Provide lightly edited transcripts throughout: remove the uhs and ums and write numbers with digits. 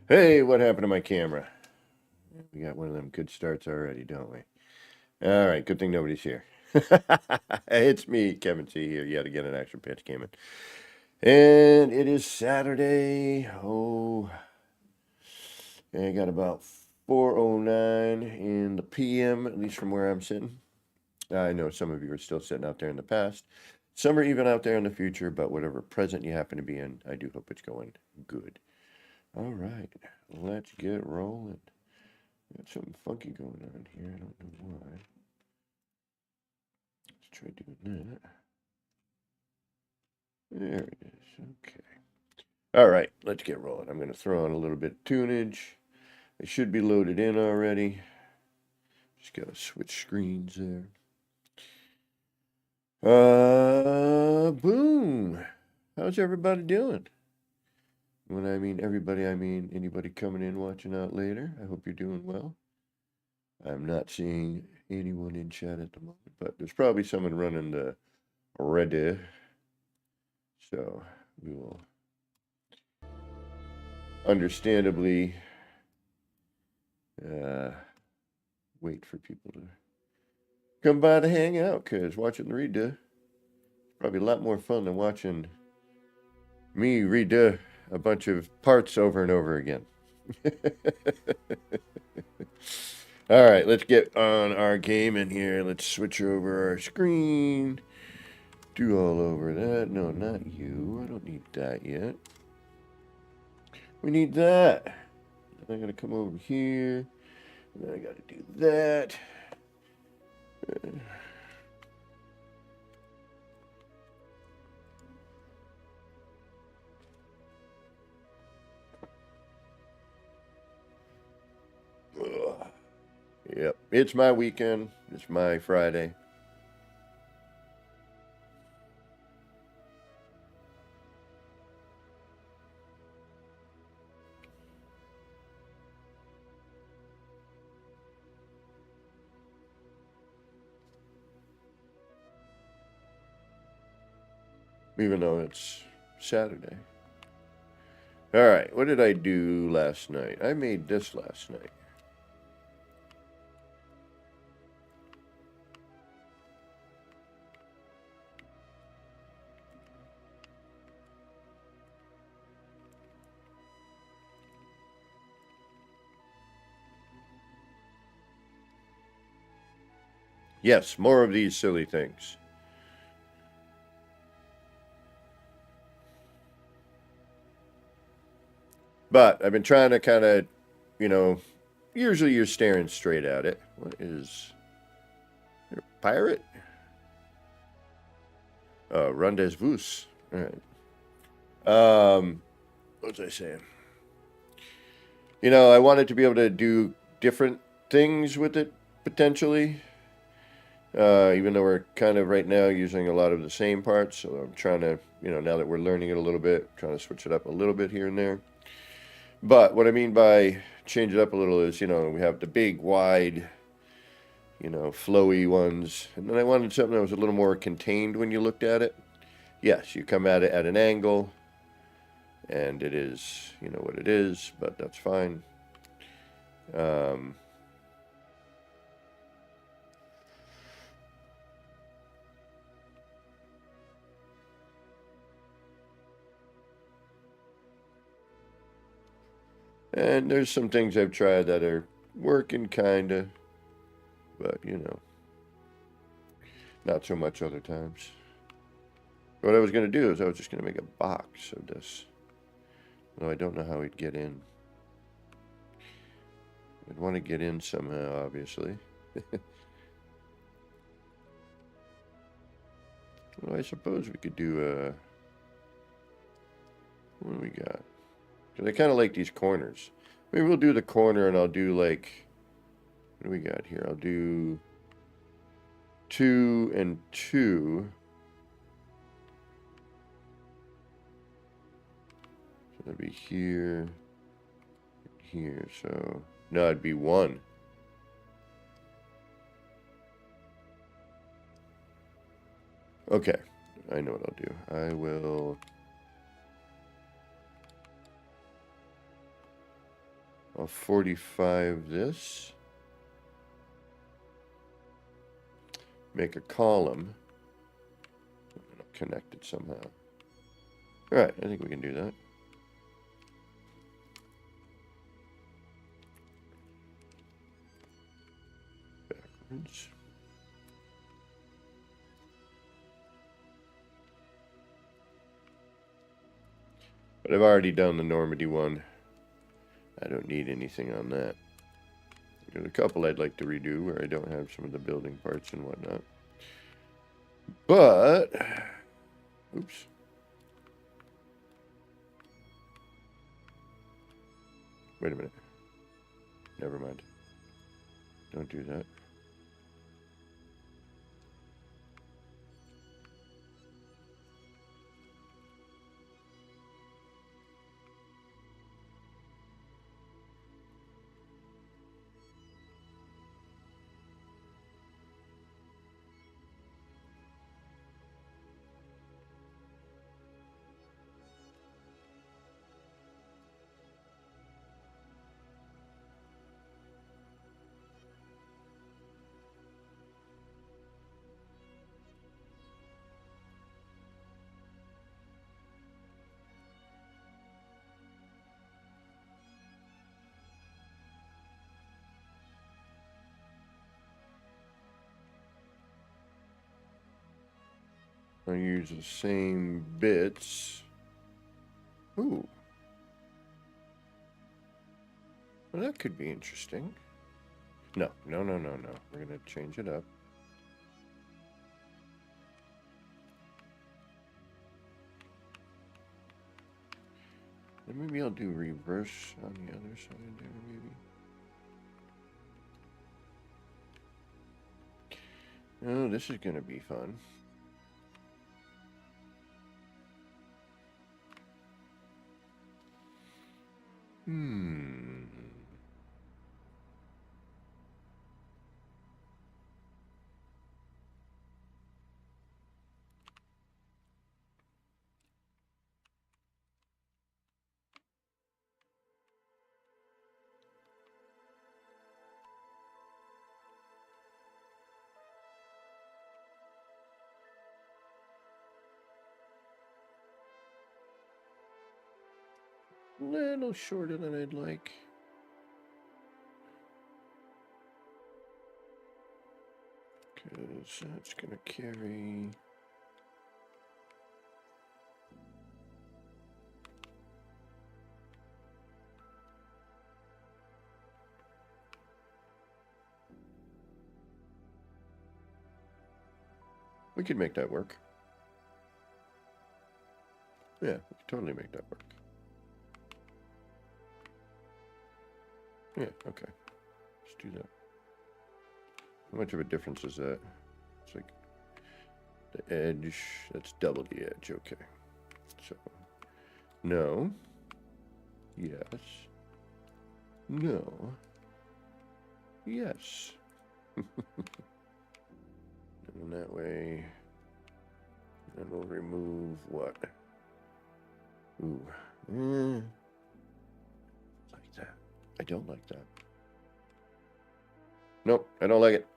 Hey, what happened to my camera? We got one of them good starts already, don't we? All right, good thing nobody's here. It's me, Kevin C. here. Yet again, an action pitch came in. And it is Saturday. Oh, I got about 4:09 in the PM, at least from where I'm sitting. I know some of you are still sitting out there in the past. Some are even out there in the future, but whatever present you happen to be in, I do hope it's going good. All right, let's get rolling. Got something funky going on here. I don't know why. Let's try doing that. There it is. Okay. All right, let's get rolling. I'm going to throw on a little bit of tunage. It should be loaded in already. Just got to switch screens there. Boom. How's everybody doing? When I mean everybody, I mean anybody coming in, watching out later. I hope you're doing well. I'm not seeing anyone in chat at the moment, but there's probably someone running the Reddit. So we will understandably wait for people to come by to hang out, because watching the read is probably a lot more fun than watching me read a bunch of parts over and over again. All right, let's get on our game in here. Let's switch over our screen. Do all over that. No, not you. I don't need that yet. We need that. I gotta come over here. And then I gotta do that. Yep, it's my weekend. It's my Friday. Even though it's Saturday. All right, what did I do last night? I made this last night. Yes, more of these silly things. But I've been trying to kind of, usually you're staring straight at it. What is... pirate? Rendezvous. All right. What was I saying? I wanted to be able to do different things with it, potentially. Even though we're kind of right now using a lot of the same parts. So I'm trying to, now that we're learning it a little bit, trying to switch it up a little bit here and there. But what I mean by change it up a little is, we have the big, wide, flowy ones. And then I wanted something that was a little more contained when you looked at it. Yes, you come at it at an angle, and it is, what it is, but that's fine. And there's some things I've tried that are working, kind of, but, not so much other times. What I was going to do is I was just going to make a box of this. No, I don't know how we'd get in. I'd want to get in somehow, obviously. Well, I suppose we could do a... What do we got? Because I kind of like these corners. Maybe we'll do the corner and I'll do like... What do we got here? I'll do 2 and 2. So that'd be here, here. So, no, it'd be 1. Okay, I know what I'll do. I will... I'll 45 this. Make a column. Connect it somehow. All right, I think we can do that. But I've already done the Normandy one. I don't need anything on that. There's a couple I'd like to redo where I don't have some of the building parts and whatnot. But, oops. Wait a minute. Never mind. Don't do that. I use the same bits. Ooh. Well, that could be interesting. No. We're going to change it up. And maybe I'll do reverse on the other side there, maybe. Oh, this is going to be fun. A little shorter than I'd like. Because that's going to carry... We could make that work. Yeah, we could totally make that work. Yeah, okay. Let's do that. How much of a difference is that? It's like the edge, that's double the edge, okay. So, no. Yes. No. Yes. And that way, then we'll remove what? Ooh. Like that. I don't like that. Nope, I don't like it.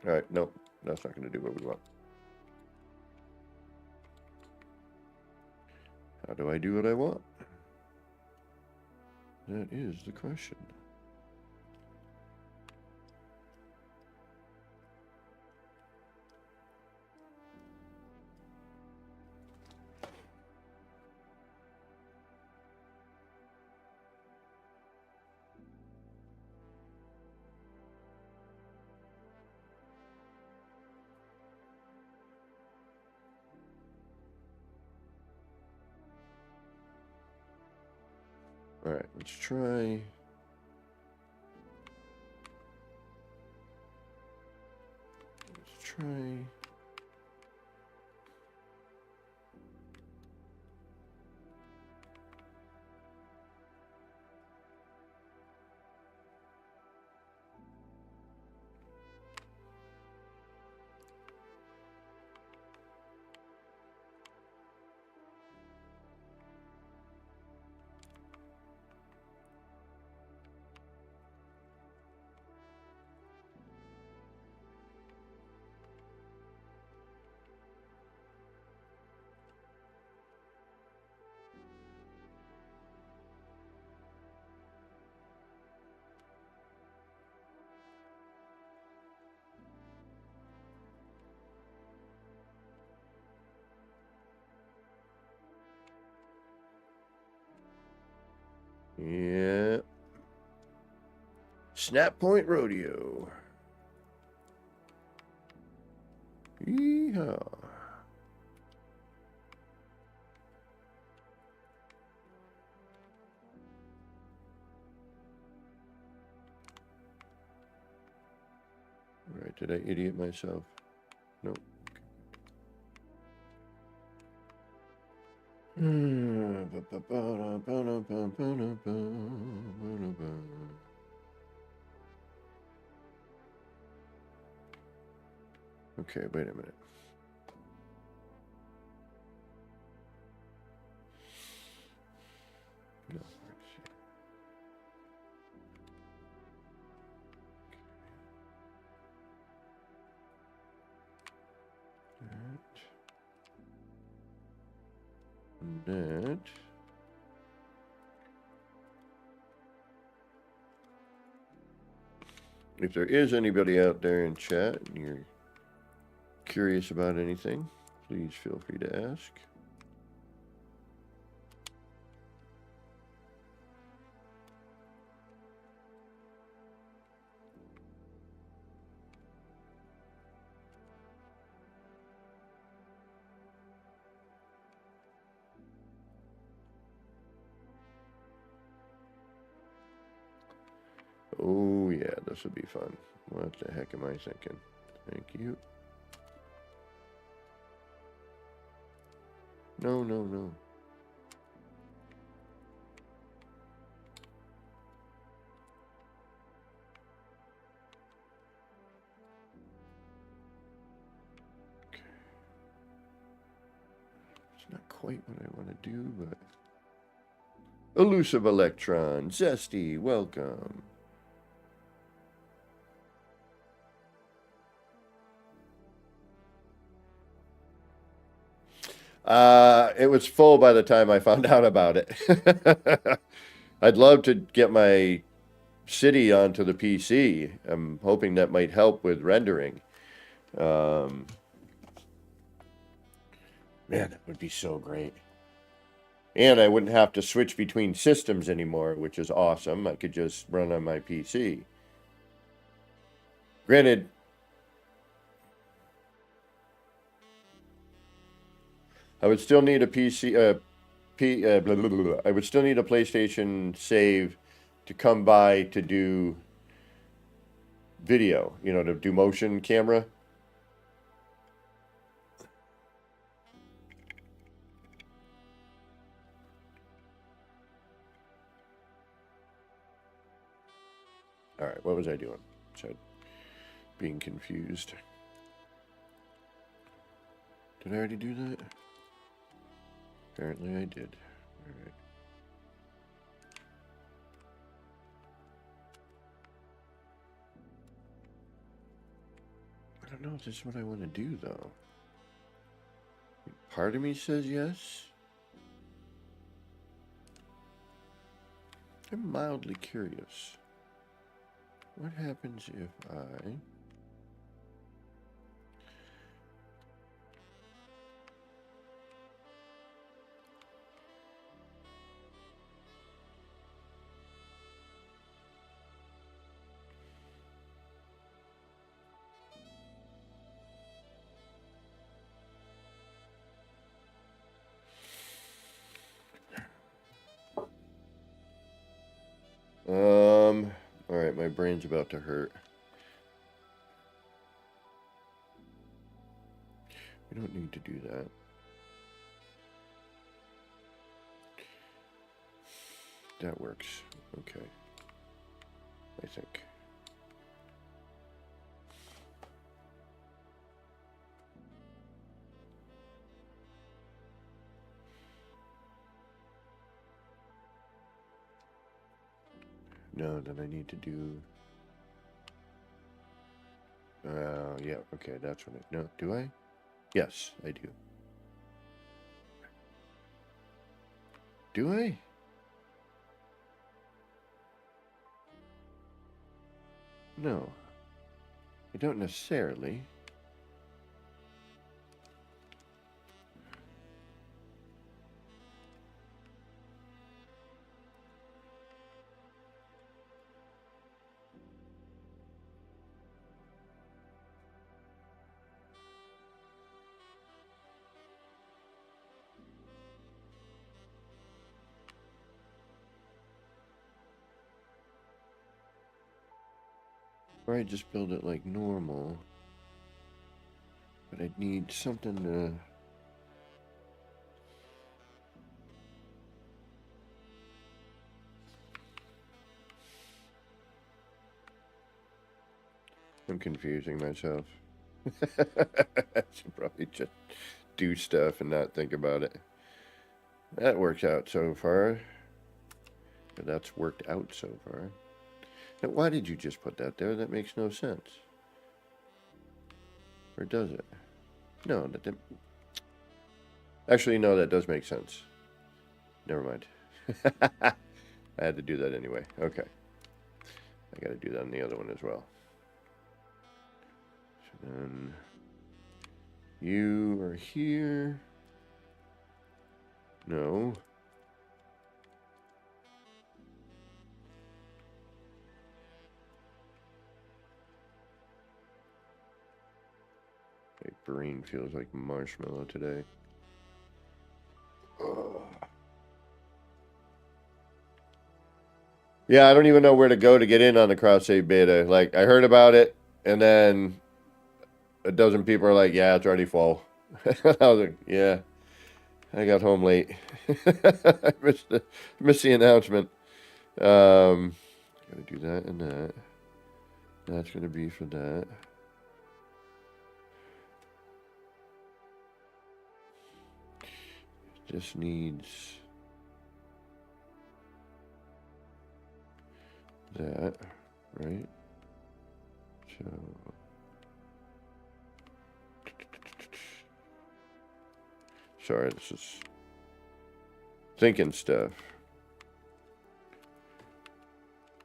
Alright, nope. That's not going to do what we want. How do I do what I want? That is the question. Alright, let's try... Yeah. Snap Point Rodeo. Yeehaw. Right, did I idiot myself? Nope. Okay, wait a minute. No, let's see. That. If there is anybody out there in chat and you're curious about anything, please feel free to ask. Oh yeah, this would be fun. What the heck am I thinking? Thank you. No, no, no. Okay. It's not quite what I want to do, but... Elusive Electron, Zesty, welcome. It was full by the time I found out about it. I'd love to get my city onto the PC. I'm hoping that might help with rendering. Man, that would be so great. And I wouldn't have to switch between systems anymore, which is awesome. I could just run on my PC. Granted, I would still need a PC, blah, blah, blah, blah. I would still need a PlayStation save to come by to do video, you know, to do motion camera. All right, what was I doing? So, being confused. Did I already do that? Apparently I did. All right. I don't know if this is what I want to do, though. Part of me says yes. I'm mildly curious. What happens if I... All right, my brain's about to hurt. We don't need to do that. That works. Okay. I think. No, then I need to do... yeah, okay, that's what I... No, do I? Yes, I do. Do I? No. I don't necessarily. Or I just build it like normal. But I'd need something to... I'm confusing myself. I should probably just do stuff and not think about it. That works out so far. But that's worked out so far. Now, why did you just put that there? That makes no sense. Or does it? No, that didn't. Actually, no, that does make sense. Never mind. I had to do that anyway. Okay. I got to do that on the other one as well. So then you are here. No. My brain feels like marshmallow today. Ugh. Yeah, I don't even know where to go to get in on the cross-save beta. Like, I heard about it, and then a dozen people are like, yeah, it's already full. I was like, yeah. I got home late. I missed the announcement. Gotta do that and that. That's gonna be for that. Just needs that, right? So sorry, this is thinking stuff.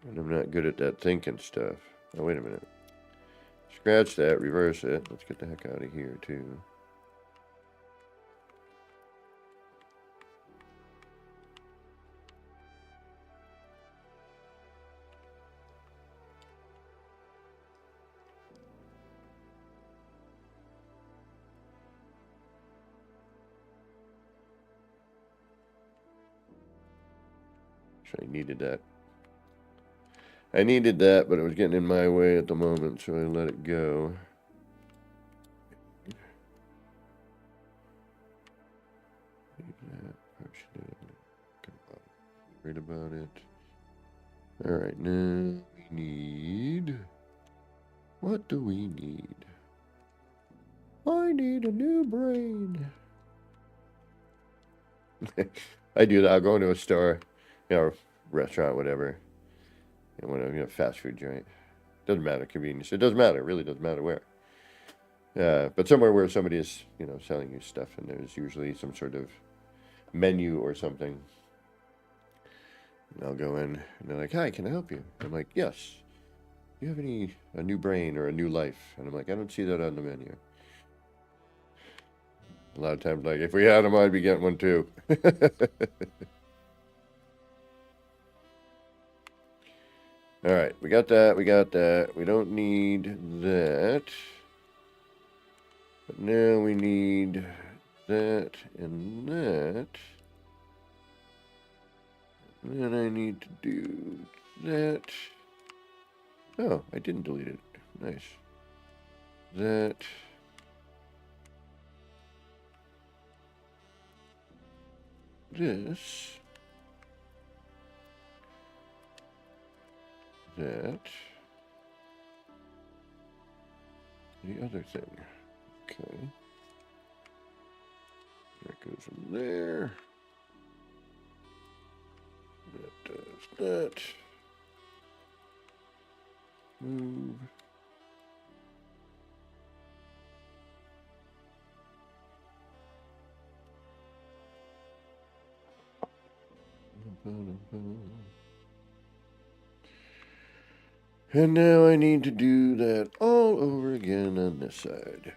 And I'm not good at that thinking stuff. Oh, wait a minute. Scratch that, reverse it. Let's get the heck out of here, too. So I needed that. I needed that, but it was getting in my way at the moment, so I let it go. Read about it. All right, now we need... What do we need? I need a new brain. I do that. I'll go into a store, you know, restaurant, whatever. You know, whatever, fast food joint. Doesn't matter, convenience. It doesn't matter. It really doesn't matter where. But somewhere where somebody is, selling you stuff, and there's usually some sort of menu or something. And I'll go in, and they're like, "Hi, can I help you?" I'm like, "Yes. Do you have a new brain or a new life?" And I'm like, "I don't see that on the menu." A lot of times, like, if we had them, I'd be getting one too. All right, we got that. We got that. We don't need that. But now we need that and that. And then I need to do that. Oh, I didn't delete it. Nice. That. This. That. The other thing. Okay. That goes in there. That does that. Move. And now I need to do that all over again on this side.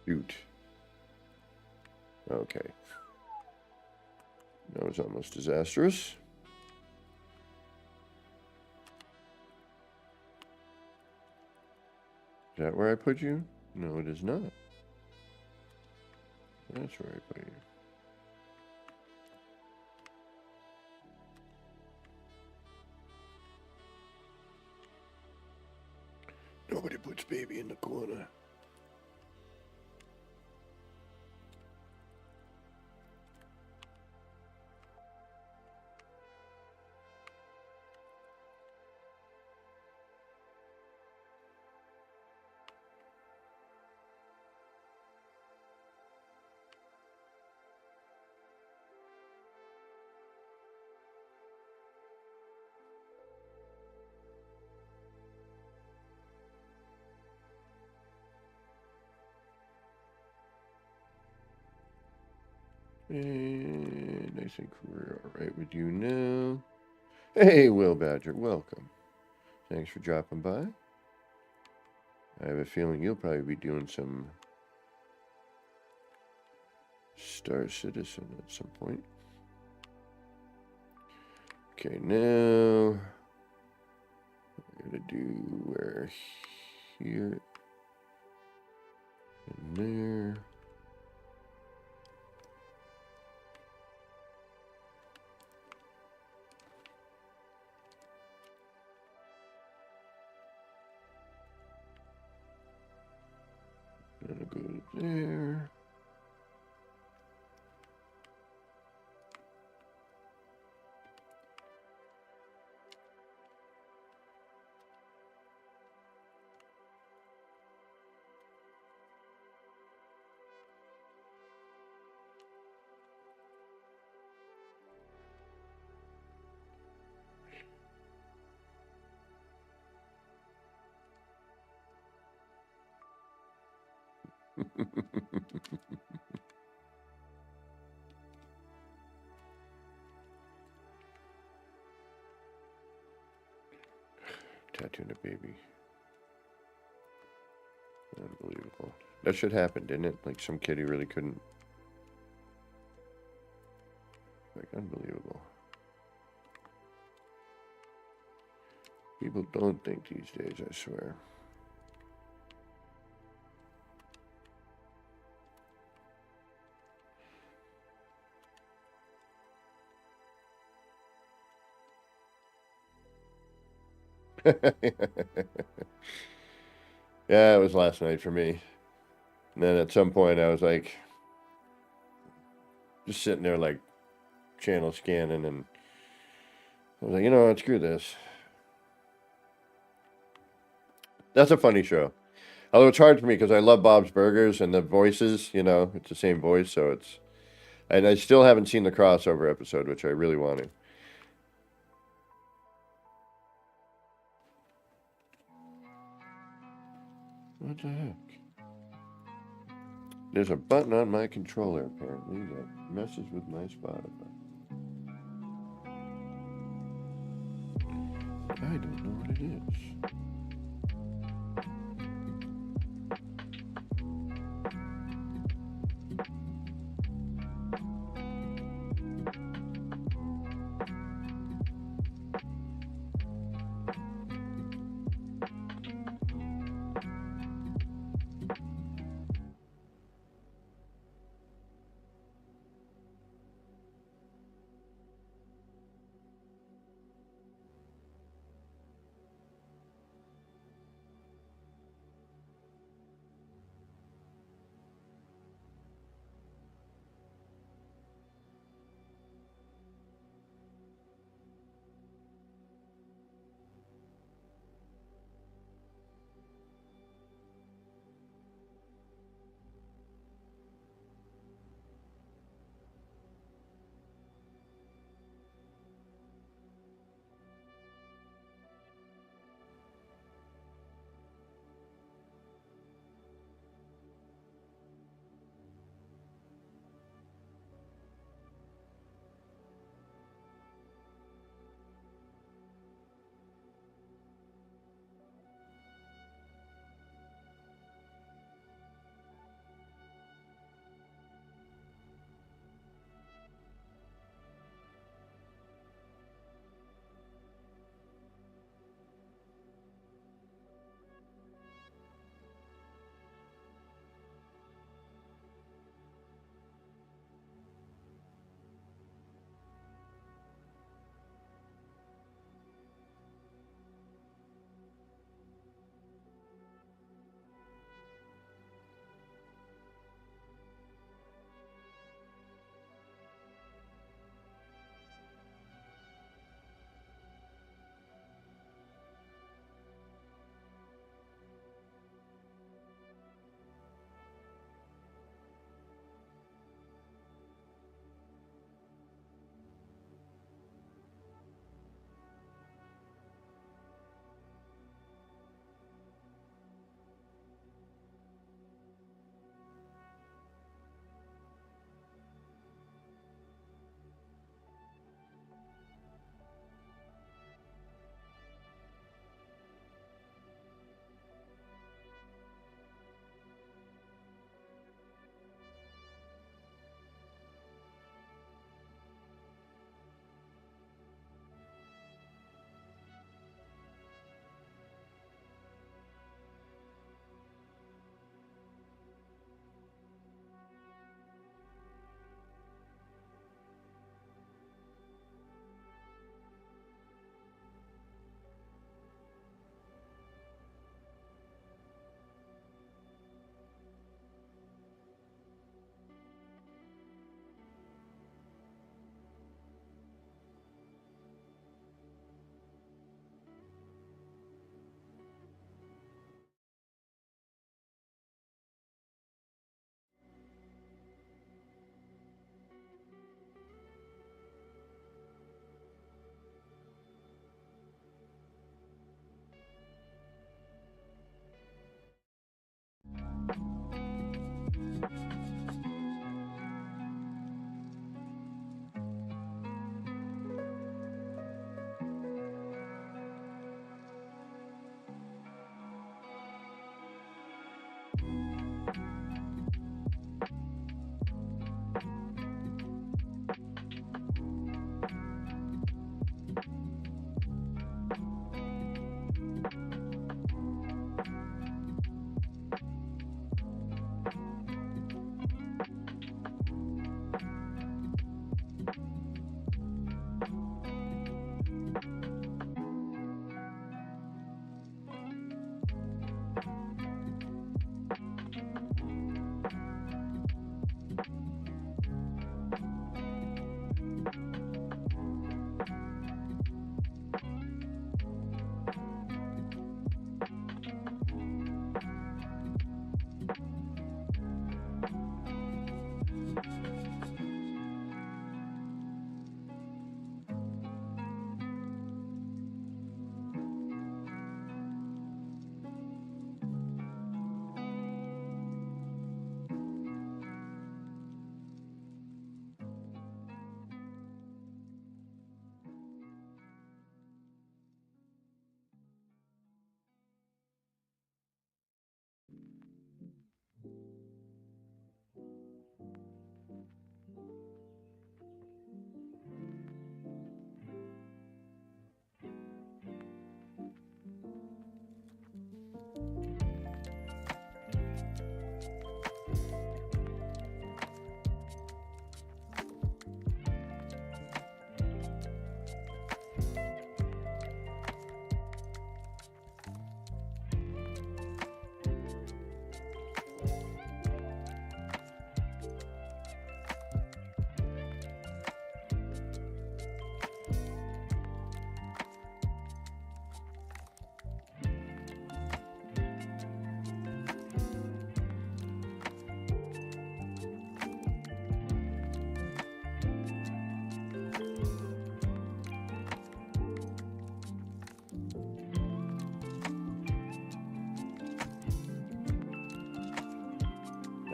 Shoot. Okay. That was almost disastrous. Is that where I put you? No, it is not. That's where I put you. Nobody puts baby in the corner. And I think we're all right with you now. Hey, Will Badger, welcome. Thanks for dropping by. I have a feeling you'll probably be doing some Star Citizen at some point. Okay, now we're gonna do where here and there. Gonna go to there. Tattooing a baby. Unbelievable. That should happen, didn't it? Like some kid who really couldn't. Like, unbelievable. People don't think these days, I swear. Yeah, it was last night for me. And then at some point I was like, just sitting there like channel scanning, and I was like, you know what, screw this. That's a funny show. Although it's hard for me because I love Bob's Burgers and the voices, you know, it's the same voice, so it's... And I still haven't seen the crossover episode, which I really want to. What the heck? There's a button on my controller, apparently, that messes with my Spotify. I don't know what it is.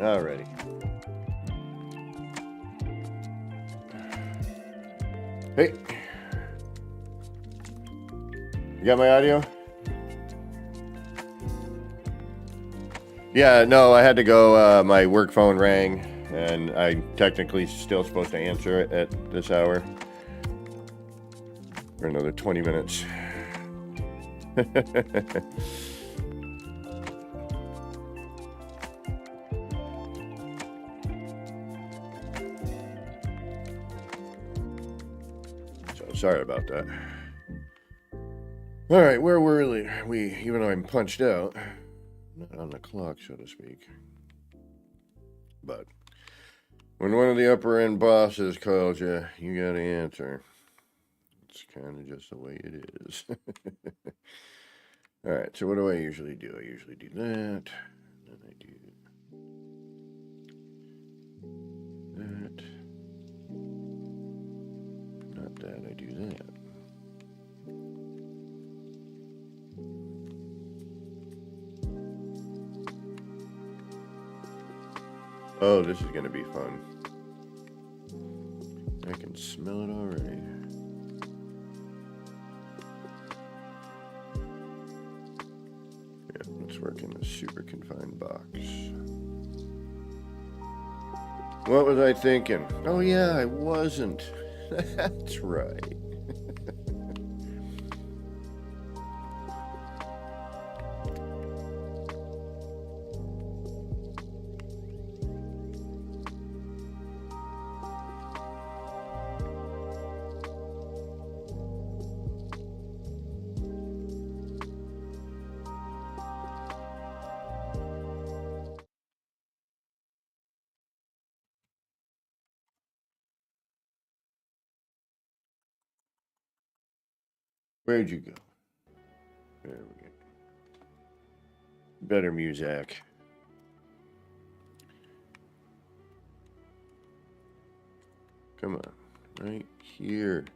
Alrighty. Hey. You got my audio? Yeah, no, I had to go. My work phone rang, and I'm technically still supposed to answer it at this hour for another 20 minutes. So sorry about that. All right, where were we? Even though I'm punched out, not on the clock, so to speak. But when one of the upper end bosses calls you, you gotta answer. It's kind of just the way it is. All right, so what do I usually do? I usually do that. Then I do that. Not that, I do that. Oh, this is going to be fun. I can smell it already. Yeah, let's work in the super confined box. What was I thinking? Oh yeah, I wasn't. That's right. Where'd you go? There we go. Better music. Come on, right here.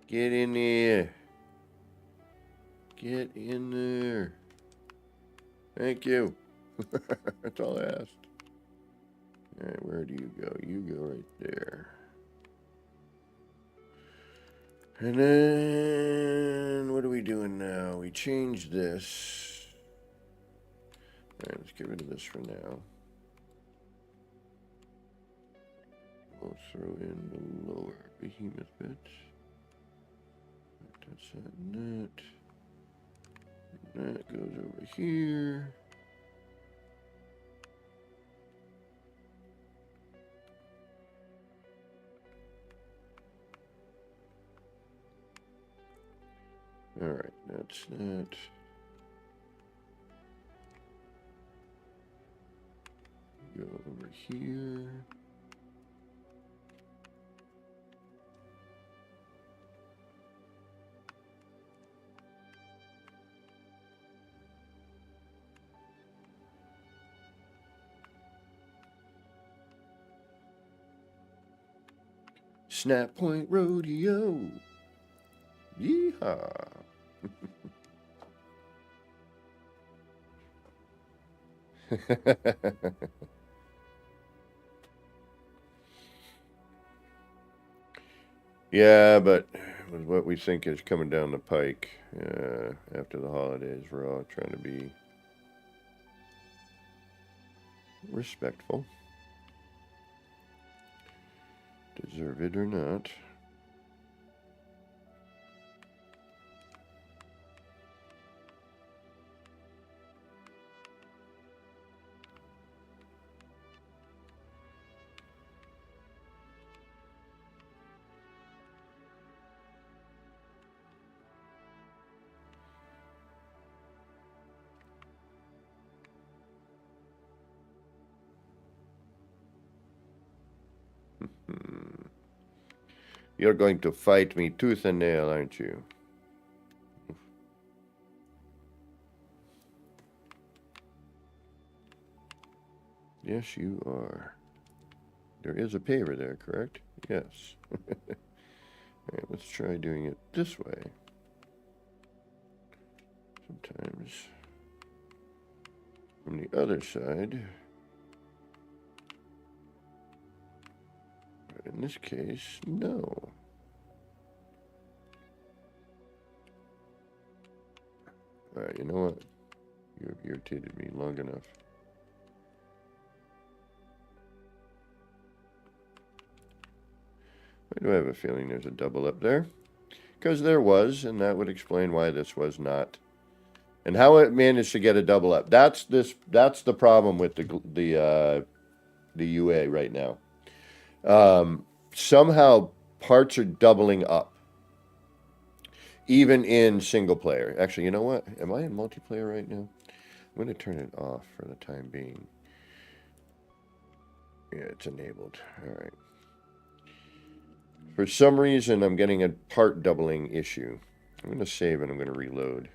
Get in there. Get in there. Thank you. That's all I asked. All right, where do you go? You go right there. And then, what are we doing now? We changed this. All right, let's get rid of this for now. We'll throw in the lower behemoth bits. That's that and that. And that goes over here. All right, that's that. Go over here. Snap Point Rodeo. Yeehaw. Yeah, but with what we think is coming down the pike after the holidays, we're all trying to be respectful. Deserve it or not. You're going to fight me tooth and nail, aren't you? Yes, you are. There is a paver there, correct? Yes. Alright, let's try doing it this way. Sometimes from the other side. But in this case, no. Alright, you know what? You have irritated me long enough. I do have a feeling there's a double up there. Because there was, and that would explain why this was not. And how it managed to get a double up. That's the problem with the UA right now. Somehow parts are doubling up. Even in single player. Actually, you know what? Am I in multiplayer right now? I'm going to turn it off for the time being. Yeah, it's enabled. All right. For some reason, I'm getting a part doubling issue. I'm going to save and I'm going to reload.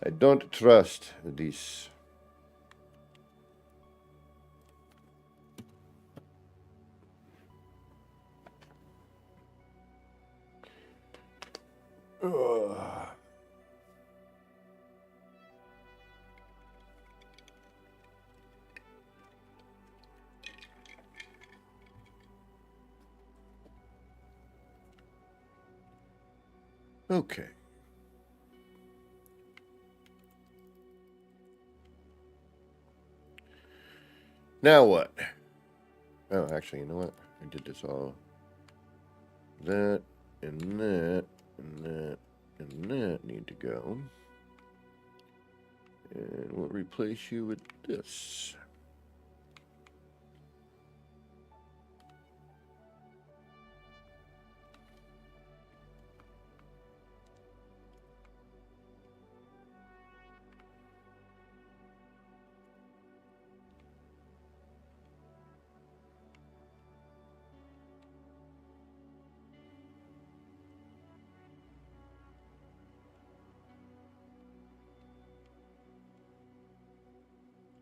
I don't trust this. Ugh. Okay. Now what? Oh, actually, you know what? I did this all. That, and that, and that, and that need to go. And we'll replace you with this.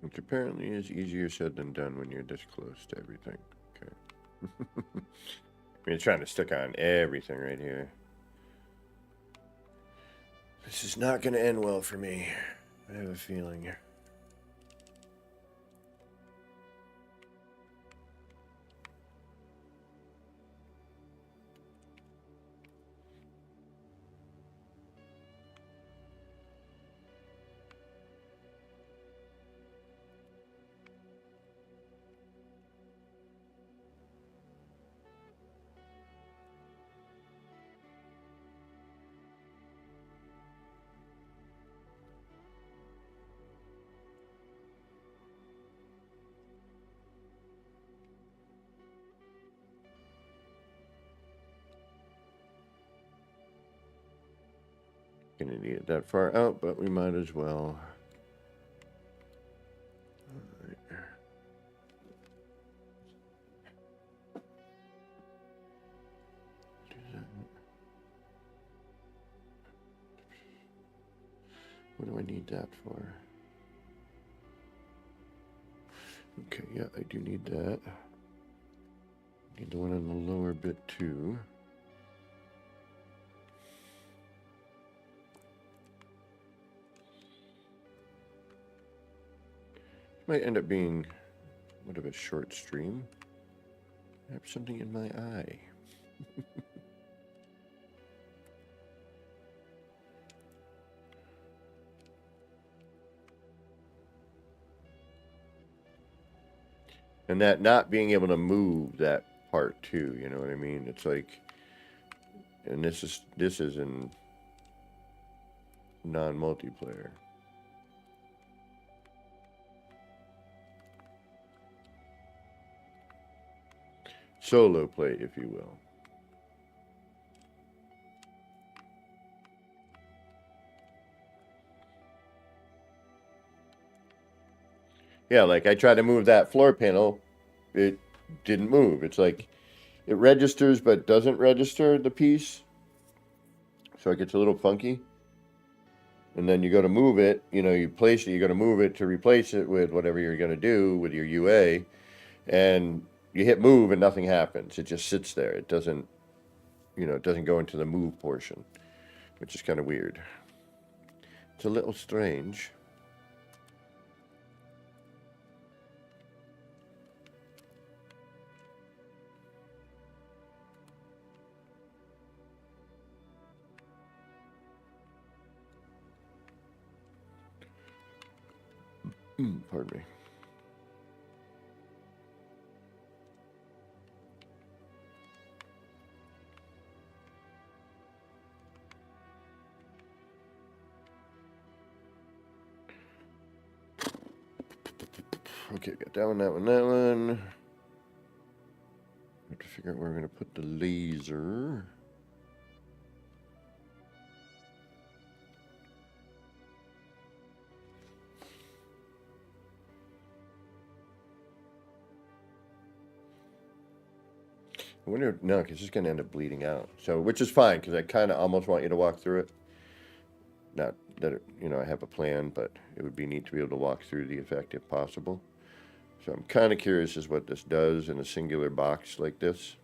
Which apparently is easier said than done when you're this close to everything. Okay. You're trying to stick on everything right here. This is not going to end well for me. I have a feeling. Gonna need it that far out, but we might as well. What do I need that for? Okay, yeah, I do need that. Need the one on the lower bit too. Might end up being what of a short stream. I have something in my eye. And that not being able to move that part too, you know what I mean? It's like, and this is in non-multiplayer. Solo play, if you will. Yeah, like I tried to move that floor panel, it didn't move. It's like it registers but doesn't register the piece, so it gets a little funky. And then you go to move it, you place it, you go to move it to replace it with whatever you're going to do with your UA, and you hit move and nothing happens. It just sits there. It doesn't, it doesn't go into the move portion, which is kind of weird. It's a little strange. Pardon me. Okay, got that one, that one, that one. Have to figure out where we're going to put the laser. I wonder, no, because it's just going to end up bleeding out. So, which is fine, because I kind of almost want you to walk through it. Not that, I have a plan, but it would be neat to be able to walk through the effect if possible. So I'm kind of curious as what this does in a singular box like this.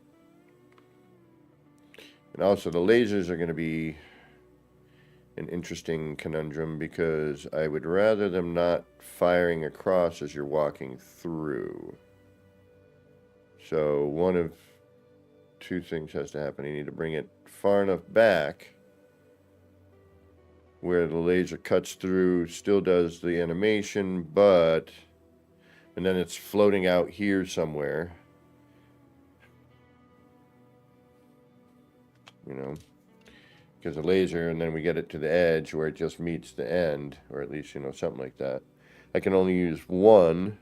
And also the lasers are going to be an interesting conundrum, because I would rather them not firing across as you're walking through. So one of two things has to happen. You need to bring it far enough back where the laser cuts through, still does the animation, but, and then it's floating out here somewhere, because the laser, and then we get it to the edge where it just meets the end, or at least, something like that. I can only use one,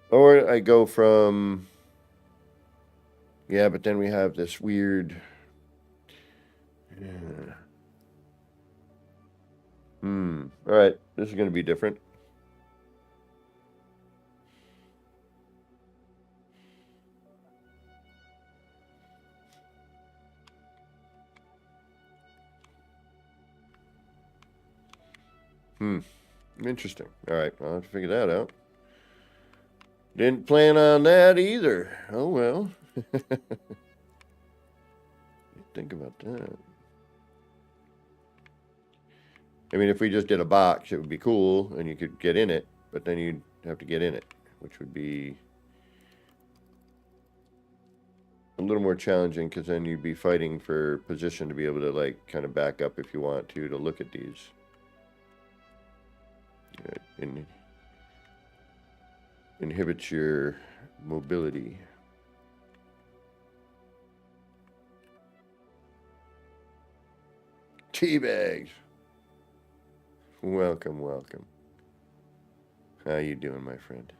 or I go from, yeah, but then we have this weird, all right, this is going to be different. Interesting. All right, I'll have to figure that out. Didn't plan on that either. Oh well. Think about that. I mean, if we just did a box, it would be cool, and you could get in it, but then you'd have to get in it, which would be a little more challenging, because then you'd be fighting for position to be able to, like, kind of back up if you want to look at these. It inhibits your mobility. Teabags. Welcome, welcome. How you doing, my friend?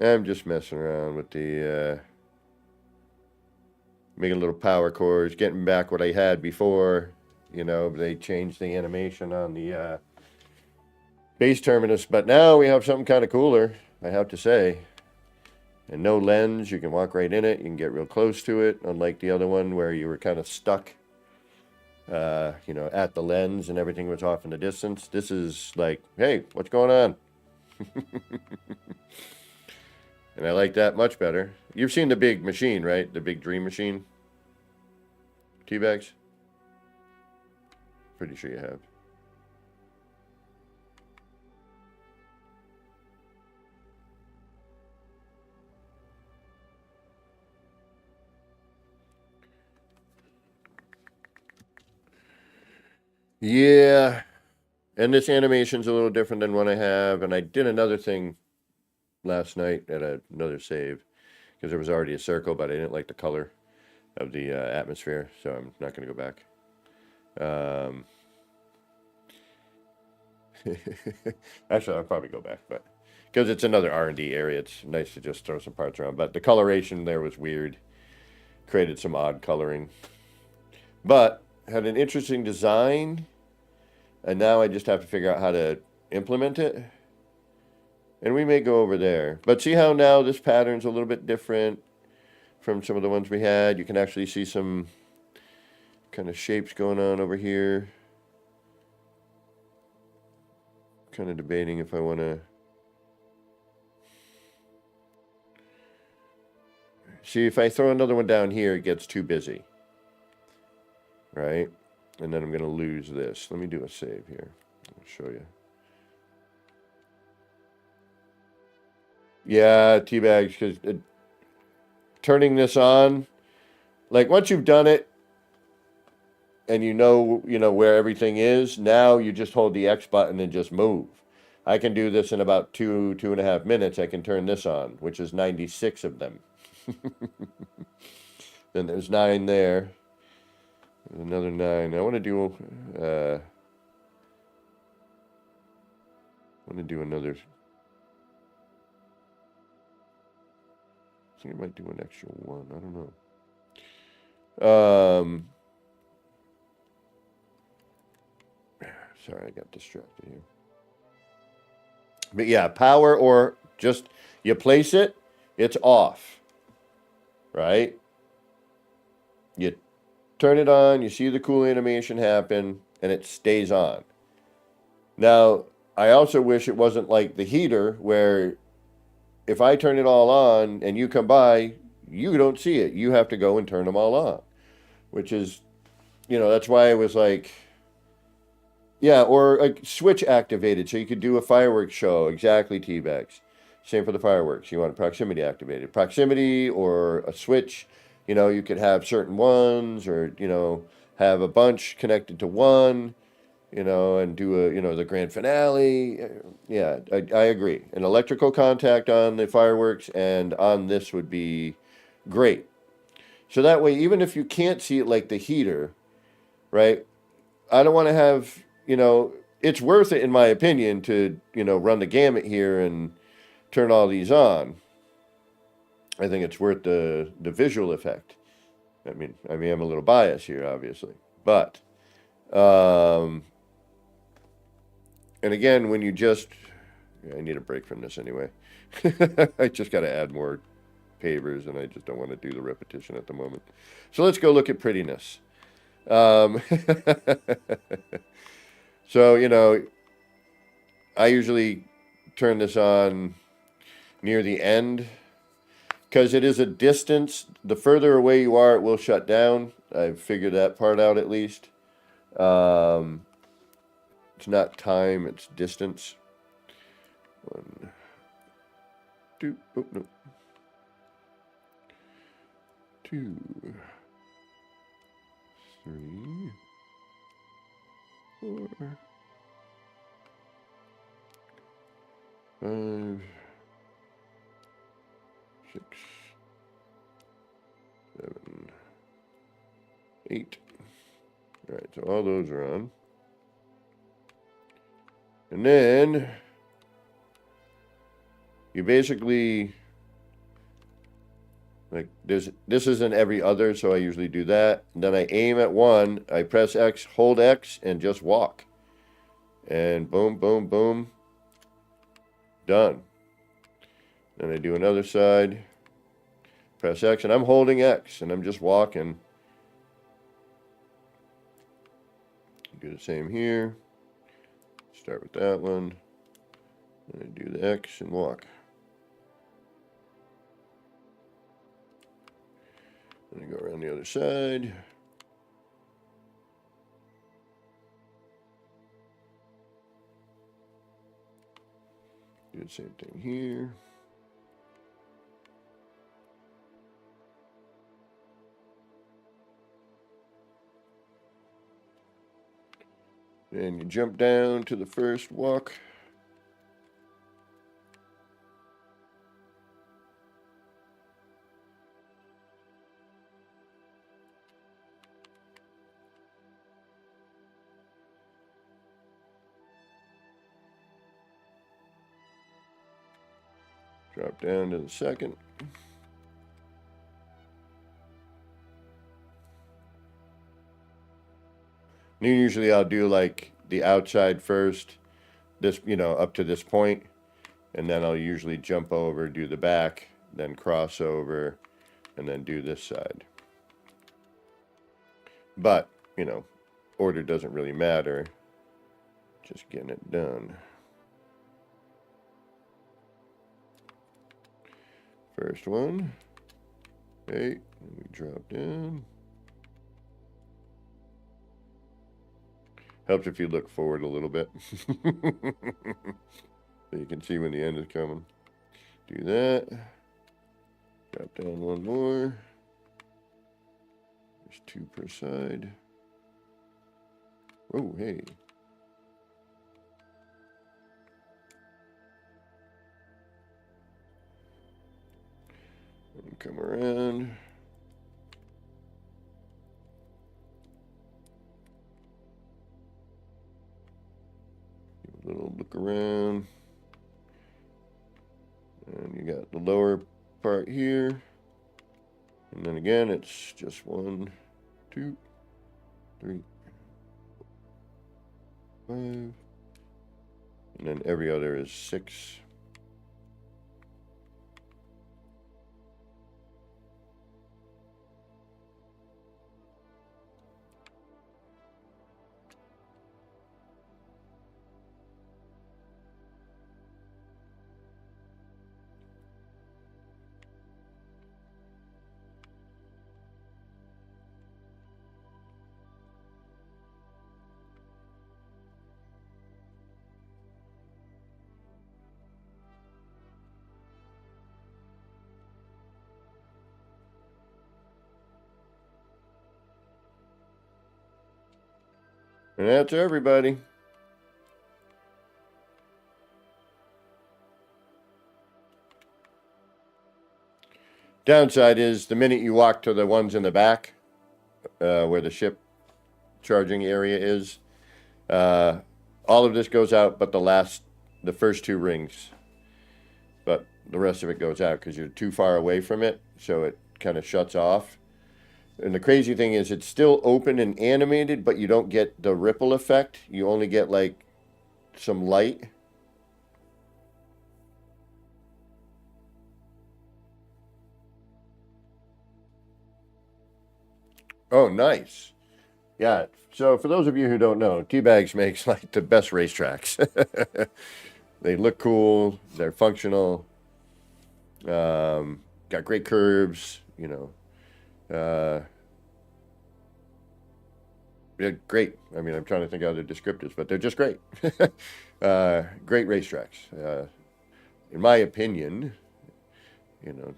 I'm just messing around with the making little power cores, getting back what I had before. They changed the animation on the base terminus, but now we have something kind of cooler, I have to say. And no lens, you can walk right in it, you can get real close to it, unlike the other one where you were kind of stuck, at the lens and everything was off in the distance. This is like, hey, what's going on? And I like that much better. You've seen the big machine, right? The big Dream Machine? Teabags? Pretty sure you have. Yeah, and this animation's a little different than one I have, and I did another thing last night at another save, because there was already a circle, but I didn't like the color of the atmosphere, so I'm not going to go back. Actually, I'll probably go back, but because it's another R&D area, it's nice to just throw some parts around. But the coloration there was weird, created some odd coloring, but had an interesting design, and now I just have to figure out how to implement it. And we may go over there. But see how now this pattern's a little bit different from some of the ones we had? You can actually see some kind of shapes going on over here. Kind of debating if I want to... See, if I throw another one down here, it gets too busy. Right? And then I'm going to lose this. Let me do a save here. I'll show you. Yeah, teabags, because turning this on, like once you've done it and you know where everything is, now you just hold the X button and just move. I can do this in about 2.5 minutes. I can turn this on, which is 96 of them. Then there's 9 there. There's another 9. I want to do another. I think I might do an extra 1. I don't know. Sorry, I got distracted here. But yeah, power or just you place it, it's off. Right? You turn it on, you see the cool animation happen, and it stays on. Now, I also wish it wasn't like the heater where if I turn it all on and you come by, you don't see it. You have to go and turn them all on, which is, that's why I was like, yeah, or a switch activated so you could do a fireworks show. Exactly, T-Bags. Same for the fireworks. You want proximity activated. Proximity or a switch, you could have certain ones or, have a bunch connected to one, and do the grand finale. Yeah, I agree. An electrical contact on the fireworks and on this would be great. So that way, even if you can't see it like the heater, right? I don't want to have, it's worth it in my opinion to, run the gamut here and turn all these on. I think it's worth the visual effect. I mean, I'm a little biased here, obviously, but, and again, when you just, I need a break from this anyway. I just got to add more pavers, and I just don't want to do the repetition at the moment. So let's go look at prettiness. So, I usually turn this on near the end because it is a distance. The further away you are, it will shut down. I've figured that part out at least. It's not time, it's distance. 1, 2, oh, no. 2, 3, 4, 5, 6, 7, 8. All right, so all those are on. And then you basically, like this isn't every other, so I usually do that. And then I aim at one, I press X, hold X, and just walk. And boom, boom, boom. Done. Then I do another side, press X, and I'm holding X, and I'm just walking. Do the same here. Start with that one. Then I do the X and walk. Then I go around the other side. Do the same thing here. Then you jump down to the first walk. Drop down to the second. And usually I'll do like the outside first, this, up to this point. And then I'll usually jump over, do the back, then cross over, and then do this side. But, you know, order doesn't really matter. Just getting it done. First one. Okay, we drop down. Helps if you look forward a little bit. So you can see when the end is coming. Do that. Drop down one more. There's 2 per side. Oh, hey. And come around. Give a little look around. And you got the lower part here. And then again, it's just 1, 2, 3, 5. And then every other is 6. And that's everybody. Downside is the minute you walk to the ones in the back, where the ship charging area is, all of this goes out, but the first 2 rings. But the rest of it goes out because you're too far away from it, so it kind of shuts off. And the crazy thing is it's still open and animated, but you don't get the ripple effect. You only get like some light. Oh, nice. Yeah. So for those of you who don't know, T-Bags makes like the best racetracks. They look cool. They're functional. Got great curves, you know. Yeah, great. I mean, I'm trying to think of other descriptors, but they're just great. Great racetracks. In my opinion, you know,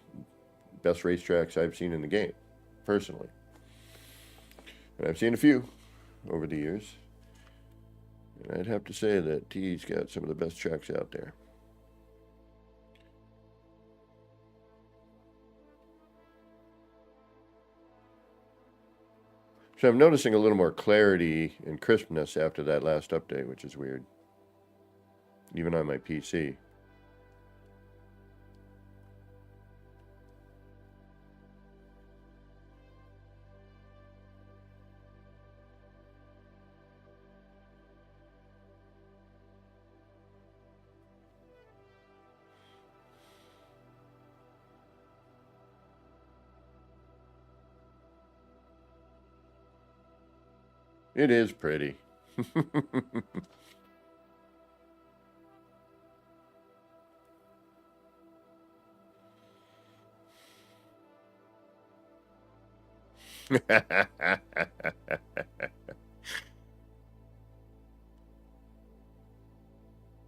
best racetracks I've seen in the game, personally. And I've seen a few over the years. And I'd have to say that T's got some of the best tracks out there. So I'm noticing a little more clarity and crispness after that last update, which is weird. Even on my PC. It is pretty.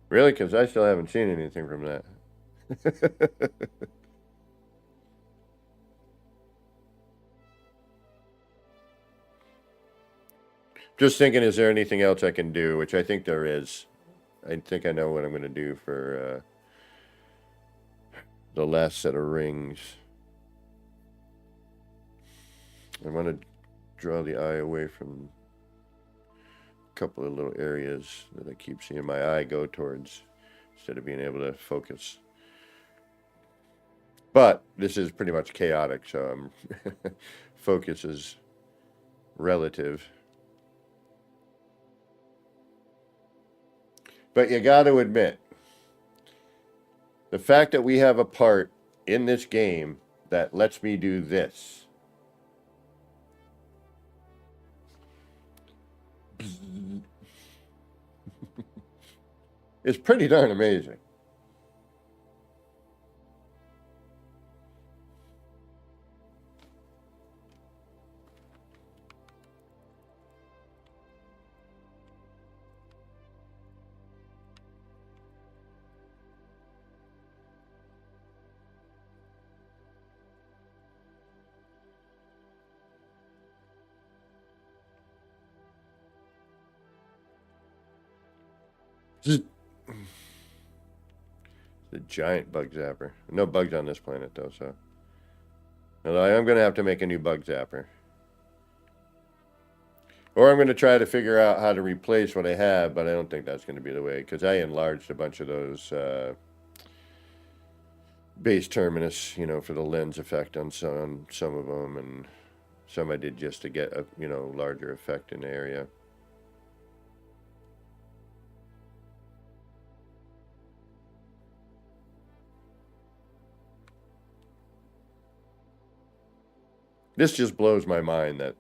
Really? Because I still haven't seen anything from that. Just thinking, is there anything else I can do? Which I think there is. I think I know what I'm going to do for the last set of rings. I want to draw the eye away from a couple of little areas that I keep seeing my eye go towards instead of being able to focus. But this is pretty much chaotic, so focus is relative. But you got to admit, The fact that we have a part in this game that lets me do this. It's pretty darn amazing. The giant bug zapper. No bugs on this planet, though, so. Although I am going to have to make a new bug zapper. Or I'm going to try to figure out how to replace what I have, but I don't think that's going to be the way, because I enlarged a bunch of those base terminus, you know, for the lens effect on some of them, and some I did just to get a, you know, larger effect in the area. This just blows my mind that,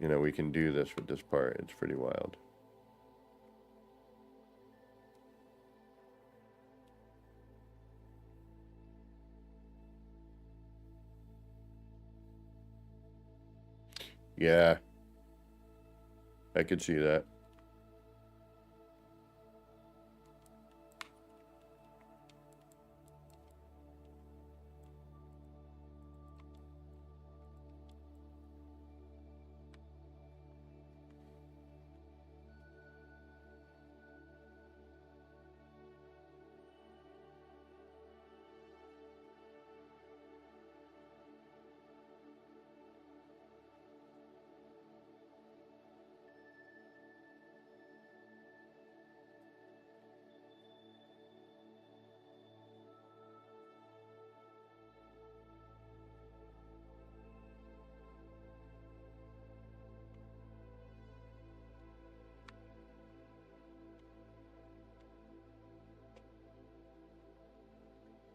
you know, we can do this with this part. It's pretty wild. Yeah. I could see that.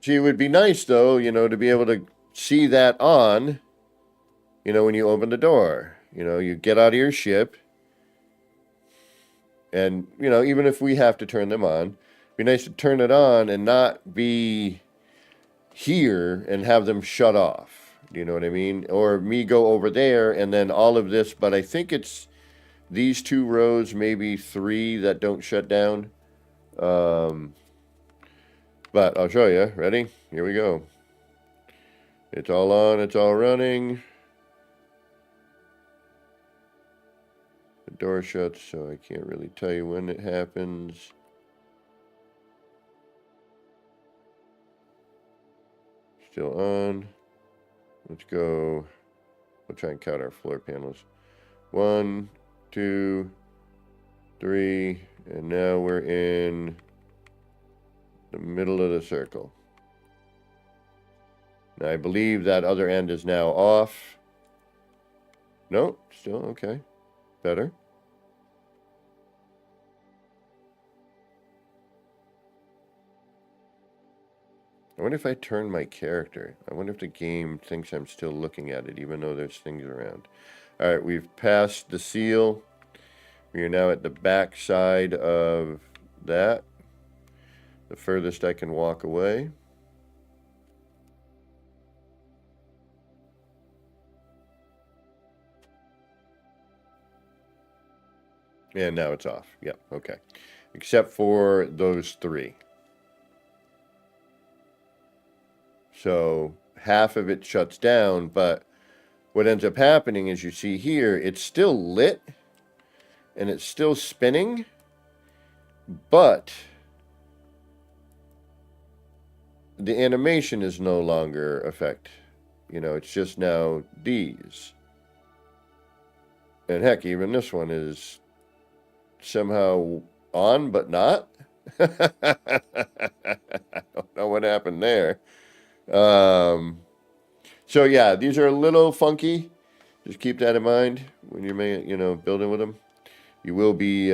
See, it would be nice, though, you know, to be able to see that on, you know, when you open the door. You know, you get out of your ship, and, you know, even if we have to turn them on, it'd be nice to turn it on and not be here and have them shut off. Do you know what I mean? Or me go over there and then all of this, but I think it's these two rows, maybe three, that don't shut down. But I'll show you. Ready? Here we go. It's all on. It's all running. The door shuts, so I can't really tell you when it happens. Still on. Let's go. We'll try and count our floor panels. 1, 2, 3, and now we're in the middle of the circle. Now I believe that other end is now off. No, still okay. Better. I wonder if I turn my character. I wonder if the game thinks I'm still looking at it, even though there's things around. All right, we've passed the seal. We are now at the back side of that. The furthest I can walk away. And now it's off. Yep, okay. Except for those three. So half of it shuts down, but what ends up happening is, you see here, it's still lit and it's still spinning, but the animation is no longer effect. You know, it's just now these. And heck, even this one is somehow on, but not. I don't know what happened there. So yeah, these are a little funky. Just keep that in mind when you're, you know, building with them. You will be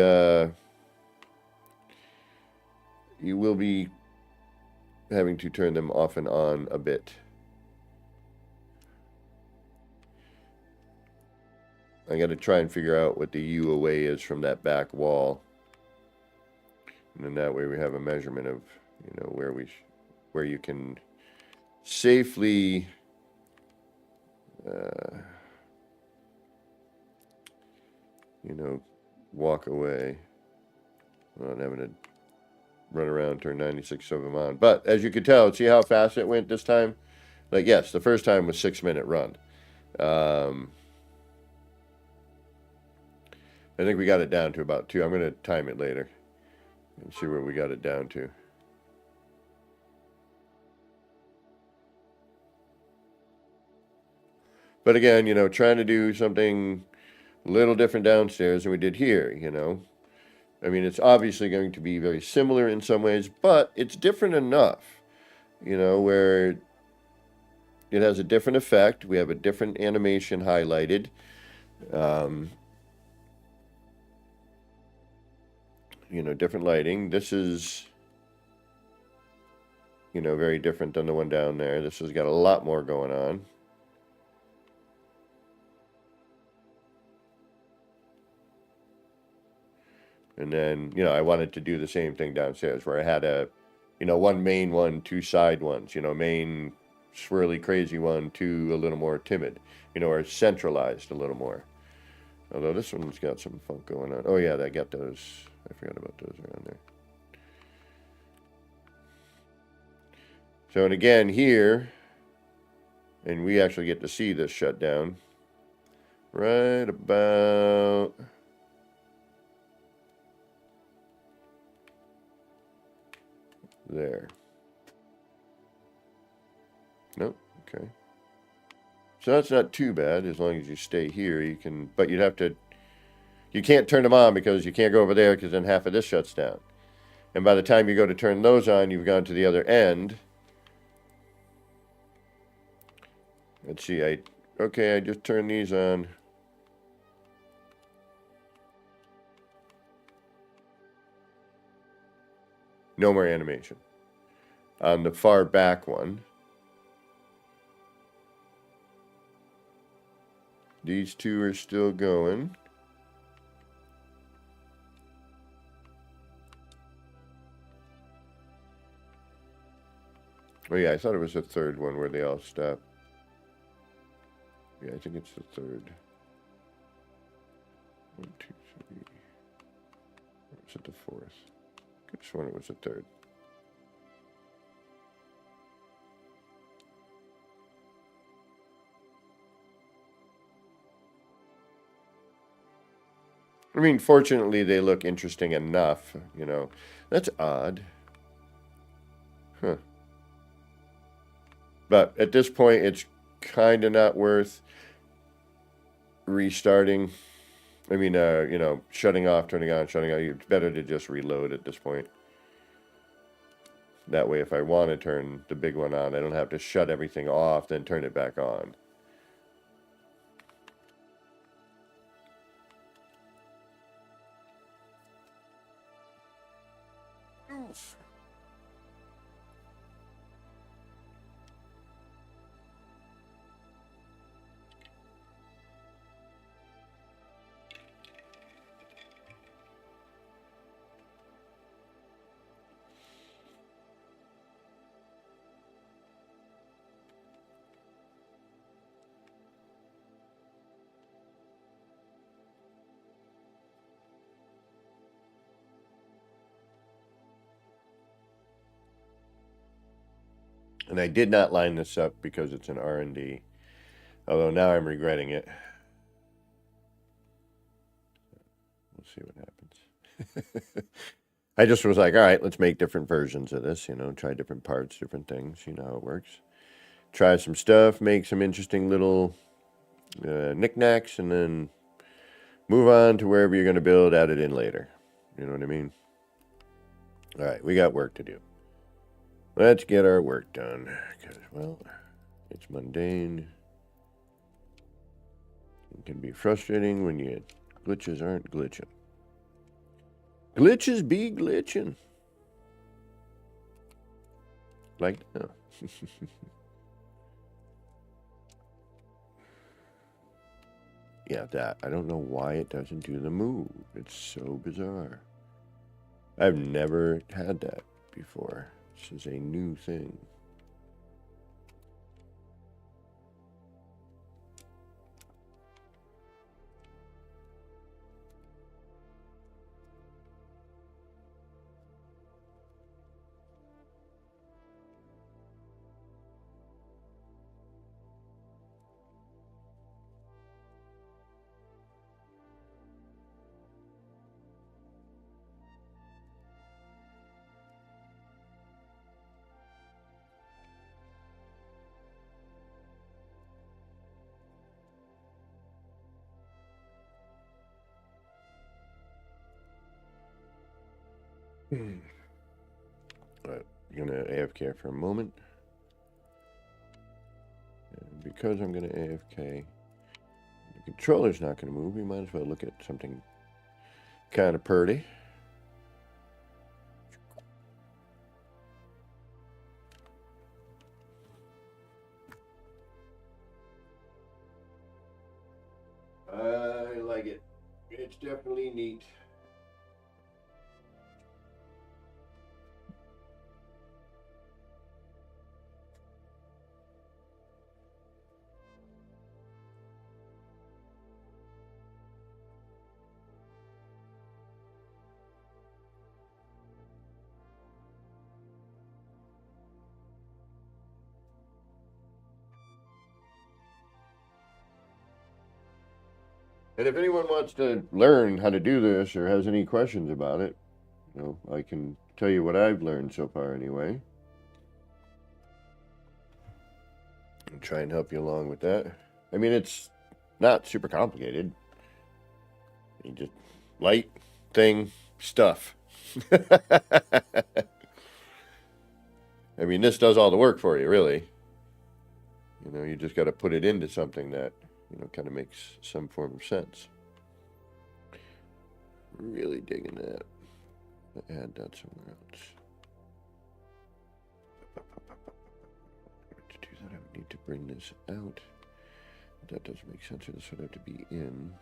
having to turn them off and on a bit. I got to try and figure out what the U away is from that back wall. And then that way we have a measurement of, you know, where you can safely you know, walk away without having to run around, turn 96 of them on. But as you can tell, see how fast it went this time? Like, yes, the first time was 6-minute run. I think we got it down to about 2. I'm going to time it later and see where we got it down to. But again, you know, trying to do something a little different downstairs than we did here, you know. I mean, it's obviously going to be very similar in some ways, but it's different enough, you know, where it has a different effect. We have a different animation highlighted. You know, different lighting. This is, you know, very different than the one down there. This has got a lot more going on. And then, you know, I wanted to do the same thing downstairs where I had a, you know, one main one, 2 side ones, you know, main swirly crazy one, 2 a little more timid, you know, or centralized a little more. Although this one's got some funk going on. Oh yeah, I got those. I forgot about those around there. So, and again here, and we actually get to see this shut down right about there. Nope. Okay. So that's not too bad as long as you stay here. You can, but you'd have to, you can't turn them on because you can't go over there because then half of this shuts down. And by the time you go to turn those on, you've gone to the other end. Let's see. Okay, I just turned these on. No more animation. On the far back one, these 2 are still going. Oh yeah, I thought it was the third one where they all stop. Yeah, I think it's the third. 1, 2, 3. Or was it the fourth? Could have sworn it was the third. I mean, fortunately, they look interesting enough, you know. That's odd. Huh. But at this point, it's kind of not worth restarting. I mean, you know, shutting off, turning on, shutting off. It's better to just reload at this point. That way, if I want to turn the big one on, I don't have to shut everything off, then turn it back on. Oof. And I did not line this up because it's an R&D. Although now I'm regretting it. We'll see what happens. I just was like, all right, let's make different versions of this, you know, try different parts, different things, you know how it works. Try some stuff, make some interesting little knickknacks, and then move on to wherever you're going to build, add it in later. You know what I mean? All right, we got work to do. Let's get our work done. Because, well, it's mundane. It can be frustrating when your glitches aren't glitching. Glitches be glitching. Like, no. Yeah, that. I don't know why it doesn't do the move. It's so bizarre. I've never had that before. This is a new thing. But I'm going to AFK for a moment. And because I'm going to AFK, the controller's not going to move. We might as well look at something kind of pretty. I like it. It's definitely neat. And if anyone wants to learn how to do this or has any questions about it, you know, I can tell you what I've learned so far anyway. And try and help you along with that. I mean, it's not super complicated. You just light, thing, stuff. I mean, this does all the work for you, really. You know, you just got to put it into something that, you know, kind of makes some form of sense. Really digging that. I'll add that somewhere else. To do that, I would need to bring this out. That doesn't make sense. This would have to be in.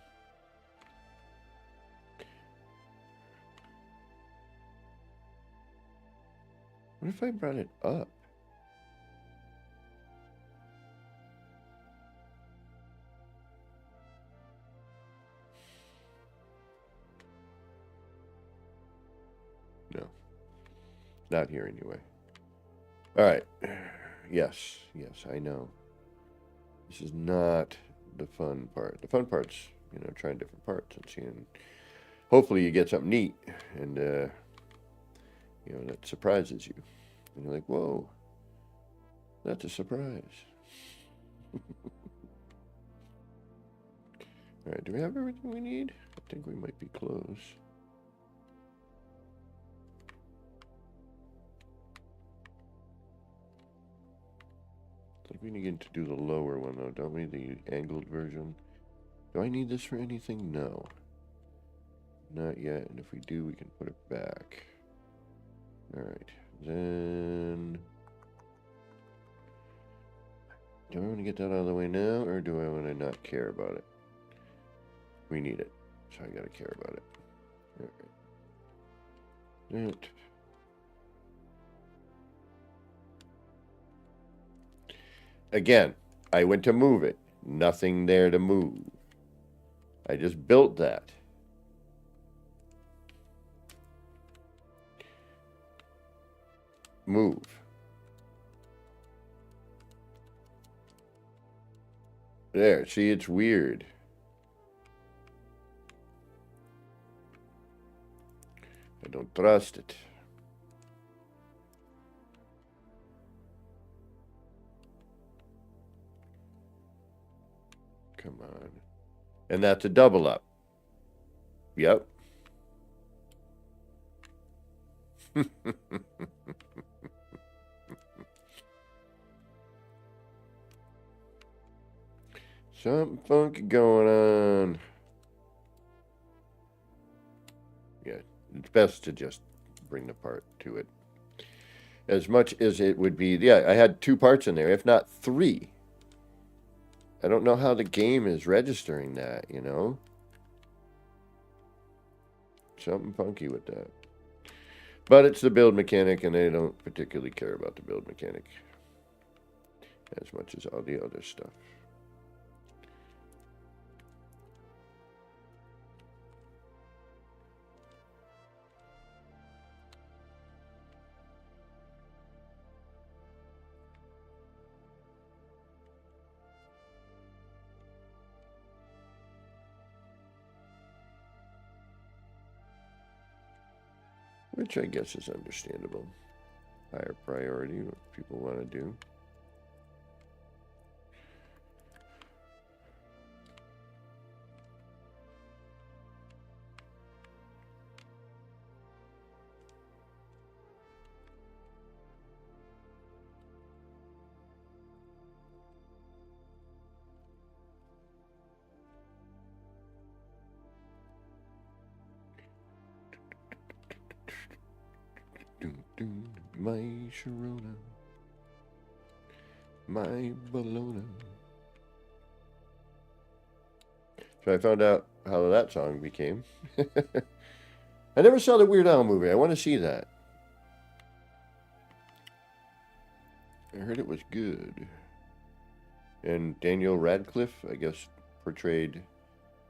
What if I brought it up? No. Not here anyway. All right. Yes, I know. This is not the fun part. The fun part's, you know, trying different parts and seeing. Hopefully you get something neat and, you know, that surprises you. And you're like, whoa, that's a surprise. All right, do we have everything we need? I think we might be close. I think we need to do the lower one, though, don't we? The angled version. Do I need this for anything? No. Not yet, and if we do, we can put it back. Alright, then... Do I want to get that out of the way now, or do I want to not care about it? We need it, so I gotta care about it. Alright. That. Again, I went to move it. Nothing there to move. I just built that. Move. There, see, it's weird. I don't trust it. Come on. And that's a double up. Yep. Something funky going on. Yeah, it's best to just bring the part to it. as much as it would be. Yeah, I had 2 parts in there, if not 3. I don't know how the game is registering that, you know? Something funky with that. But it's the build mechanic, and they don't particularly care about the build mechanic as much as all the other stuff. Which I guess is understandable. Higher priority, what people want to do. My Sharona, my Bologna. So I found out how that song became. I never saw the Weird Al movie. I want to see that. I heard it was good. And Daniel Radcliffe, I guess, portrayed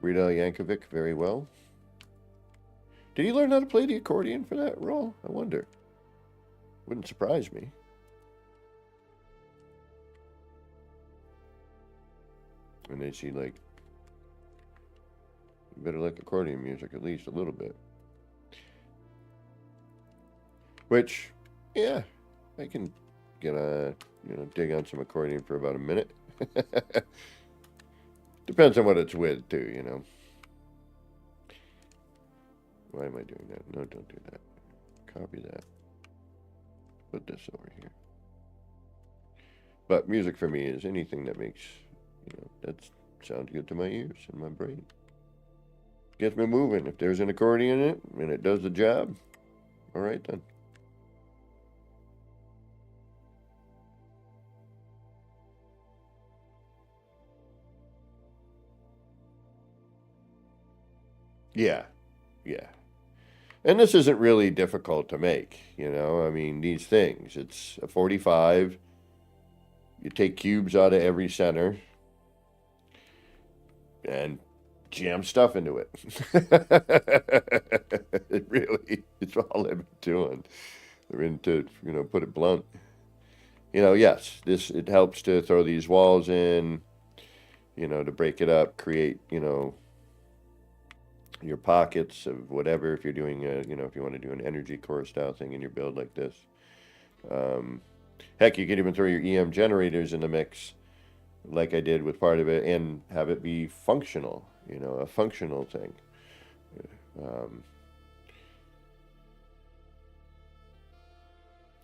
Weird Al Yankovic very well. Did he learn how to play the accordion for that role? I wonder. Wouldn't surprise me. And they see, like, you better like accordion music at least a little bit. Which, yeah, I can get dig on some accordion for about a minute. Depends on what it's with, too, you know. Why am I doing that? No, don't do that. Copy that. Put this over here. But music for me is anything that makes, that sounds good to my ears and my brain. Gets me moving. If there's an accordion in it and it does the job, all right then. Yeah, yeah. And this isn't really difficult to make, I mean, these things. It's a 45. You take cubes out of every center and jam stuff into it. It's all they've been doing. They're into, put it blunt. Yes, it helps to throw these walls in, to break it up, create, your pockets of whatever, if you're doing if you want to do an energy core style thing in your build like this. Heck, you could even throw your EM generators in the mix like I did with part of it and have it be functional, a functional thing.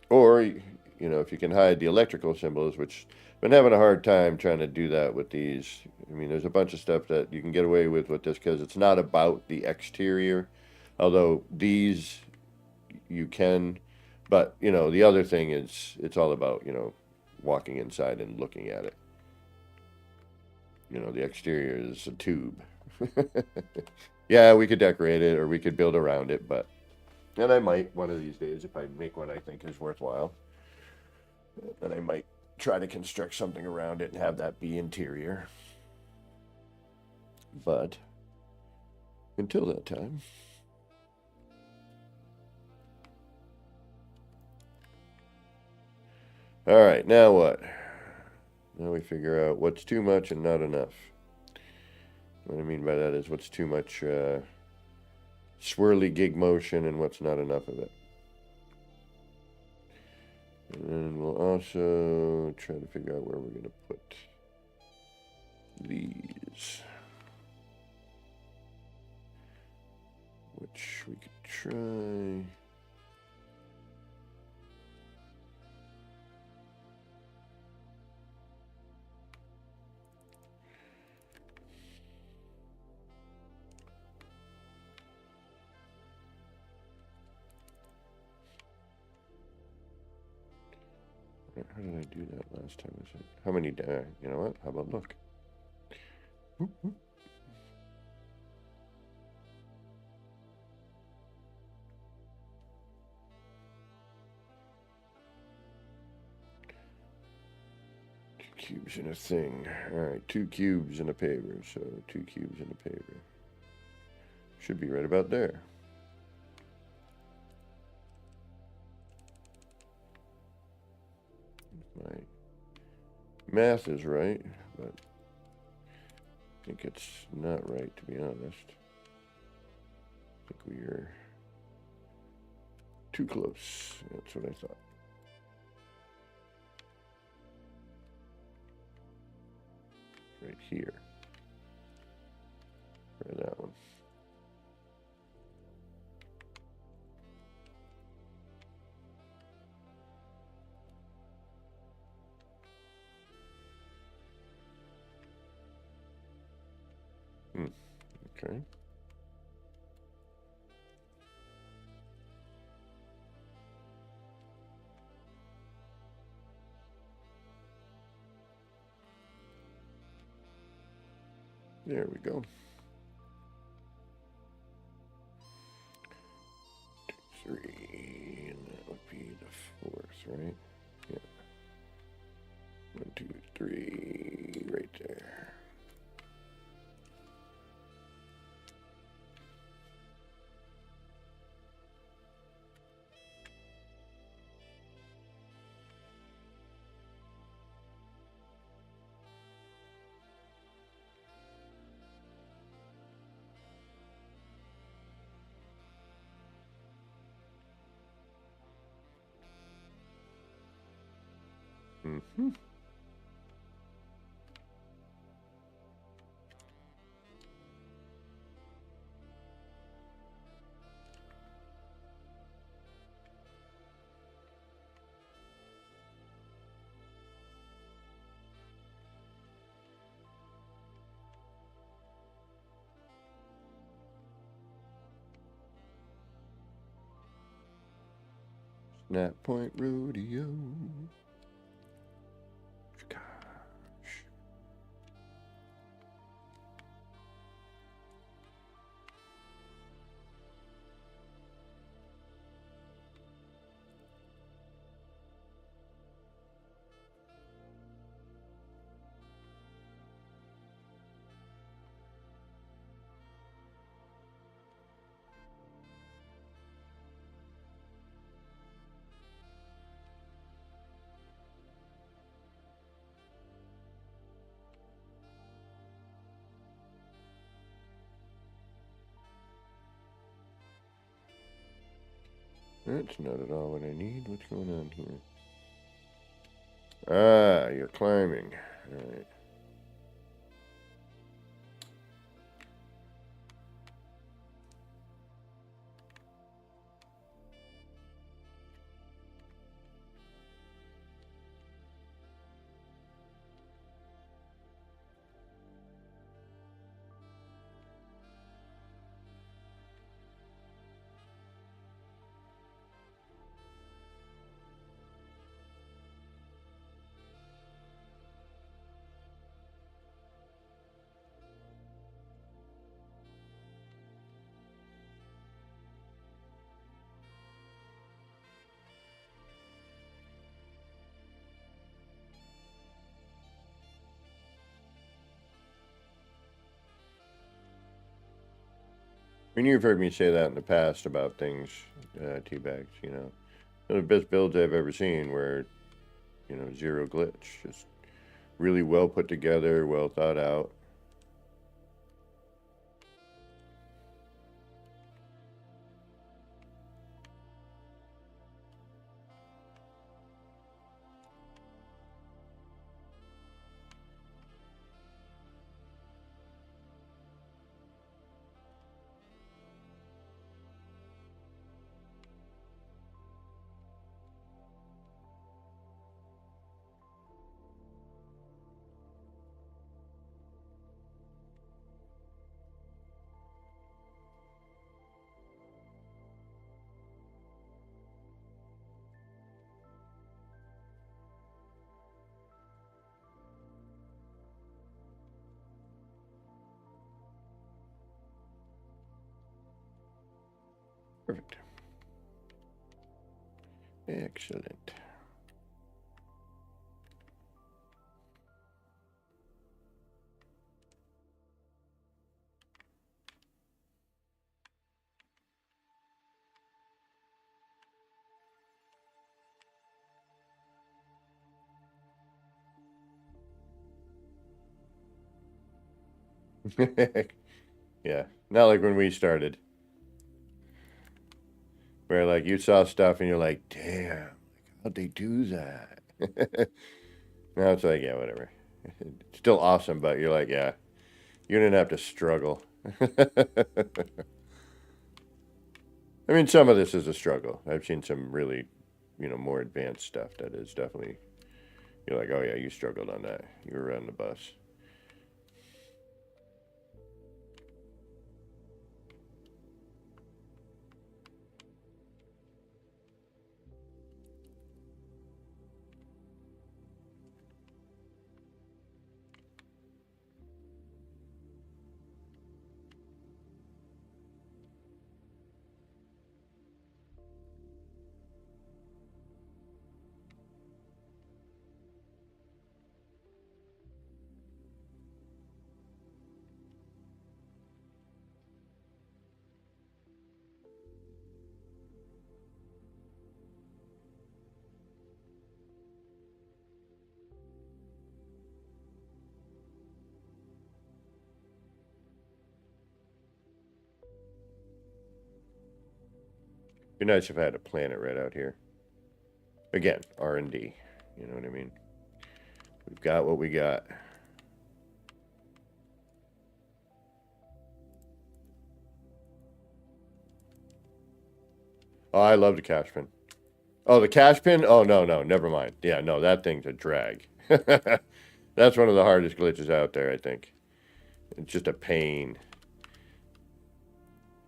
Or, if you can hide the electrical symbols, which I've been having a hard time trying to do that with these. I mean, there's a bunch of stuff that you can get away with this because it's not about the exterior, although these you can. But, the other thing is it's all about, walking inside and looking at it. The exterior is a tube. Yeah, we could decorate it or we could build around it, and I might one of these days if I make one I think is worthwhile. Then I might try to construct something around it and have that be interior. But until that time. All right, now what? Now we figure out what's too much and not enough. What I mean by that is what's too much swirly gig motion and what's not enough of it. And then we'll also try to figure out where we're going to put these. Which we could try. How did I do that last time? Is it how many? You know what? How about look? Whoop, whoop. Cubes in a thing. Alright, 2 cubes in a paver. So 2 cubes in a paver. Should be right about there. My math is right, but I think it's not right, to be honest. I think we are too close. That's what I thought. Right here. Try that one. Okay. There we go. 2, 3, and that would be the 4th, right? Yeah. 1, 2, 3, right there. Mm-hmm. Snap Point Rodeo. Gosh. That's not at all what I need. What's going on here? Ah, you're climbing. Alright. I mean, you've heard me say that in the past about things, teabags, you know. They're the best builds I've ever seen where, you know, zero glitch. Just really well put together, well thought out. Perfect. Excellent. Yeah, not like when we started, where like you saw stuff and you're like, damn, how'd they do that? Now it's like, yeah, whatever. It's still awesome, but you're like, yeah, you didn't have to struggle. I mean, some of this is a struggle. I've seen some really, more advanced stuff that is definitely, you're like, oh yeah, you struggled on that. You were on the bus. Be nice if I had a planet right out here. Again, R&D. You know what I mean? We've got what we got. Oh, I love the cash pin. Oh, the cash pin? Oh, no, never mind. Yeah, no, that thing's a drag. That's one of the hardest glitches out there, I think. It's just a pain.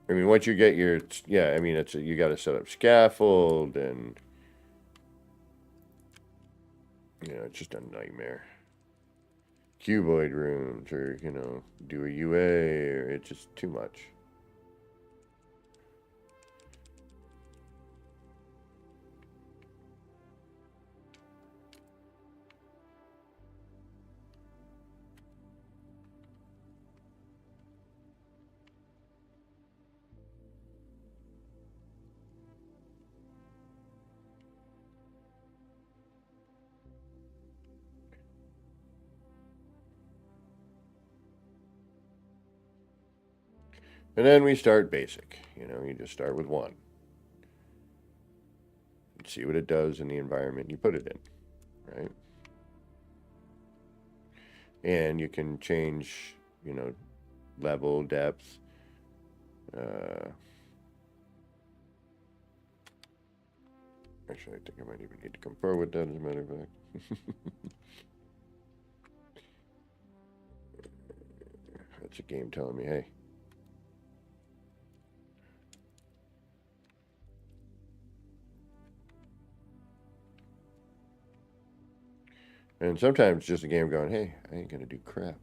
I mean, once you get your, yeah, I mean, you got to set up scaffold and, it's just a nightmare. Cuboid rooms or, do a UA or it's just too much. And then we start basic. You just start with one. See what it does in the environment you put it in, right? And you can change, level, depth. Actually, I think I might even need to compare with that, as a matter of fact. That's a game telling me, hey. And sometimes it's just a game going, hey, I ain't gonna do crap.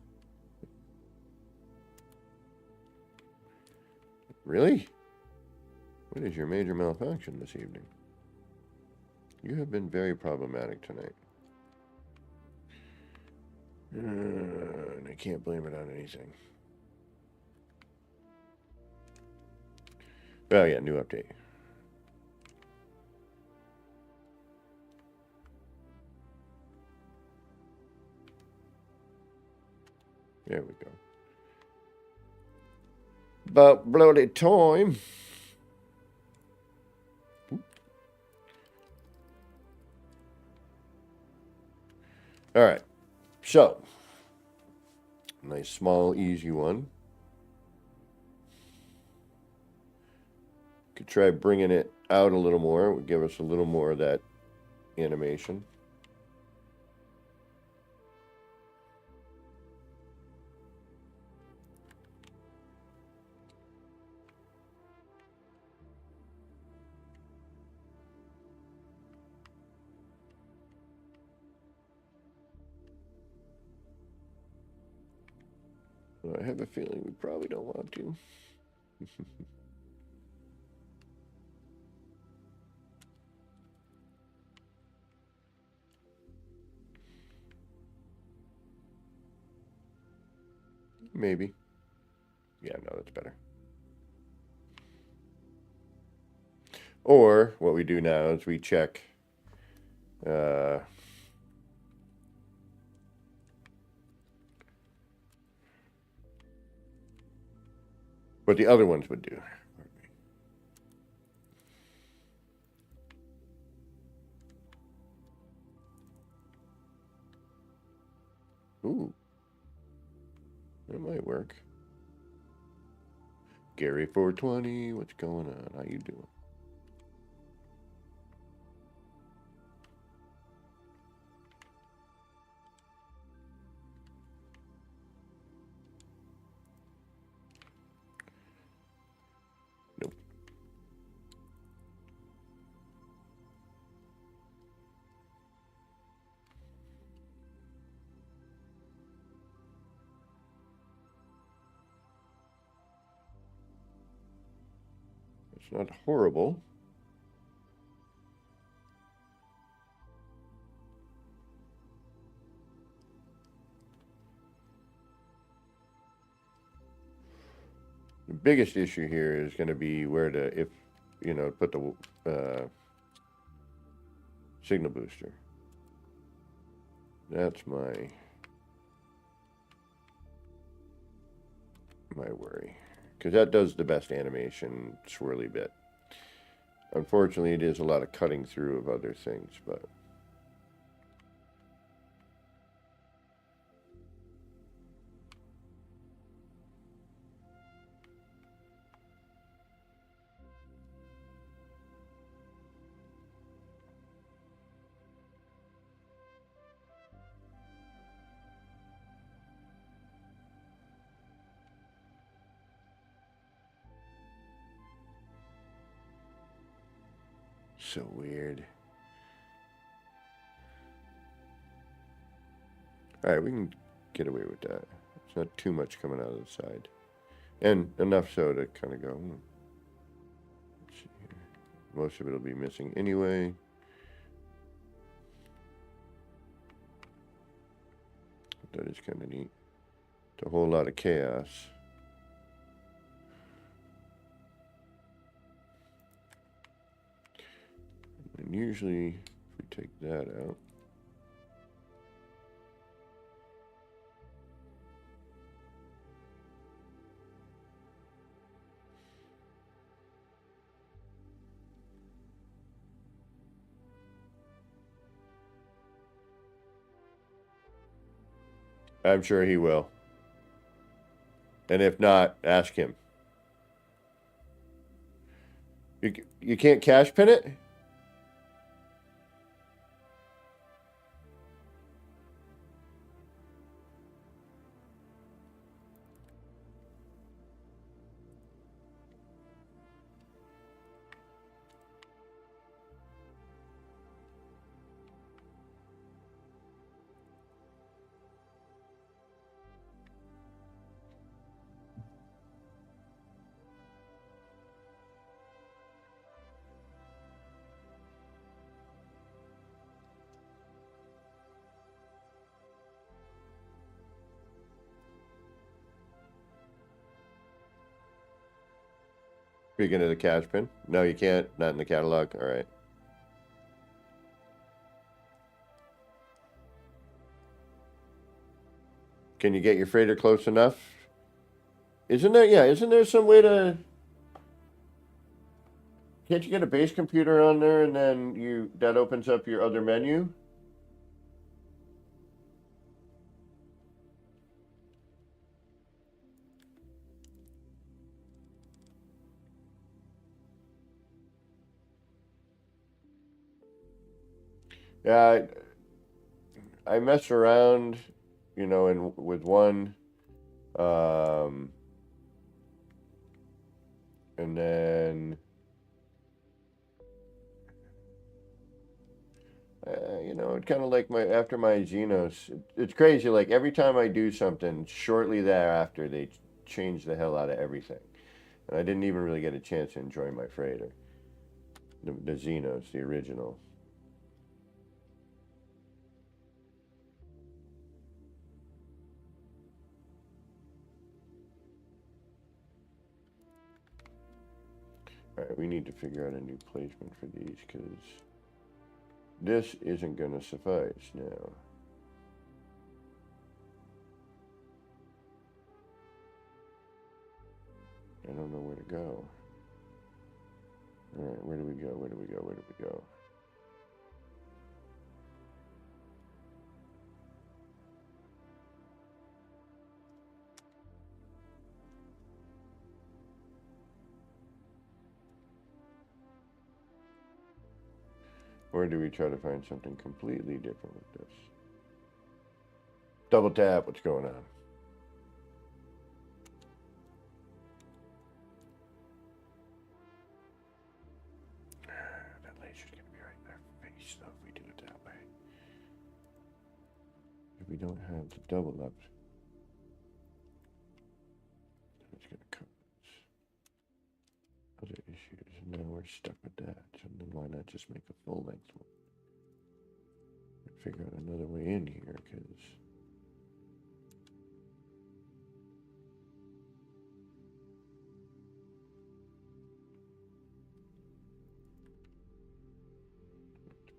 Really? What is your major malfunction this evening? You have been very problematic tonight. And I can't blame it on anything. Oh yeah, new update. There we go. About bloody time. All right. So, nice, small, easy one. Could try bringing it out a little more. It would give us a little more of that animation. I have a feeling we probably don't want to. Maybe. Yeah, no, that's better. Or what we do now is we check what the other ones would do. Ooh, that might work. Gary 420, what's going on? How you doing? Nope. It's not horrible. The biggest issue here is going to be where to, if, you know, put the signal booster. That's my worry. Because that does the best animation swirly bit. Unfortunately, it is a lot of cutting through of other things, but... So weird. Alright, we can get away with that. It's not too much coming out of the side. And enough so to kind of go, let's see here. Most of it will be missing anyway. That is kind of neat. It's a whole lot of chaos. And usually, if we take that out, I'm sure he will. And if not, ask him. You can't cash pin it? Speaking of the cash pin? No, you can't. Not in the catalog. All right. Can you get your freighter close enough? Isn't there, yeah, isn't there some way to... Can't you get a base computer on there and then that opens up your other menu? Yeah, I messed around, you know, with one, and then, you know, it kind of like after my Xenos, it's crazy. Like every time I do something, shortly thereafter, they change the hell out of everything. And I didn't even really get a chance to enjoy my freighter. The Xenos, the original. Alright, we need to figure out a new placement for these, because this isn't going to suffice now. I don't know where to go. Alright, where do we go? Where do we go? Where do we go? Or do we try to find something completely different with this? Double tap, what's going on? That laser's going to be right in our face, though, if we do it that way. If we don't have the double up, it's going to cover other issues. And now we're stuck with that. So then why not just make a full length one? And figure out another way in here, because it's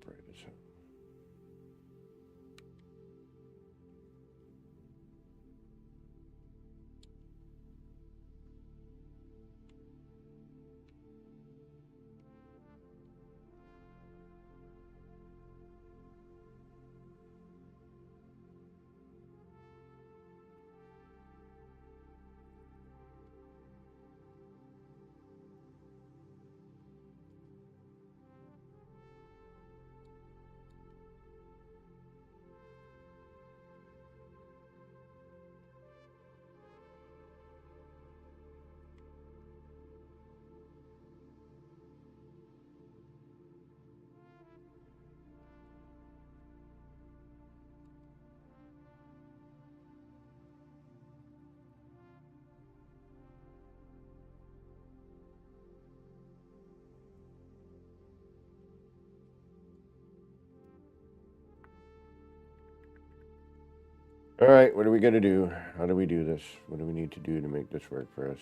bright as hell. All right, what are we going to do? How do we do this? What do we need to do to make this work for us?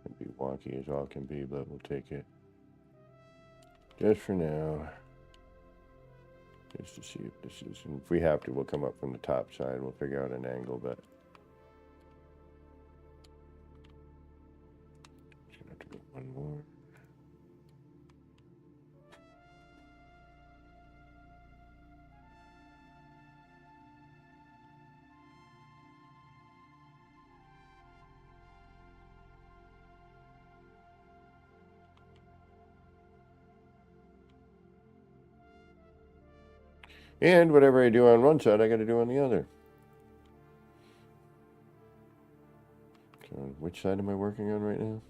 It'd be wonky as all can be, but we'll take it. Just for now. Just to see if this is... And if we have to, we'll come up from the top side. We'll figure out an angle, but... Just gonna have to go one more. And whatever I do on one side, I got to do on the other. So which side am I working on right now?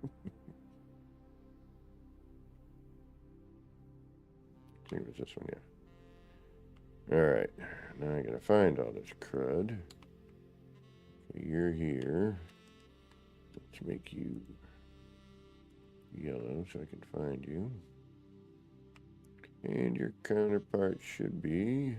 I think it was this one, yeah. Alright, now I got to find all this crud. Okay, you're here. Let's make you yellow so I can find you. And your counterpart should be...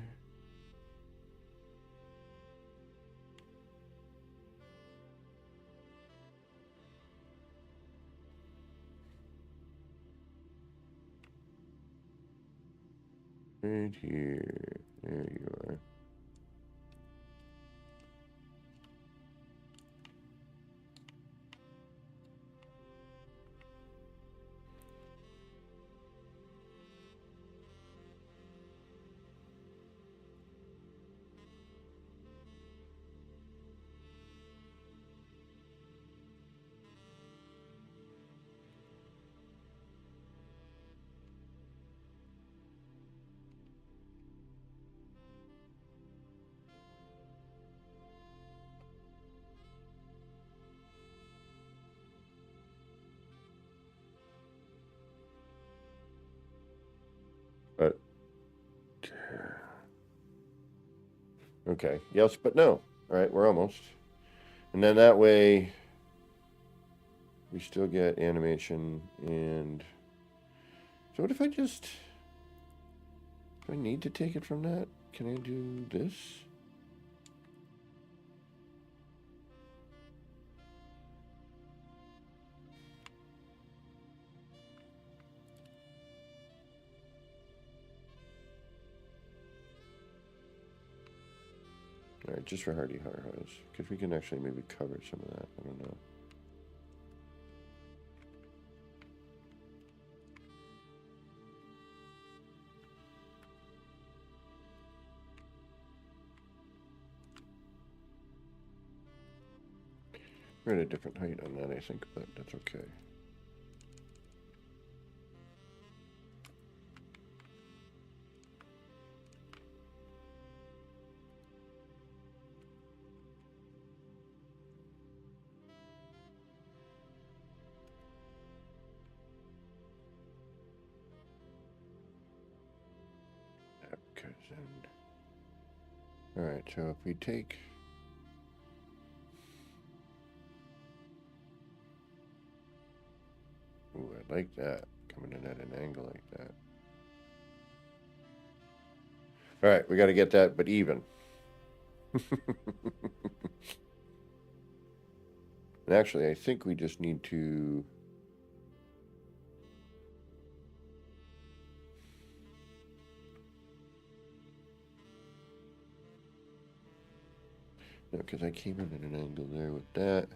right here. There you are. But okay, yes, but no. All right, we're almost. And then that way, we still get animation and... So what if I just... Do I need to take it from that? Can I do this? All right, just for Hardy Har Has, because we can actually maybe cover some of that. I don't know. We're at a different height on that, I think, but that's okay. All right, so if we take... Ooh, I like that. Coming in at an angle like that. All right, we got to get that, but even. And actually, I think we just need to... No, because I came in at an angle there with that.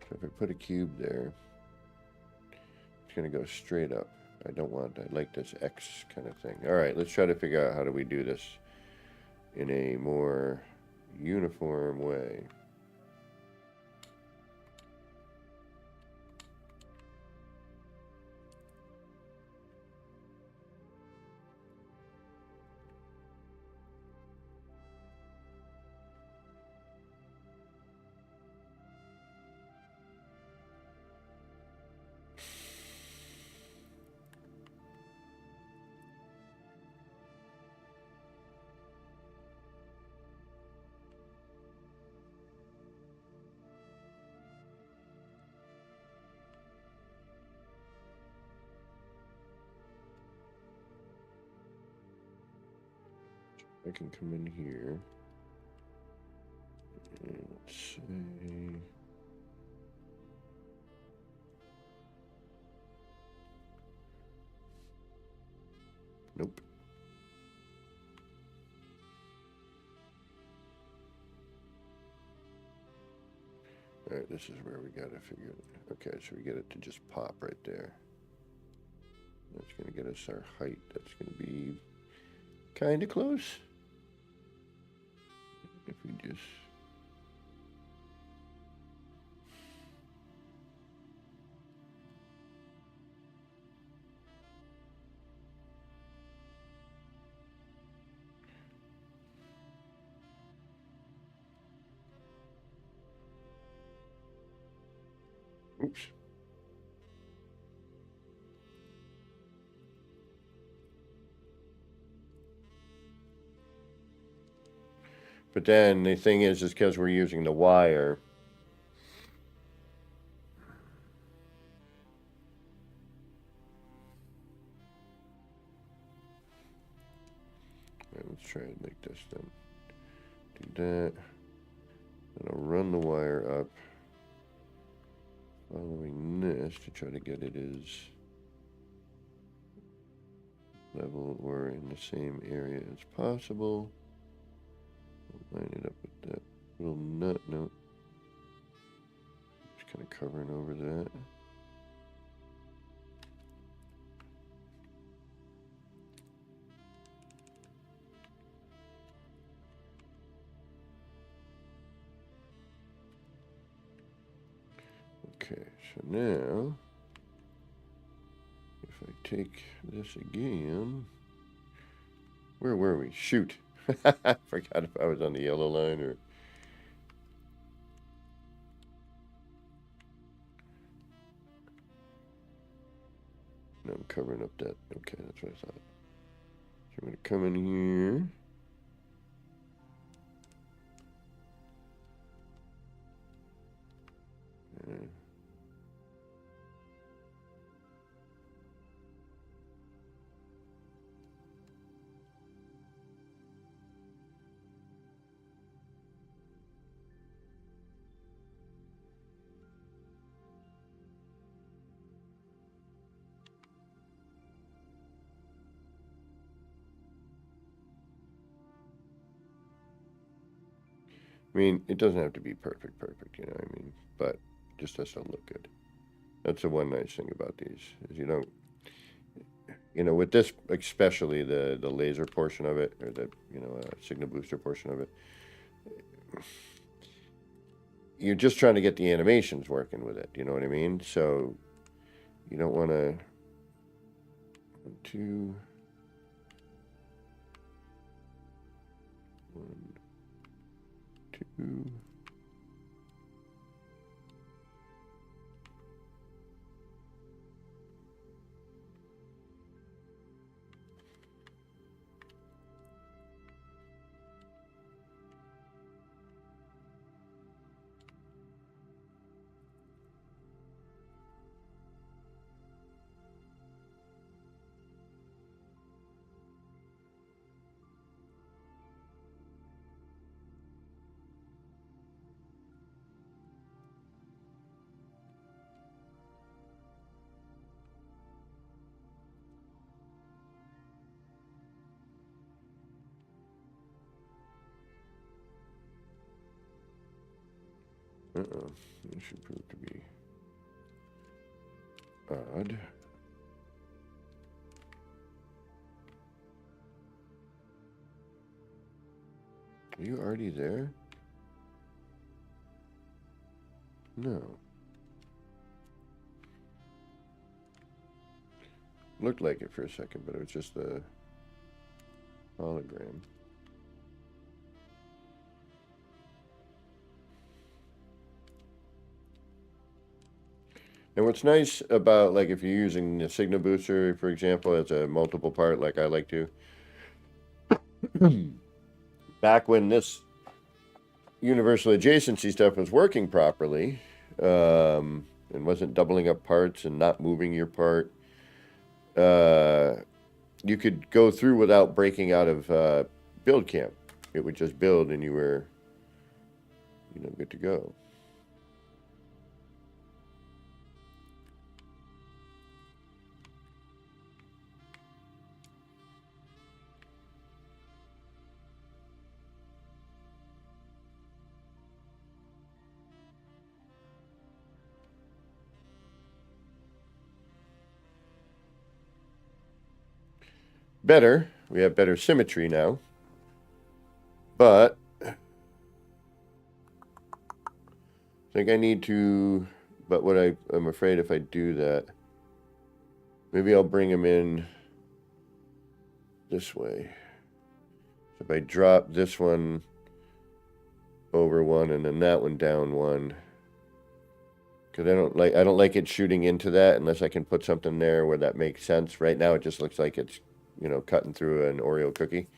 So if I put a cube there, it's going to go straight up. I don't want that. I like this X kind of thing. All right, let's try to figure out how do we do this in a more uniform way. I can come in here. And let's say... Nope. All right, this is where we got to figure it. Okay, so we get it to just pop right there. That's going to get us our height. That's going to be kind of close. If we just... Oops. But then the thing is because we're using the wire, let's try it like this then. Do that. Then I'll run the wire up, following this to try to get it as level or in the same area as possible. Line it up with that little nut note. Just kind of covering over that. Okay, so now, if I take this again, where were we? Shoot. I forgot if I was on the yellow line or... No, I'm covering up that. Okay, that's what I thought. So I'm going to come in here. I mean, it doesn't have to be perfect, you know what I mean? But it just has to look good. That's the one nice thing about these, is you don't, you know, with this, especially the laser portion of it, or the, you know, signal booster portion of it, you're just trying to get the animations working with it, you know what I mean? So you don't want to, 1, 2, 1, 2. This should prove to be odd. Are you already there? No. Looked like it for a second, but it was just a hologram. And what's nice about, like, if you're using the signal booster, for example, as a multiple part, like I like to, back when this universal adjacency stuff was working properly, and wasn't doubling up parts and not moving your part, you could go through without breaking out of build camp. It would just build and you were, you know, good to go. Better. We have better symmetry now. But I think I need to, but what I'm afraid if I do that, maybe I'll bring him in this way. If I drop this one over one and then that one down one, because I don't like it shooting into that unless I can put something there where that makes sense. Right now it just looks like it's, you know, cutting through an Oreo cookie.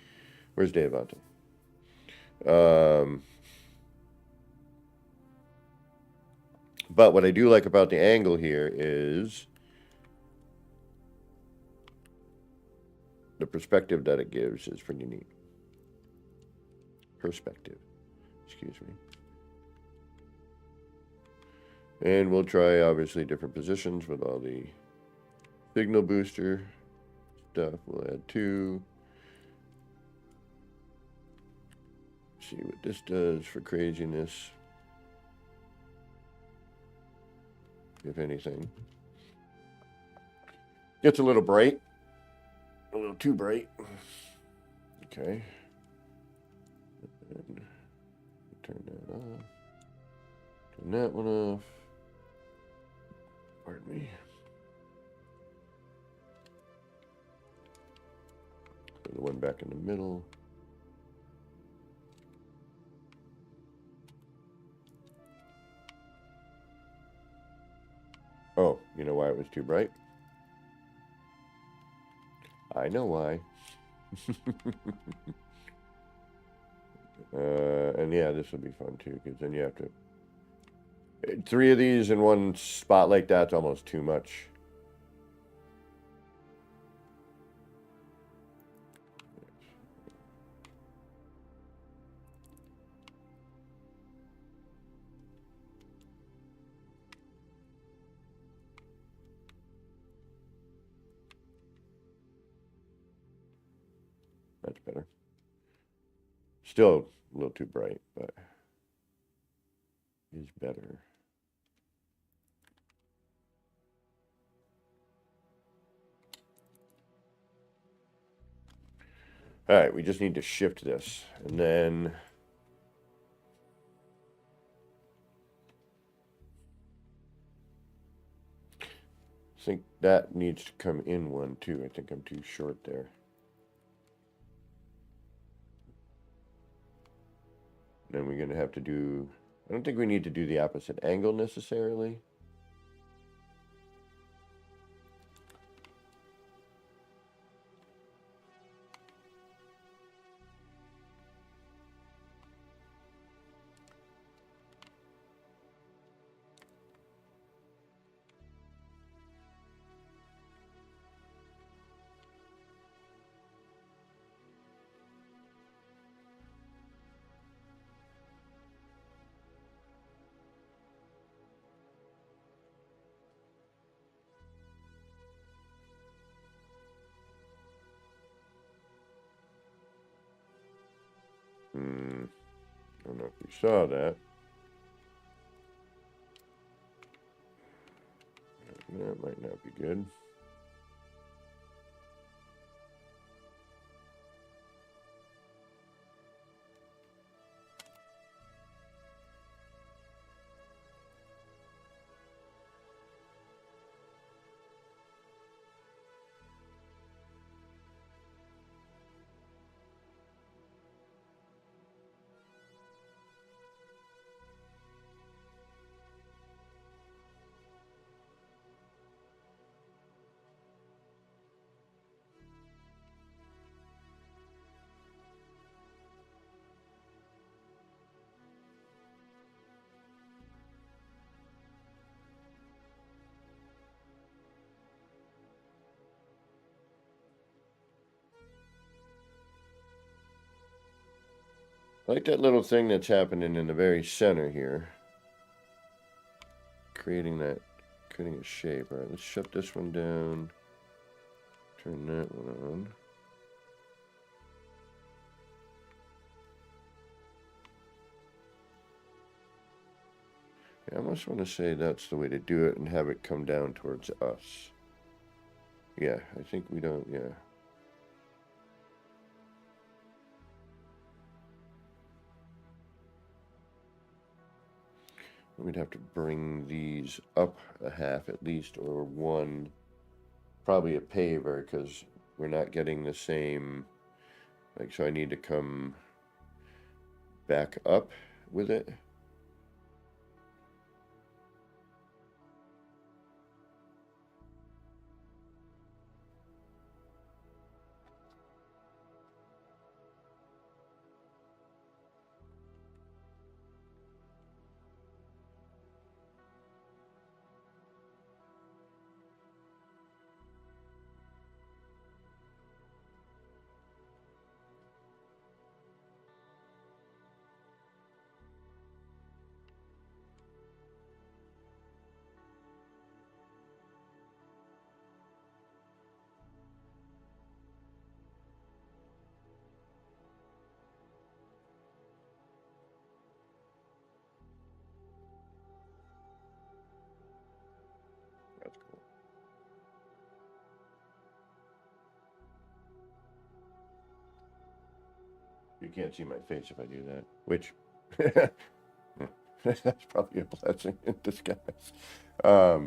Where's Davante? But what I do like about the angle here is the perspective that it gives is pretty neat. perspective. Excuse me. And we'll try, obviously, different positions with all the signal booster stuff. We'll add 2. See what this does for craziness. If anything. Gets a little bright. A little too bright. Okay. And turn that off. Turn that one off. Pardon me. Put the one back in the middle. Oh, you know why it was too bright? I know why. And yeah, this will be fun too, because then you have to... 3 of these in one spot like that's almost too much. That's better. Still a little too bright, but is better. All right, we just need to shift this, and then I think that needs to come in one too. I think I'm too short there. Then we're gonna have to do, I don't think we need to do the opposite angle necessarily. I don't know if you saw that. That might not be good. I like that little thing that's happening in the very center here. Creating a shape. All right, let's shut this one down. Turn that one on. Yeah, I almost want to say that's the way to do it and have it come down towards us. Yeah, I think we don't, yeah. We'd have to bring these up a half at least, or one, probably a paver, because we're not getting the same, like, so I need to come back up with it. You can't see my face if I do that, which that's probably a blessing in disguise. I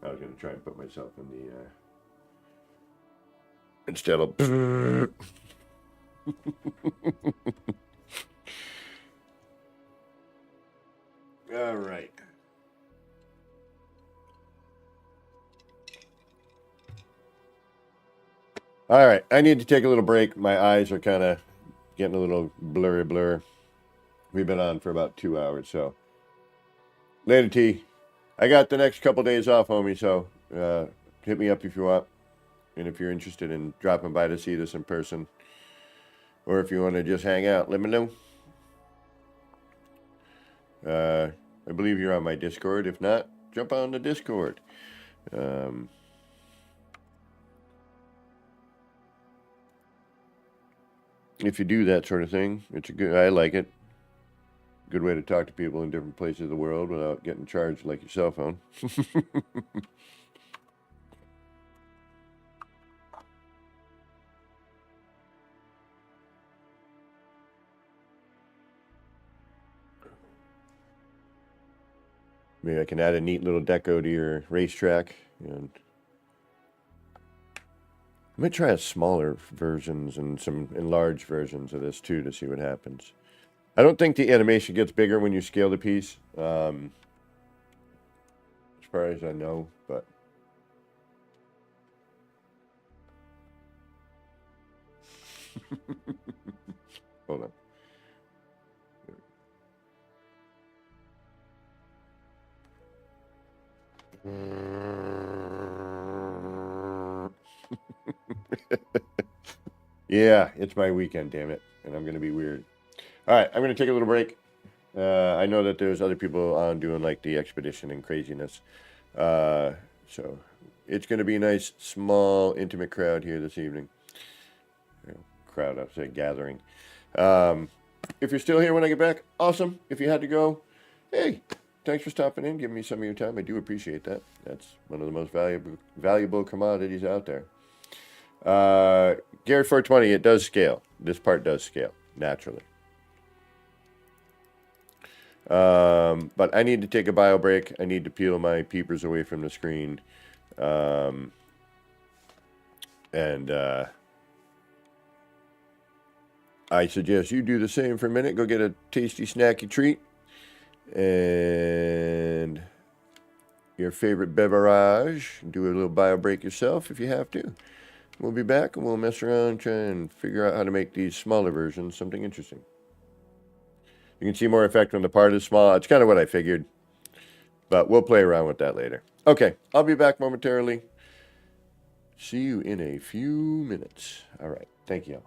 was going to try and put myself in the instead of all right. All right, I need to take a little break. My eyes are kind of getting a little blur. We've been on for about 2 hours, so later, T. I got the next couple days off, homie, so hit me up if you want. And if you're interested in dropping by to see this in person, or if you want to just hang out, let me know. I believe you're on my Discord. If not, jump on the Discord. If you do that sort of thing, I like it. Good way to talk to people in different places of the world without getting charged like your cell phone. Maybe I can add a neat little deco to your racetrack. And I might try a smaller versions and some enlarged versions of this too to see what happens. I don't think the animation gets bigger when you scale the piece, as far as I know, but hold on. Yeah, it's my weekend, damn it, and I'm going to be weird. All right, I'm going to take a little break. I know that there's other people on doing like the expedition and craziness. So it's going to be a nice, small, intimate crowd here this evening. Crowd, I'd say gathering. If you're still here when I get back, awesome. If you had to go, hey, thanks for stopping in, giving me some of your time. I do appreciate that. That's one of the most valuable commodities out there. Gary 420, it does scale. This part does scale, naturally. But I need to take a bio break. I need to peel my peepers away from the screen. I suggest you do the same for a minute. Go get a tasty, snacky treat. And your favorite beverage. Do a little bio break yourself if you have to. We'll be back and we'll mess around and try and figure out how to make these smaller versions something interesting. You can see more effect when the part is small. It's kind of what I figured. But we'll play around with that later. Okay, I'll be back momentarily. See you in a few minutes. All right, thank you.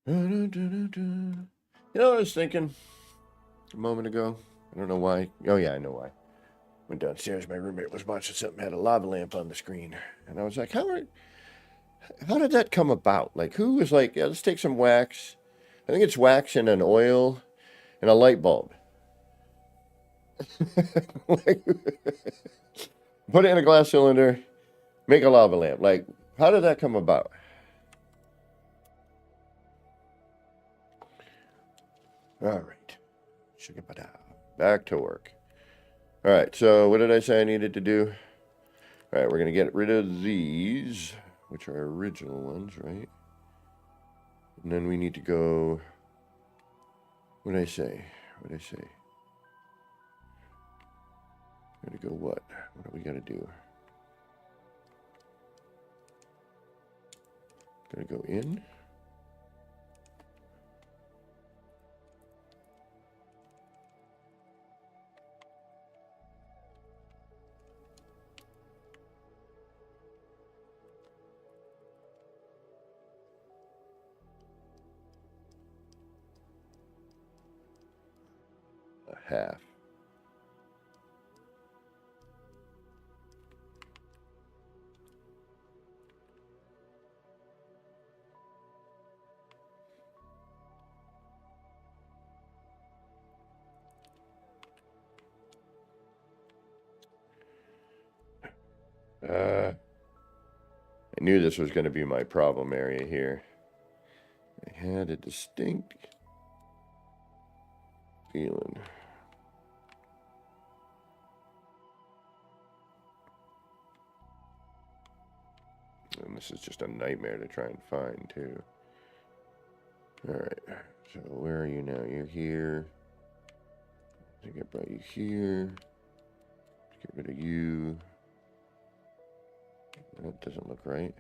You know what I was thinking a moment ago? I don't know why. Oh, yeah, I know why. Went downstairs. My roommate was watching something, had a lava lamp on the screen. And I was like, how did that come about? Like, who was like, yeah, let's take some wax. I think it's wax and an oil and a light bulb. Like, put it in a glass cylinder, make a lava lamp. Like, how did that come about? All right. Back to work. All right, so what did I say I needed to do? All right, we're going to get rid of these, which are original ones, right? And then we need to go... What did I say? What did I say? Gotta go what? What do we gotta do? Gotta go in? A half. I knew this was going to be my problem area here. I had a distinct feeling. And this is just a nightmare to try and find, too. Alright, so where are you now? You're here. I think I brought you here. Let's get rid of you. That doesn't look right.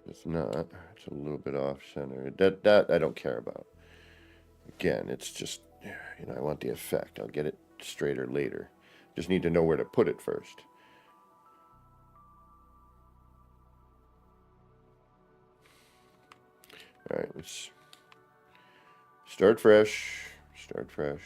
It's not. It's a little bit off center. That I don't care about. Again, it's just, you know, I want the effect. I'll get it straighter later. Just need to know where to put it first. All right, let's start fresh. Start fresh.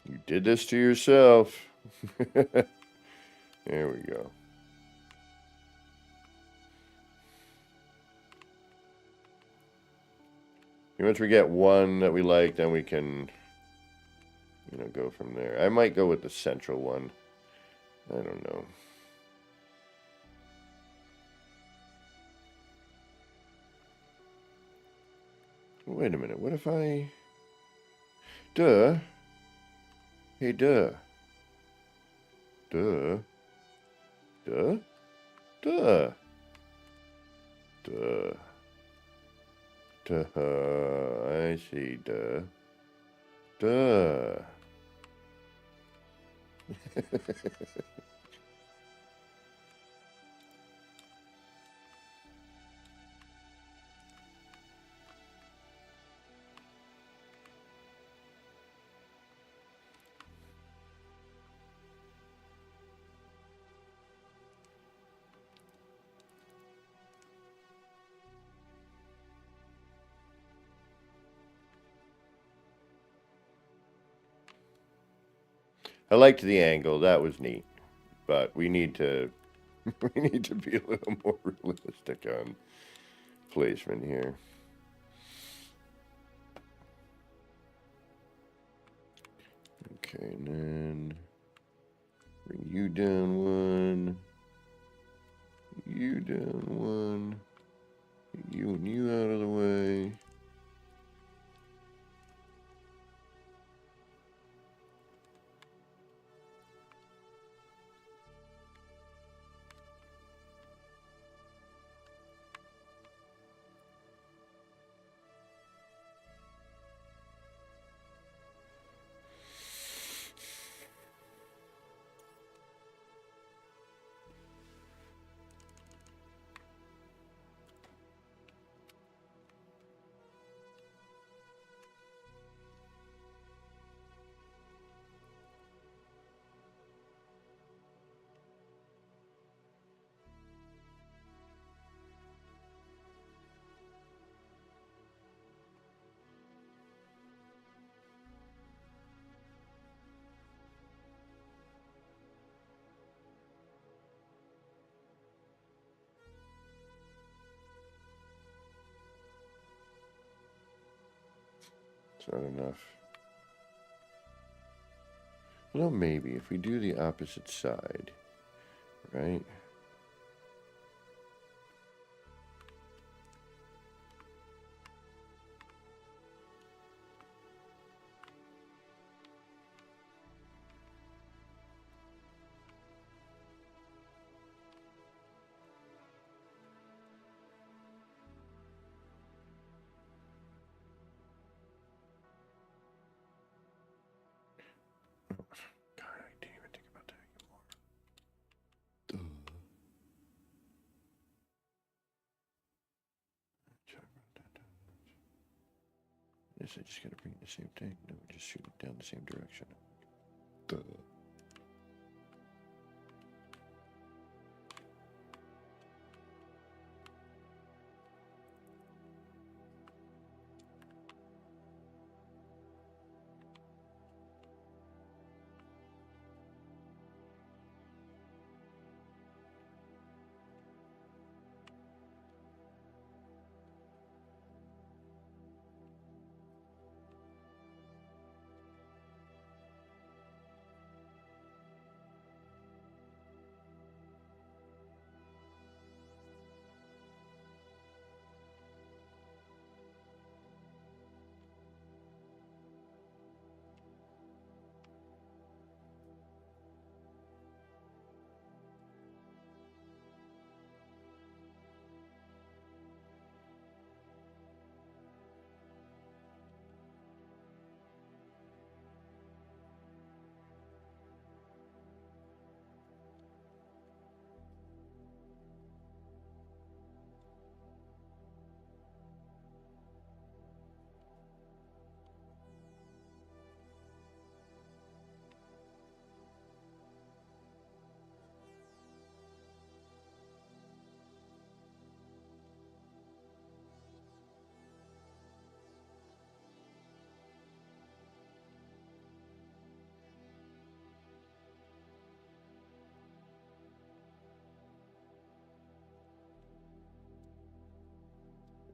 You did this to yourself. There we go. Once we get one that we like, then we can, you know, go from there. I might go with the central one. I don't know. Wait a minute. What if I... Duh. Hey, duh. Duh. Duh. Duh. Duh. Duh. I see. Duh. Duh. I liked the angle. That was neat. But we need to we need to be a little more realistic on placement here. Okay, and then Bring you down one. You down one. You and you out of the way. It's not enough. Well, maybe if we do the opposite side, right? God, I didn't even think about that anymore. Guess I just gotta bring the same thing. No, just shoot it down the same direction. Duh.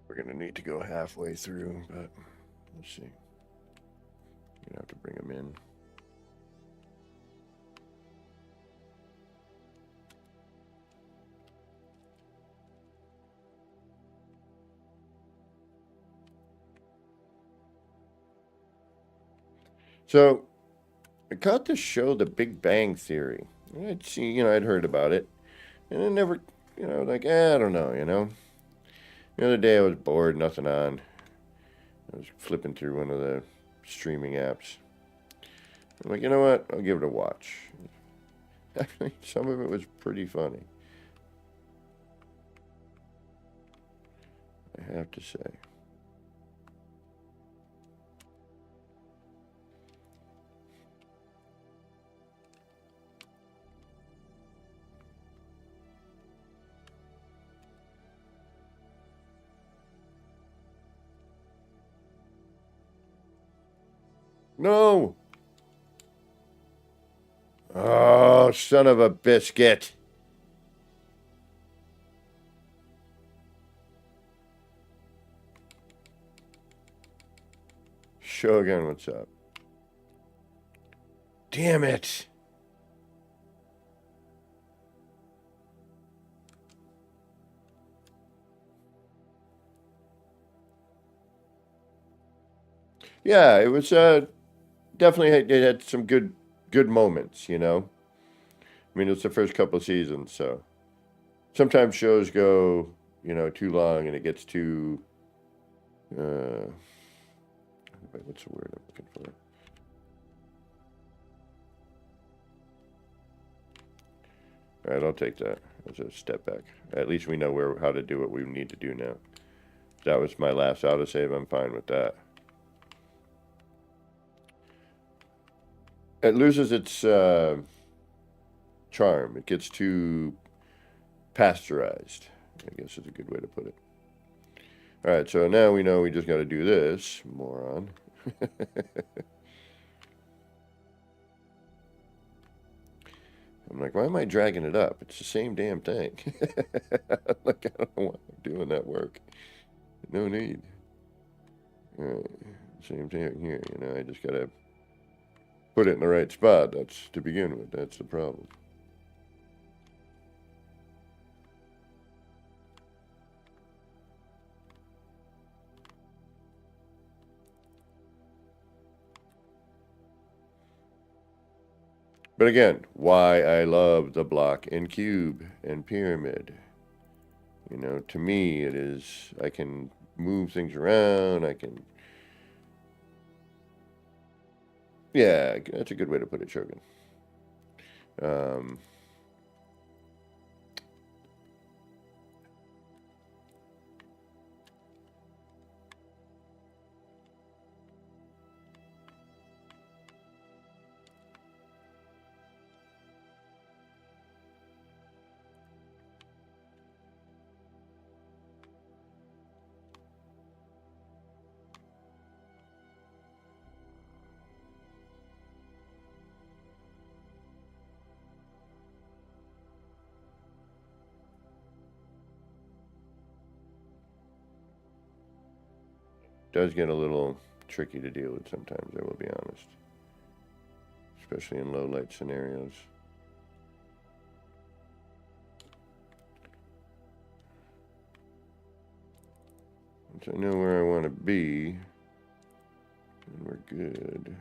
We're gonna need to go halfway through, but let's see. You're gonna have to bring them in. So I caught this show, The Big Bang Theory. I'd see, I'd heard about it, and I never, like, I don't know, The other day I was bored, nothing on. I was flipping through one of the streaming apps. I'm like, you know what? I'll give it a watch. Actually, some of it was pretty funny, I have to say. No! Oh, son of a biscuit. Shogun, what's up? Damn it. Yeah, it was definitely it had some good moments, you know. I mean, it's the first couple of seasons, so sometimes shows go, you know, too long and it gets too what's the word I'm looking for? All right, I'll take that as a step back. At least we know how to do what we need to do now. That was my last autosave. I'm fine with that. It loses its charm. It gets too pasteurized, I guess is a good way to put it. All right, so now we know we just got to do this, moron. I'm like, why am I dragging it up? It's the same damn thing. Like, I don't know why I'm doing that work. No need. All right, same thing here. You know, I just got to put it in the right spot. That's to begin with. That's the problem. But again, why I love the block and cube and pyramid. You know, to me, it is, I can move things around. I can, yeah, that's a good way to put it, Shogun. Um, does get a little tricky to deal with sometimes, I will be honest. Especially in low light scenarios. Once I know where I want to be, then we're good.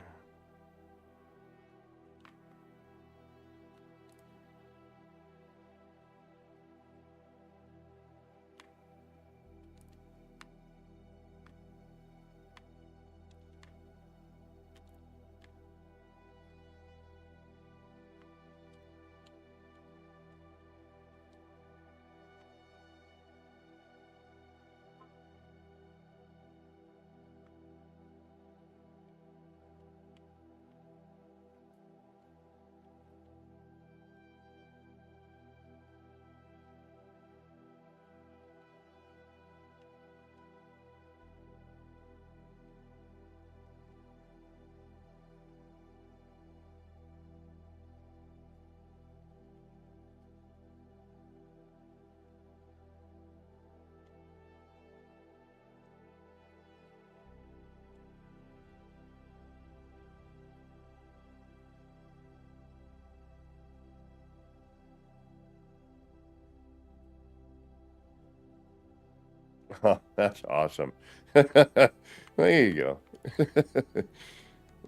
Oh, that's awesome. There you go.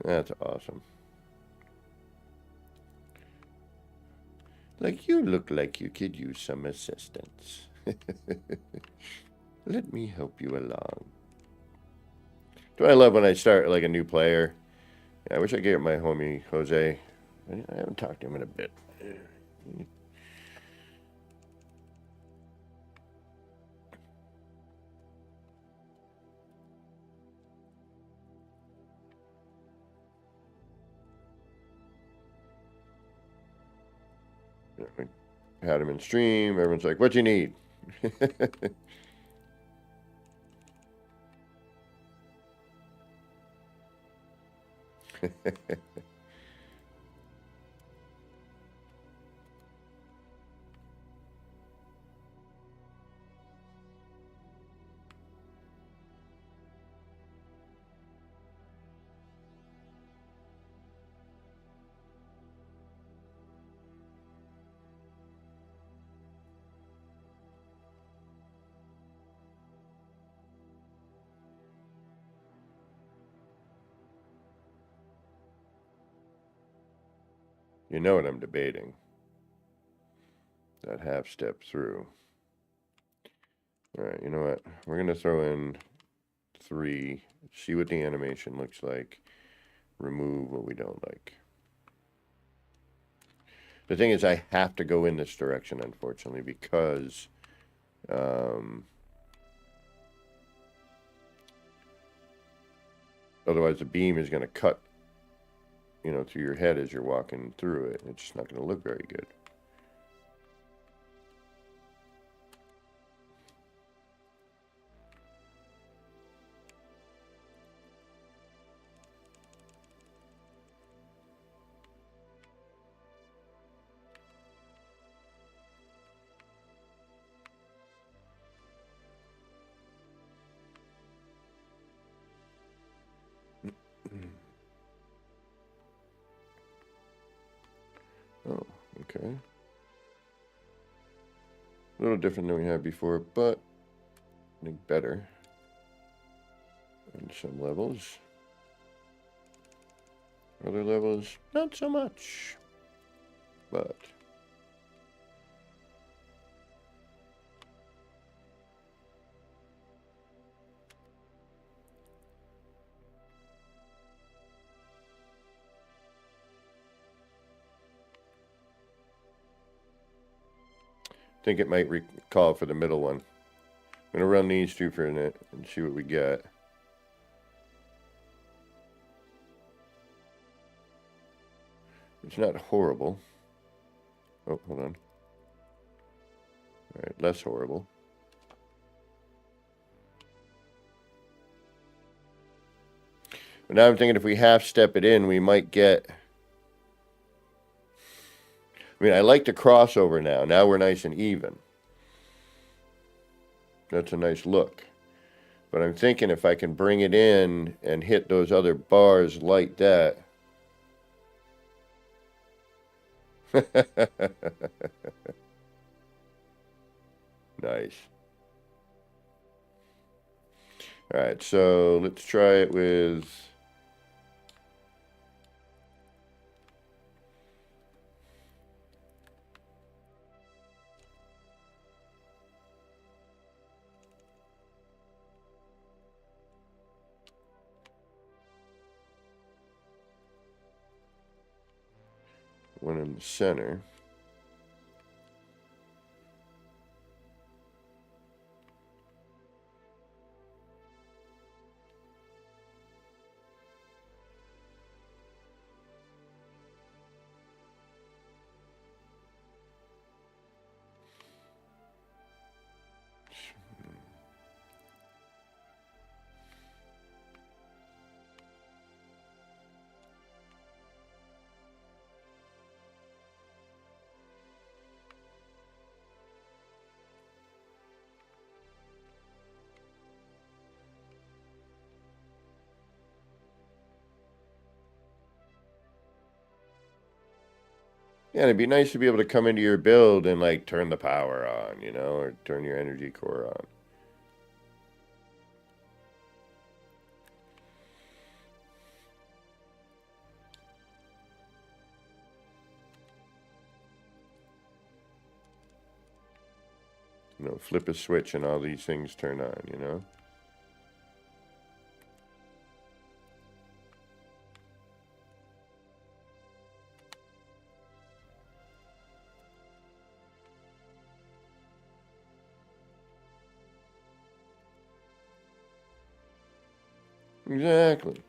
That's awesome. Like, you look like you could use some assistance. Let me help you along. Do I love when I start like a new player? Yeah, I wish I could get my homie Jose. I haven't talked to him in a bit. Had him in stream. Everyone's like, "What you need?" You know what I'm debating. That half step through. All right, you know what? We're going to throw in 3, see what the animation looks like, remove what we don't like. The thing is, I have to go in this direction, unfortunately, because otherwise the beam is going to cut, you know, through your head as you're walking through it. It's just not going to look very good. Oh, okay. A little different than we had before, but I think better on some levels. Other levels, not so much. But I think it might call for the middle one. I'm going to run these 2 for a minute and see what we get. It's not horrible. Oh, hold on. All right, less horrible. But now I'm thinking if we half step it in, we might get... I mean, I like the crossover now. Now we're nice and even. That's a nice look. But I'm thinking if I can bring it in and hit those other bars like that. Nice. All right, so let's try it with... one in the center. Yeah, it'd be nice to be able to come into your build and like turn the power on, you know, or turn your energy core on. You know, flip a switch and all these things turn on, you know? Exactly.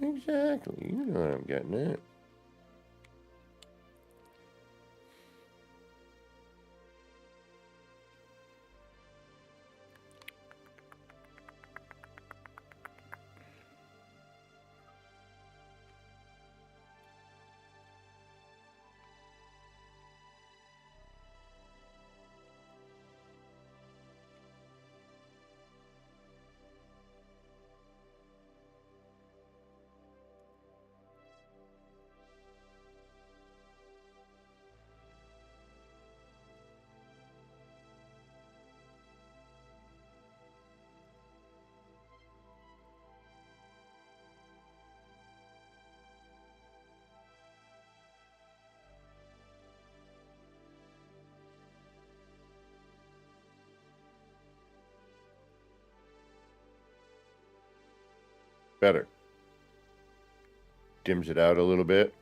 Exactly. You know what I'm getting at. better. Dims it out a little bit.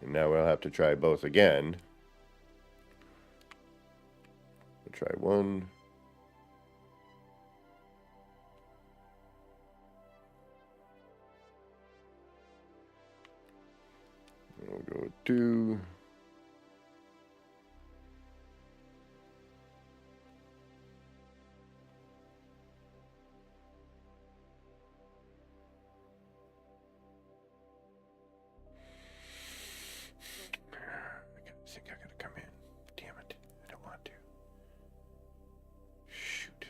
And now we'll have to try both again. We'll try one. We'll go with 2. I think I gotta come in. Damn it. I don't want to. Shoot.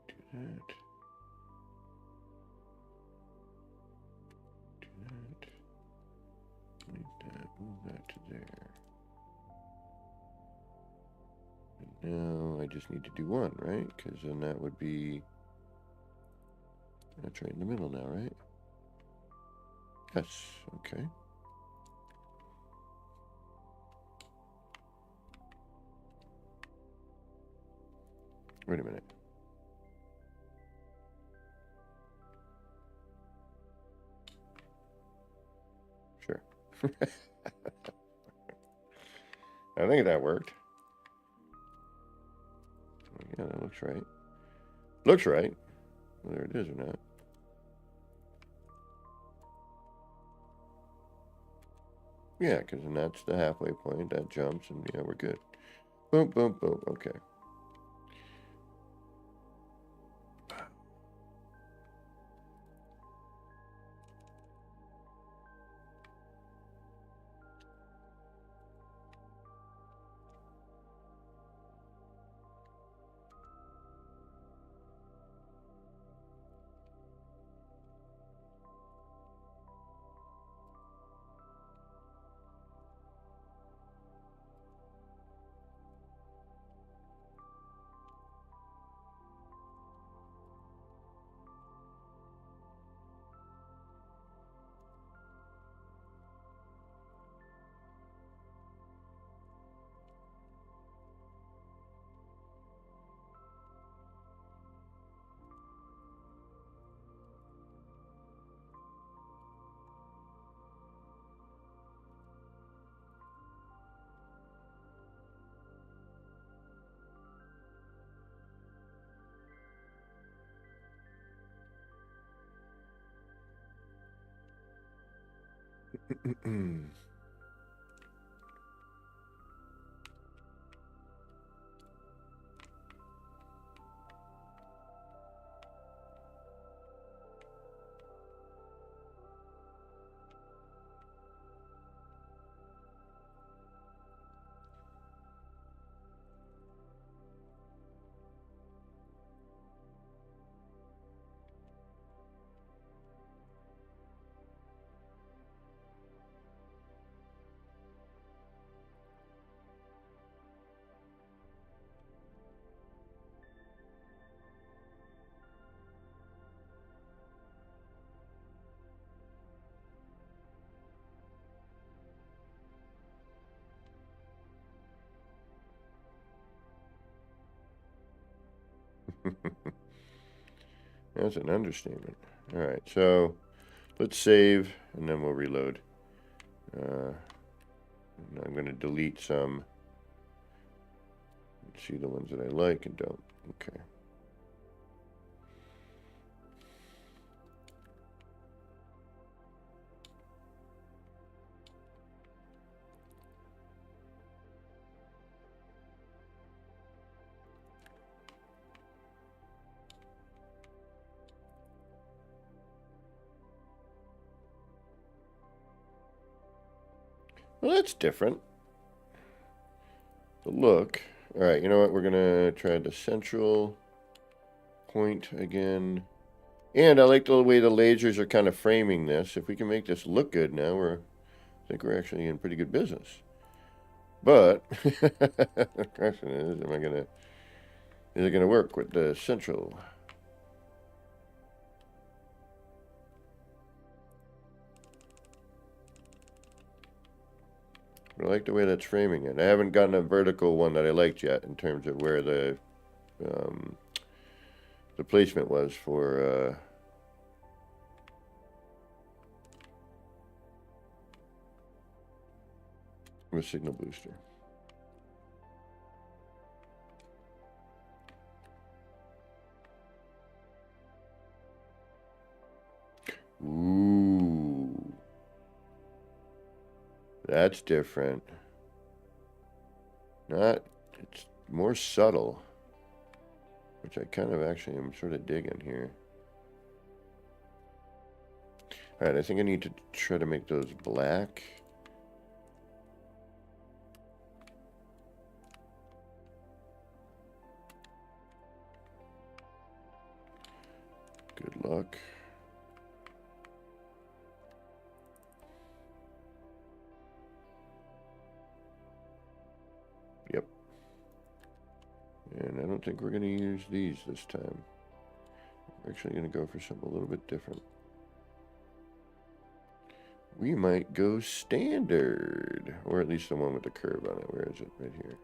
Do that. Move that to there. And now I just need to do one, right? Because then that would be... That's right in the middle now, right? Yes, okay. Wait a minute. Sure. I think that worked. Yeah, that looks right. Looks right. Whether it is or not. Yeah, because then that's the halfway point. That jumps, and yeah, we're good. Boom, boom, boom. Okay. That's an understatement. All right, so let's save, and then we'll reload. I'm going to delete some. Let's see the ones that I like and don't. Okay. Well, that's different. The look. All right, you know what? We're going to try the central point again. And I like the way the lasers are kind of framing this. If we can make this look good now, I think we're actually in pretty good business. But the question is it gonna work with the central? I like the way that's framing it. I haven't gotten a vertical one that I liked yet in terms of where the placement was for a signal booster. Ooh, that's different. It's more subtle, which I kind of actually am sort of digging here. All right, I think I need to try to make those black. Good luck. Yep. And I don't think we're going to use these this time. We're actually going to go for something a little bit different. We might go standard, or at least the one with the curve on it. Where is it? Right here.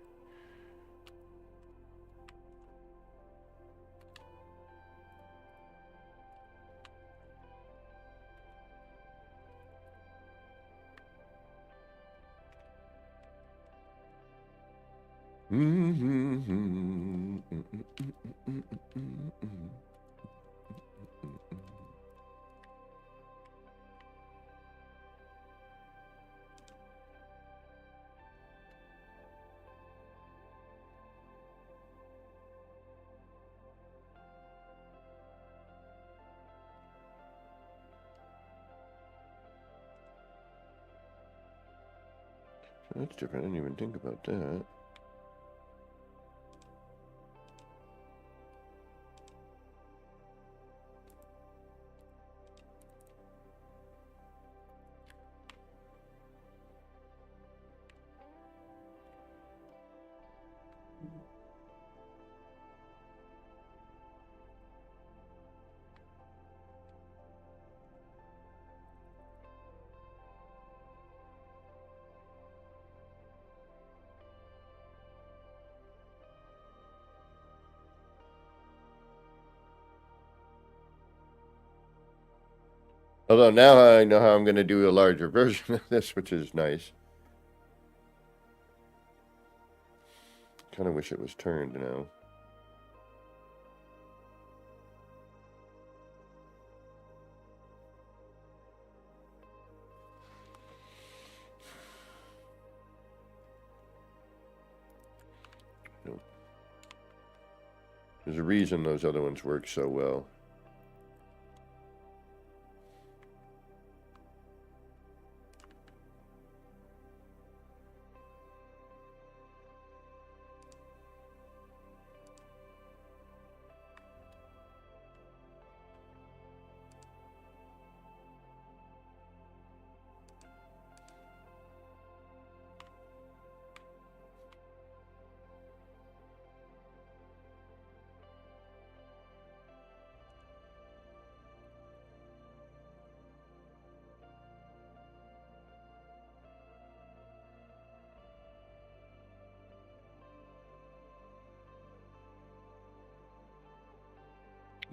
That's different. I didn't even think about that. Although now I know how I'm going to do a larger version of this, which is nice. Kind of wish it was turned now. Nope. There's a reason those other ones work so well.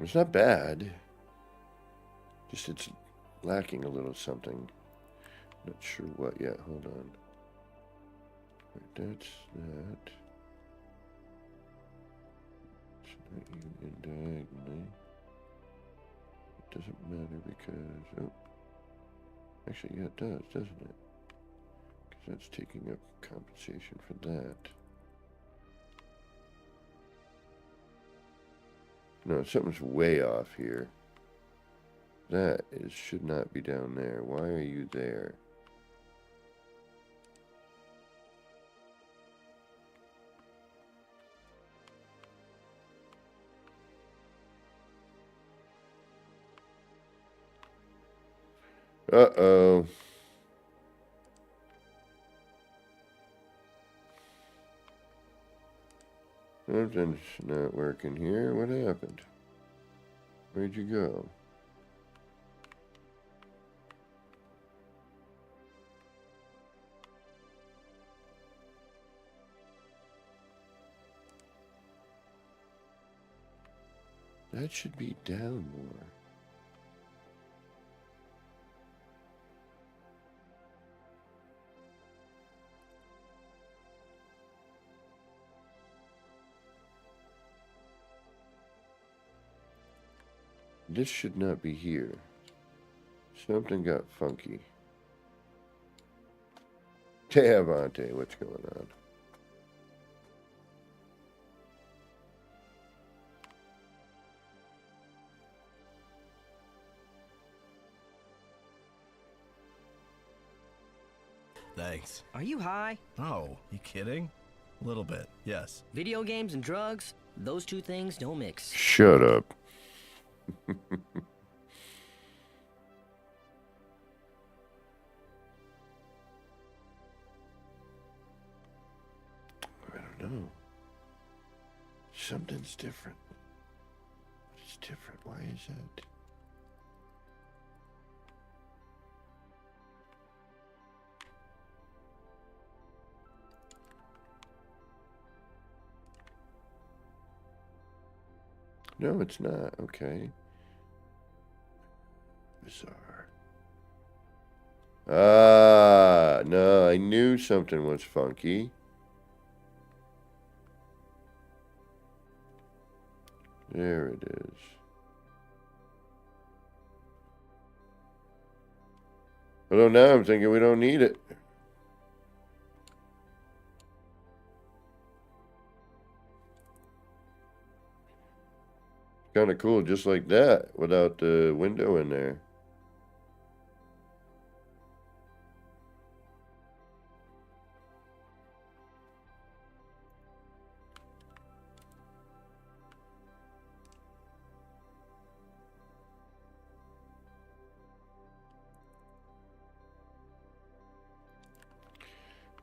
It's not bad. Just it's lacking a little something. Not sure what yet. Hold on. Right, that's that. It's not even diagonally. It doesn't matter because... Oh. Actually, yeah, it does, doesn't it? Because that's taking up compensation for that. No, something's way off here. That should not be down there. Why are you there? Uh-oh. Something's not working here. What happened? Where'd you go? That should be down more. This should not be here. Something got funky. Avante, what's going on? Thanks. Are you high? Oh, you kidding? A little bit, yes. Video games and drugs? Those two things don't mix. Shut up. I don't know. Something's different. What's different? Why is that? No, it's not. Okay. Bizarre. Ah, no, I knew something was funky. There it is. Although now I'm thinking we don't need it. Kind of cool just like that without the window in there.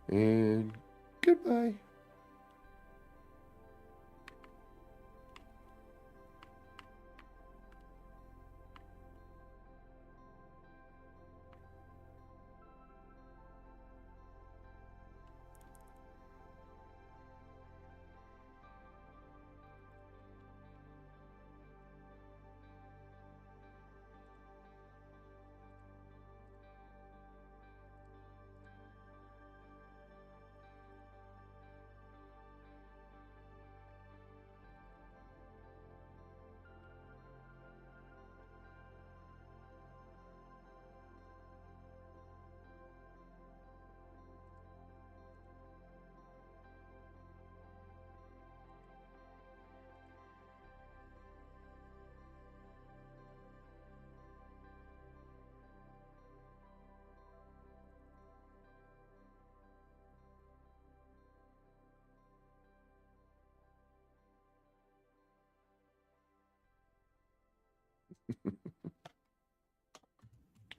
And goodbye.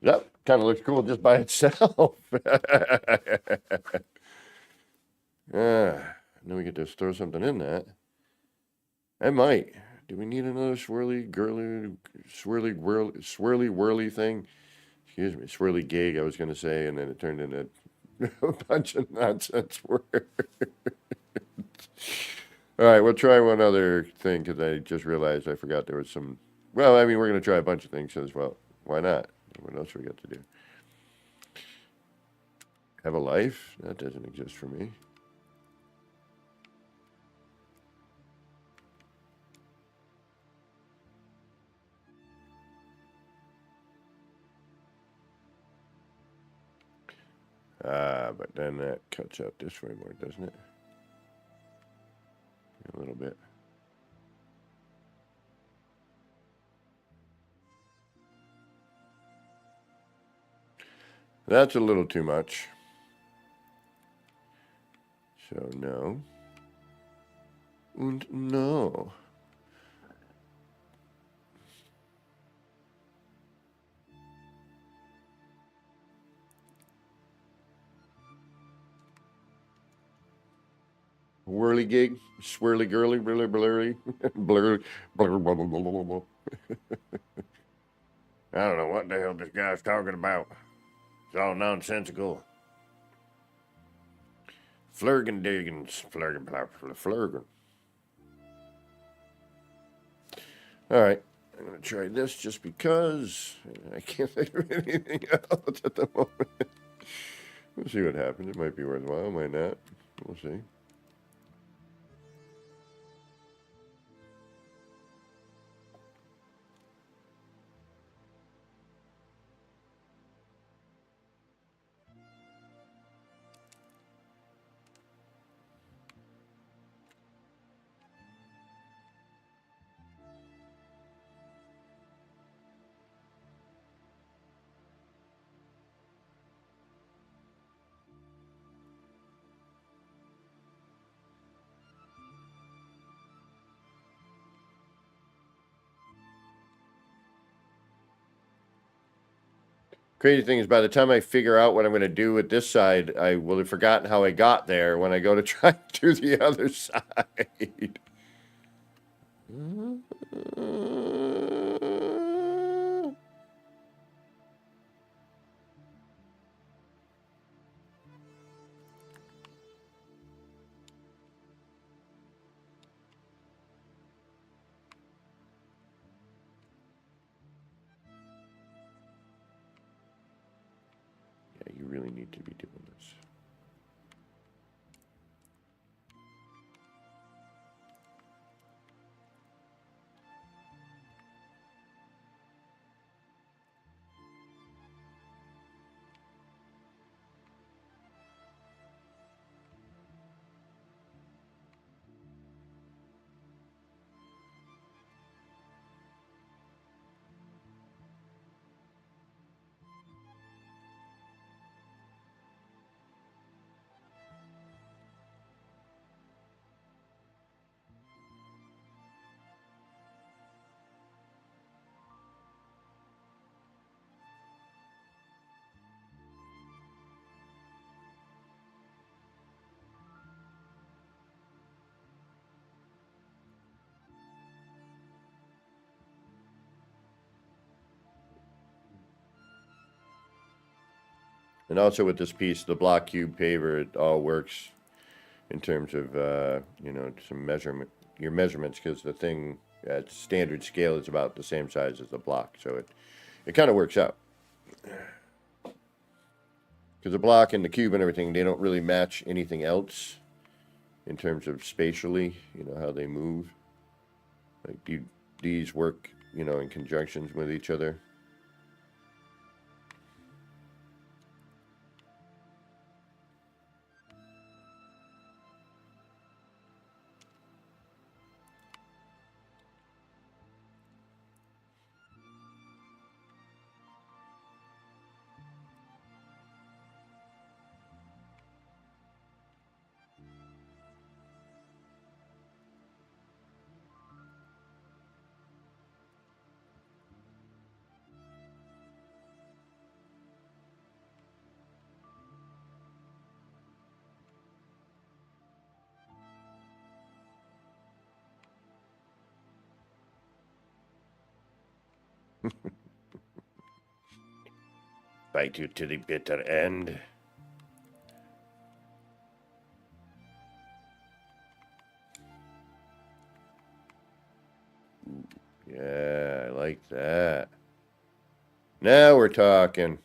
Yep, kind of looks cool just by itself. Then we get to throw something in that. I might. Do we need another swirly, girly, swirly, whirly thing? Excuse me, swirly gig, I was going to say, and then it turned into a bunch of nonsense words. All right, we'll try one other thing because I just realized I forgot there was some. Well, I mean, we're going to try a bunch of things as well. Why not? What else we got to do? Have a life? That doesn't exist for me. But then that cuts out this way more, doesn't it? A little bit. That's a little too much. So no. And no. whirligig, swirly girly, blurry, blurry, blurry, blur, blah, blah, blah, blah, blah. I don't know what the hell this guy's talking about. It's all nonsensical. Flurgan diggins, flurgan. All right, I'm gonna try this just because I can't think of anything else at the moment. We'll see what happens. It might be worthwhile, might not. We'll see. Crazy thing is, by the time I figure out what I'm going to do with this side, I will have forgotten how I got there when I go to try to do the other side. Yeah, you really need to be doing this. And also with this piece, the block cube paver, it all works in terms of, you know, some measurement, your measurements, because the thing at standard scale is about the same size as the block. So it kind of works out. Because the block and the cube and everything, they don't really match anything else in terms of spatially, you know, how they move. Like these work, you know, in conjunctions with each other. Bite you to the bitter end. Yeah, I like that. Now we're talking.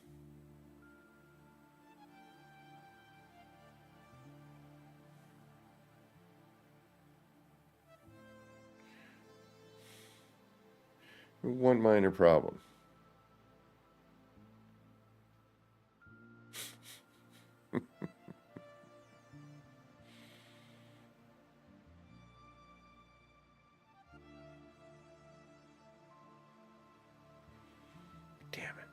One minor problem. Damn it.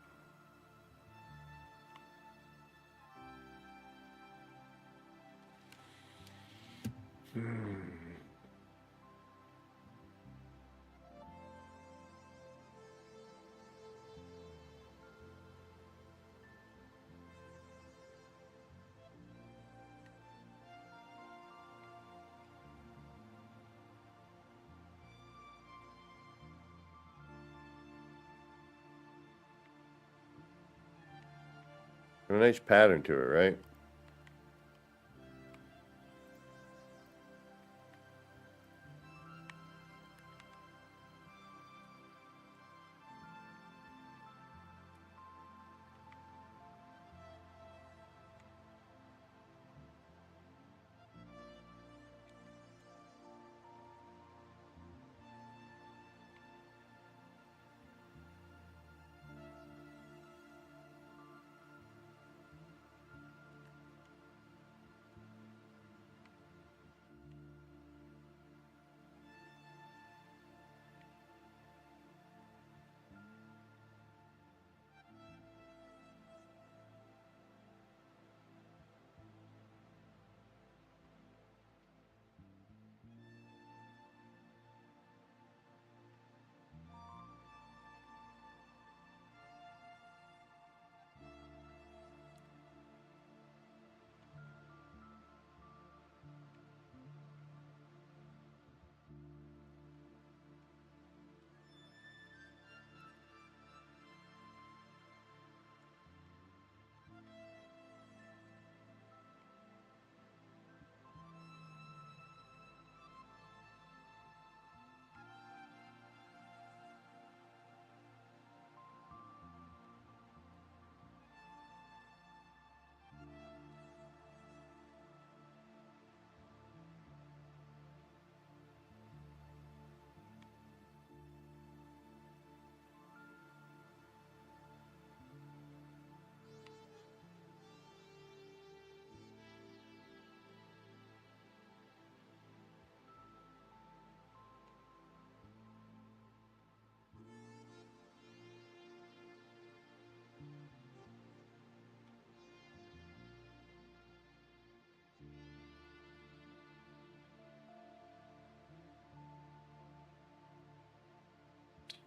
A nice pattern to it, right?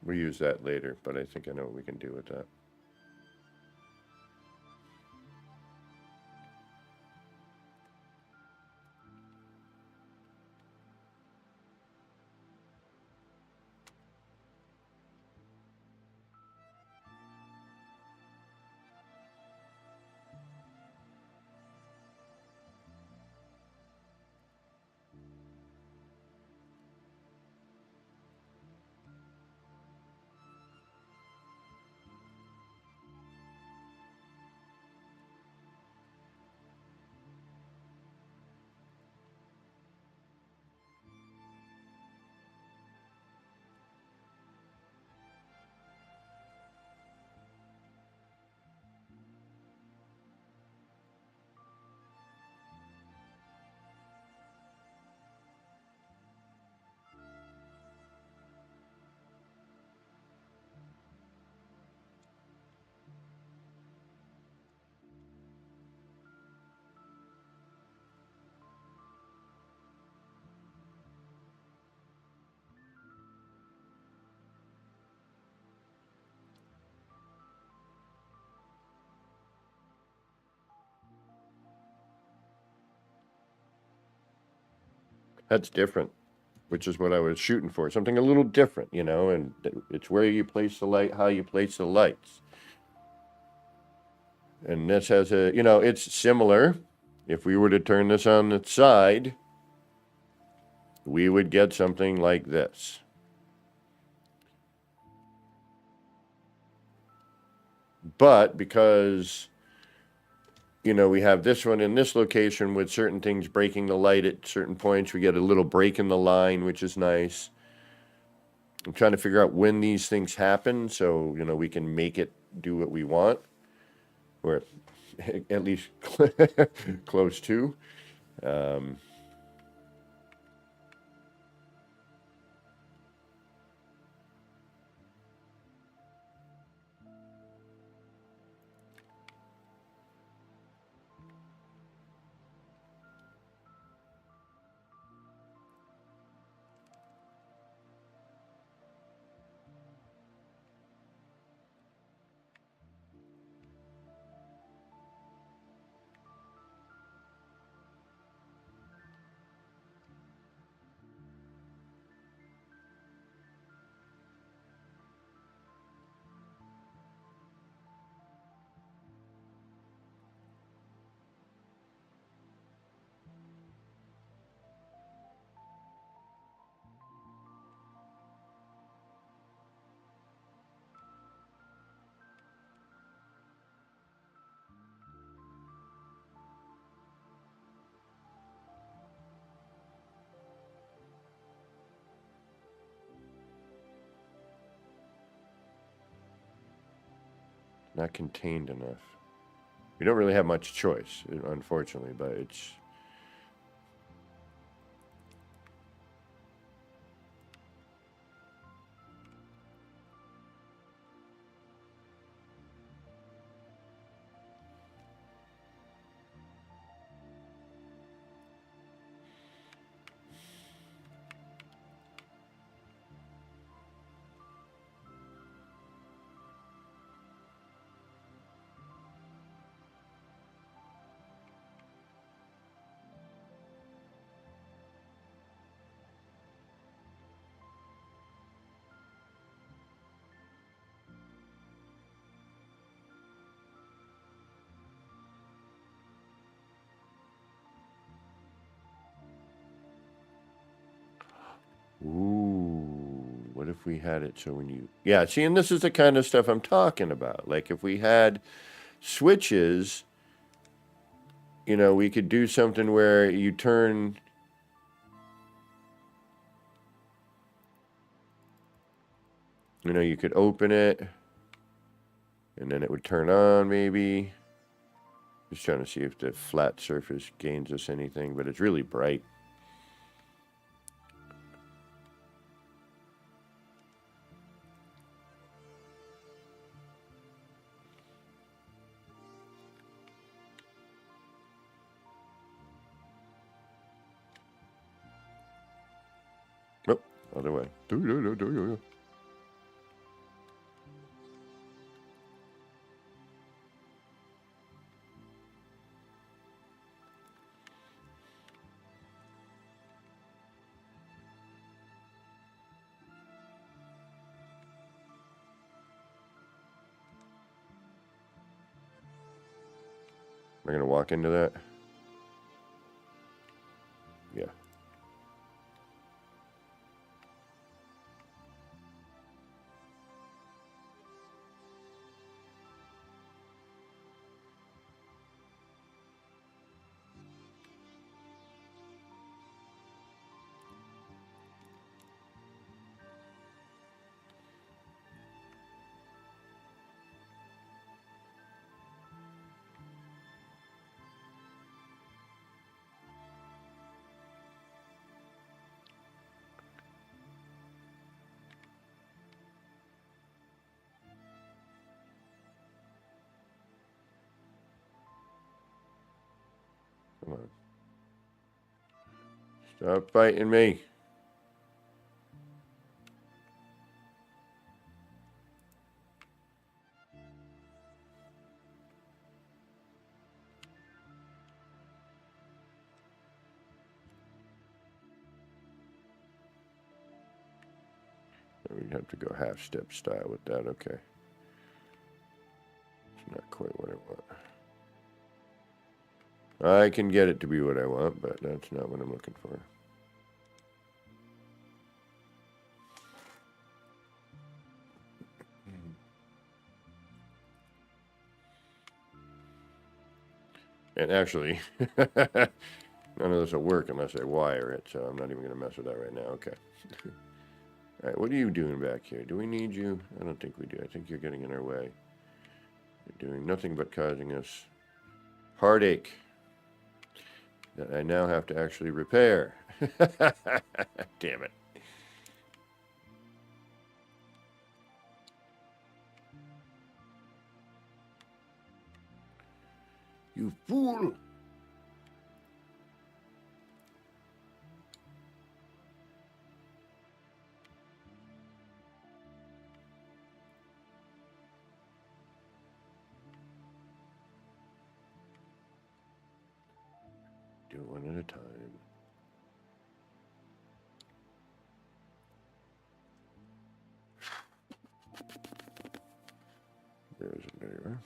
We'll use that later, but I think I know what we can do with that. That's different, which is what I was shooting for. Something a little different, you know, and it's where you place the light, how you place the lights. And this has a, you know, it's similar. If we were to turn this on its side, we would get something like this. But because, you know, we have this one in this location with certain things breaking the light at certain points, we get a little break in the line, which is nice. I'm trying to figure out when these things happen so, you know, we can make it do what we want, or at least close to. Not contained enough. We don't really have much choice, unfortunately, but it's... Ooh, what if we had it so when you... Yeah, see, and this is the kind of stuff I'm talking about. Like, if we had switches, you know, we could do something where you turn... You know, you could open it, and then it would turn on, maybe. Just trying to see if the flat surface gains us anything, but it's really bright. Oh, other way. Am I going to walk into that? Yeah. Come on. Stop fighting me. We'd have to go half-step style with that, okay. It's not quite what I want. I can get it to be what I want, but that's not what I'm looking for. And actually, none of this will work unless I wire it, so I'm not even going to mess with that right now. Okay. All right, what are you doing back here? Do we need you? I don't think we do. I think you're getting in our way. You're doing nothing but causing us heartache that I now have to actually repair. Damn it. You fool! Do it one at a time. There's a mirror.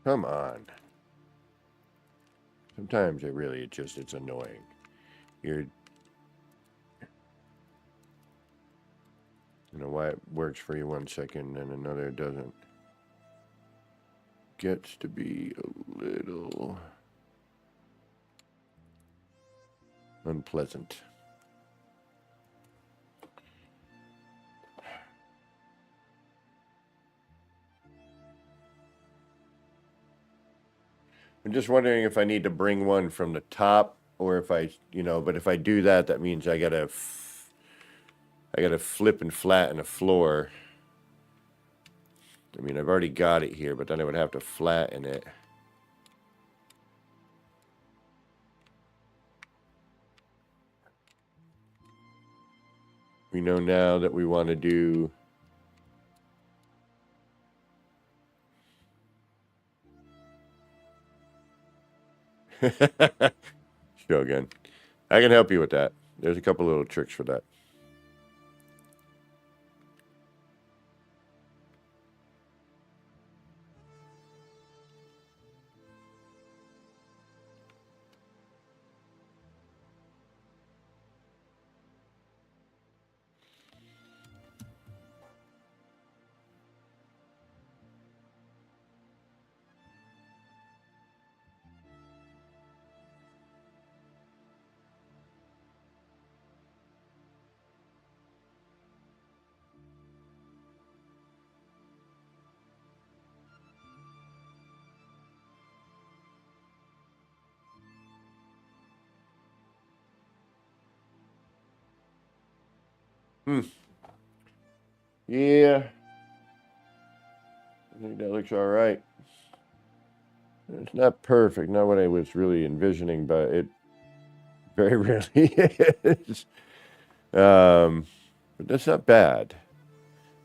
Come on. Sometimes it's annoying. You know why it works for you 1 second and another doesn't. Gets to be a little unpleasant. I'm just wondering if I need to bring one from the top or if but if I do that, that means I gotta flip and flatten a floor. I mean, I've already got it here, but then I would have to flatten it. We know now that we want to do Shogun. I can help you with that. There's a couple little tricks for that. Yeah. I think that looks all right. It's not perfect, not what I was really envisioning, but it very rarely is. But that's not bad.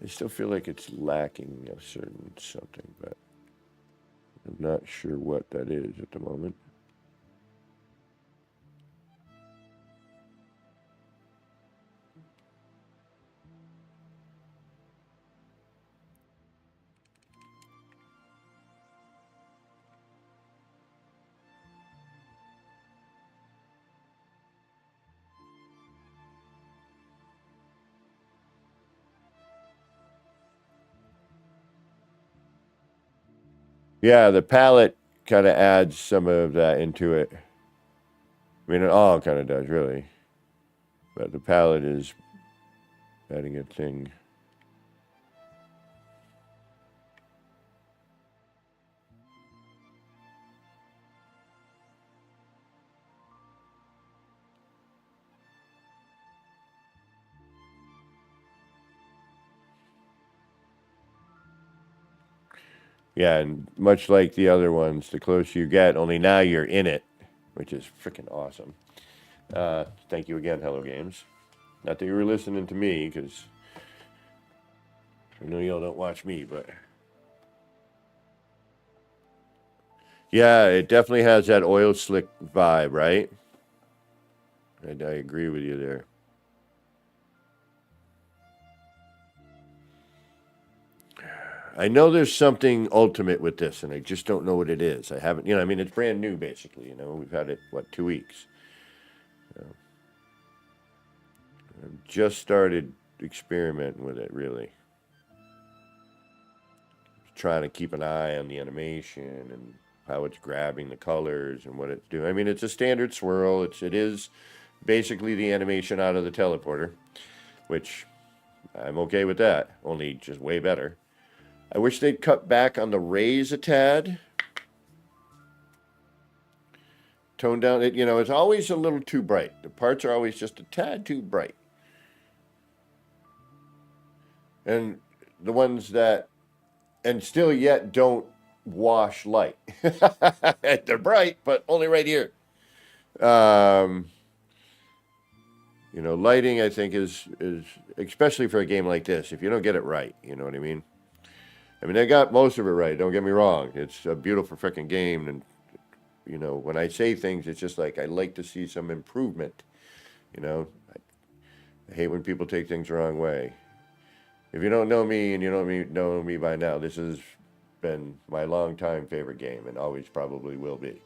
I still feel like it's lacking a certain something, but I'm not sure what that is at the moment. Yeah, the palette kind of adds some of that into it. I mean, it all kind of does, really. But the palette is adding a thing. Yeah, and much like the other ones, the closer you get, only now you're in it, which is freaking awesome. Thank you again, Hello Games. Not that you were listening to me, because I know y'all don't watch me, but yeah, it definitely has that oil slick vibe, right? I agree with you there. I know there's something ultimate with this, and I just don't know what it is. I haven't, I mean, it's brand new, basically. We've had it, 2 weeks. I've just started experimenting with it, really. Trying to keep an eye on the animation and how it's grabbing the colors and what it's doing. I mean, it's a standard swirl. It is basically the animation out of the teleporter, which I'm okay with that, only just way better. I wish they'd cut back on the rays a tad. Tone down it, it's always a little too bright. The parts are always just a tad too bright. And the ones that, and still yet don't wash light. They're bright, but only right here. Lighting, I think, is especially for a game like this, if you don't get it right, you know what I mean? I mean, they got most of it right, don't get me wrong. It's a beautiful freaking game, and, when I say things, it's just like I like to see some improvement, I hate when people take things the wrong way. If you don't know me and you don't know me by now, this is been my longtime favorite game and always probably will be.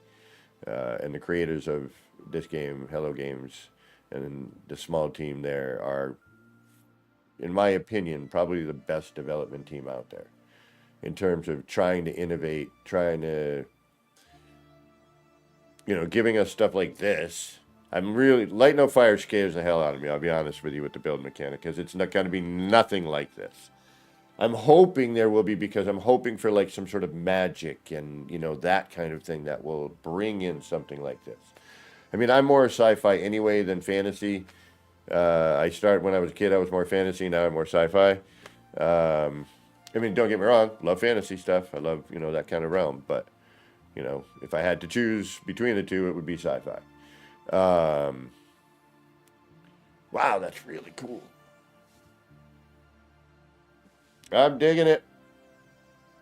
And the creators of this game, Hello Games, and the small team there are, in my opinion, probably the best development team out there in terms of trying to innovate, trying to, giving us stuff like this. I'm really, Light No Fire scares the hell out of me, I'll be honest with you, with the build mechanic, because it's not going to be nothing like this. I'm hoping there will be, because I'm hoping for like some sort of magic and, that kind of thing that will bring in something like this. I mean, I'm more sci-fi anyway than fantasy. I started when I was a kid, I was more fantasy. Now I'm more sci-fi. I mean, don't get me wrong, love fantasy stuff. I love, that kind of realm. But, if I had to choose between the two, it would be sci-fi. Wow, that's really cool. I'm digging it.